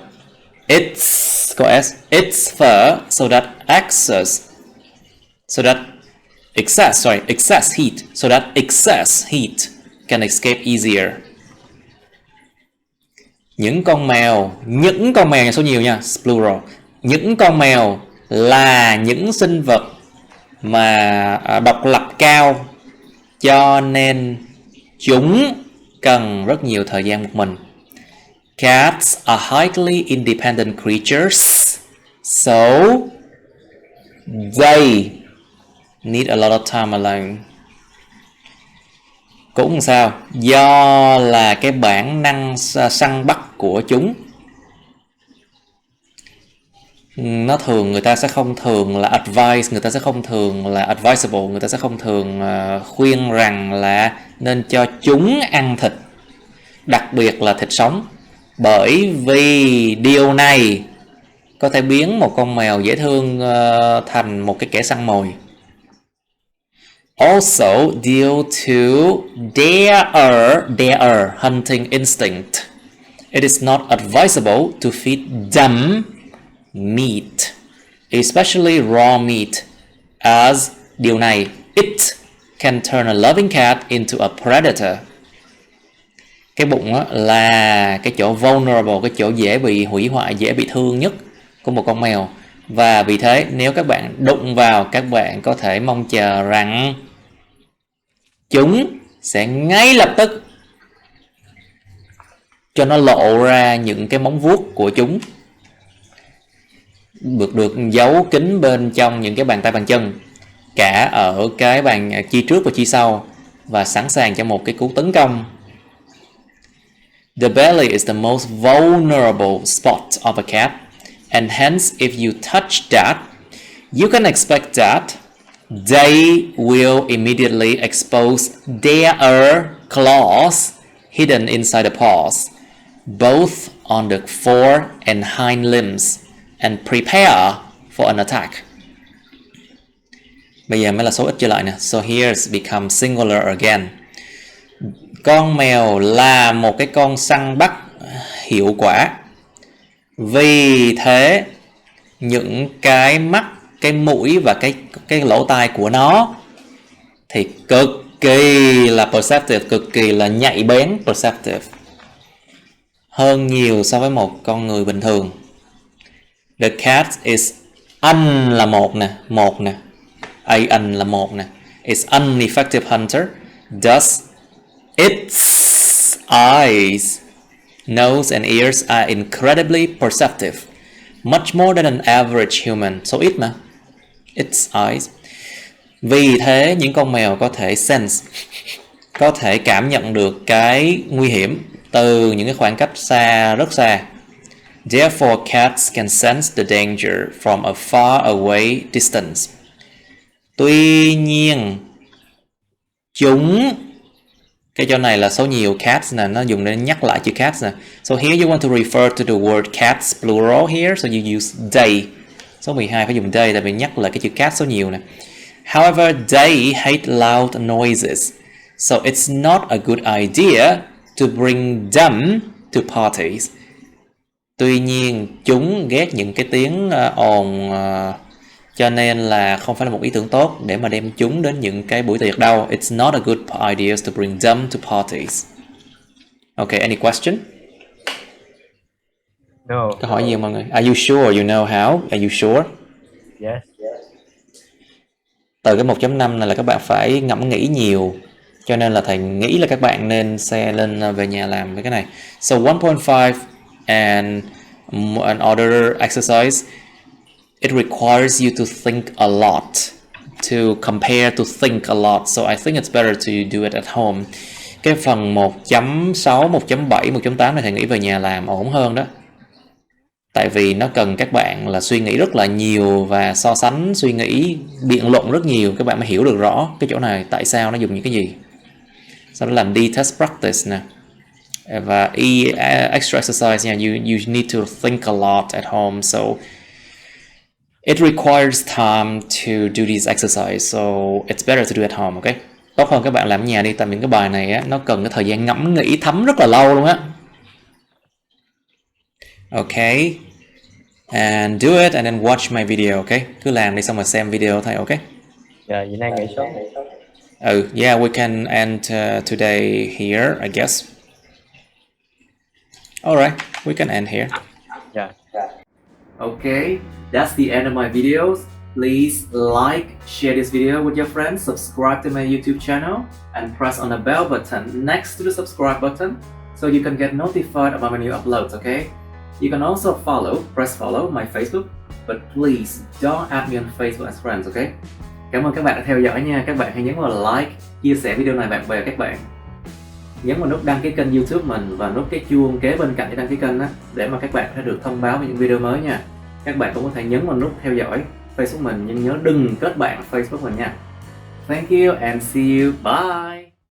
its fur so that excess heat can escape easier. Những con mèo số nhiều nha, plural. Những con mèo là những sinh vật mà độc lập cao, cho nên chúng cần rất nhiều thời gian một mình. Cats are highly independent creatures, so they need a lot of time alone. Cũng sao? Do là cái bản năng săn bắt của chúng, nó thường người ta sẽ không thường là advise, người ta sẽ không thường là advisable, người ta sẽ không thường khuyên rằng là nên cho chúng ăn thịt, đặc biệt là thịt sống, bởi vì điều này có thể biến một con mèo dễ thương thành một cái kẻ săn mồi. Also, due to their hunting instinct, it is not advisable to feed them meat, especially raw meat, as điều này, it can turn a loving cat into a predator. Cái bụng là cái chỗ vulnerable, cái chỗ dễ bị hủy hoại, dễ bị thương nhất của một con mèo. Và vì thế, nếu các bạn đụng vào, các bạn có thể mong chờ rằng chúng sẽ ngay lập tức cho nó lộ ra những cái móng vuốt của chúng, được giấu kín bên trong những cái bàn tay bàn chân, cả ở cái bàn chi trước và chi sau, và sẵn sàng cho một cái cú tấn công. The belly is the most vulnerable spot of a cat, and hence if you touch that, you can expect that they will immediately expose their claws hidden inside the paws, both on the fore and hind limbs, and prepare for an attack. Bây giờ mới là số ít trở lại nè. So here's become singular again. Con mèo là một cái con săn bắt hiệu quả. Vì thế những cái mắt, cái mũi và cái lỗ tai của nó thì cực kỳ là perceptive, cực kỳ là nhạy bén, perceptive, hơn nhiều so với một con người bình thường. The cat is là một nè, an là một nè, is an effective hunter, thus its eyes, nose and ears are incredibly perceptive, much more than an average human. So ít mà, its eyes. Vì thế những con mèo có thể sense, có thể cảm nhận được cái nguy hiểm từ những cái khoảng cách xa, rất xa. Therefore, cats can sense the danger from a far away distance. Tuy nhiên, chúng, cái chỗ này là số nhiều cats nè, nó dùng để nhắc lại chữ cats nè. So here you want to refer to the word cats plural here, so you use they. Số 12 phải dùng they tại vì nhắc lại cái chữ cat số nhiều nè. However, they hate loud noises, so it's not a good idea to bring them to parties. Tuy nhiên, chúng ghét những cái tiếng ồn, cho nên là không phải là một ý tưởng tốt để mà đem chúng đến những cái buổi tiệc đâu. It's not a good idea to bring them to parties. Okay, any question? No. Câu hỏi gì mọi người? Are you sure you know how? Are you sure? Yes. Từ cái 1.5 này là các bạn phải ngẫm nghĩ nhiều, cho nên là thầy nghĩ là các bạn nên xe lên về nhà làm với cái này. So 1.5 and another exercise, it requires you to think a lot, to compare, to think a lot. So I think it's better to do it at home. Cái phần 1.6, 1.7, 1.8 này thầy nghĩ về nhà làm ổn hơn đó. Tại vì nó cần các bạn là suy nghĩ rất là nhiều và so sánh, suy nghĩ, biện luận rất nhiều, các bạn mới hiểu được rõ cái chỗ này tại sao nó dùng những cái gì. Sau đó là D test practice nè. Và E extra exercise nha. You need to think a lot at home, so it requires time to do these exercises, so it's better to do at home, okay? Tốt hơn các bạn làm ở nhà đi, tại những cái bài này á, nó cần cái thời gian ngẫm nghĩ thấm rất là lâu luôn á. Okay, and do it and then watch my video, okay? Cứ làm đi xong rồi xem video thôi, okay? Dạ, vậy nay nghỉ sớm. Yeah, we can end today here, I guess. Alright, we can end here. Dạ. Okay, that's the end of my videos. Please like, share this video with your friends, subscribe to my YouTube channel, and press on the bell button next to the subscribe button so you can get notified about my new uploads, okay? You can also press follow my Facebook, but please don't add me on Facebook as friends, okay? Cảm ơn các bạn đã theo dõi nha. Các bạn hãy nhấn vào like, chia sẻ video này bạn bè các bạn. Nhấn vào nút đăng ký kênh YouTube mình và nút cái chuông kế bên cạnh để đăng ký kênh á, để mà các bạn sẽ được thông báo về những video mới nha. Các bạn cũng có thể nhấn vào nút theo dõi Facebook mình, nhưng nhớ đừng kết bạn Facebook mình nha. Thank you and see you. Bye.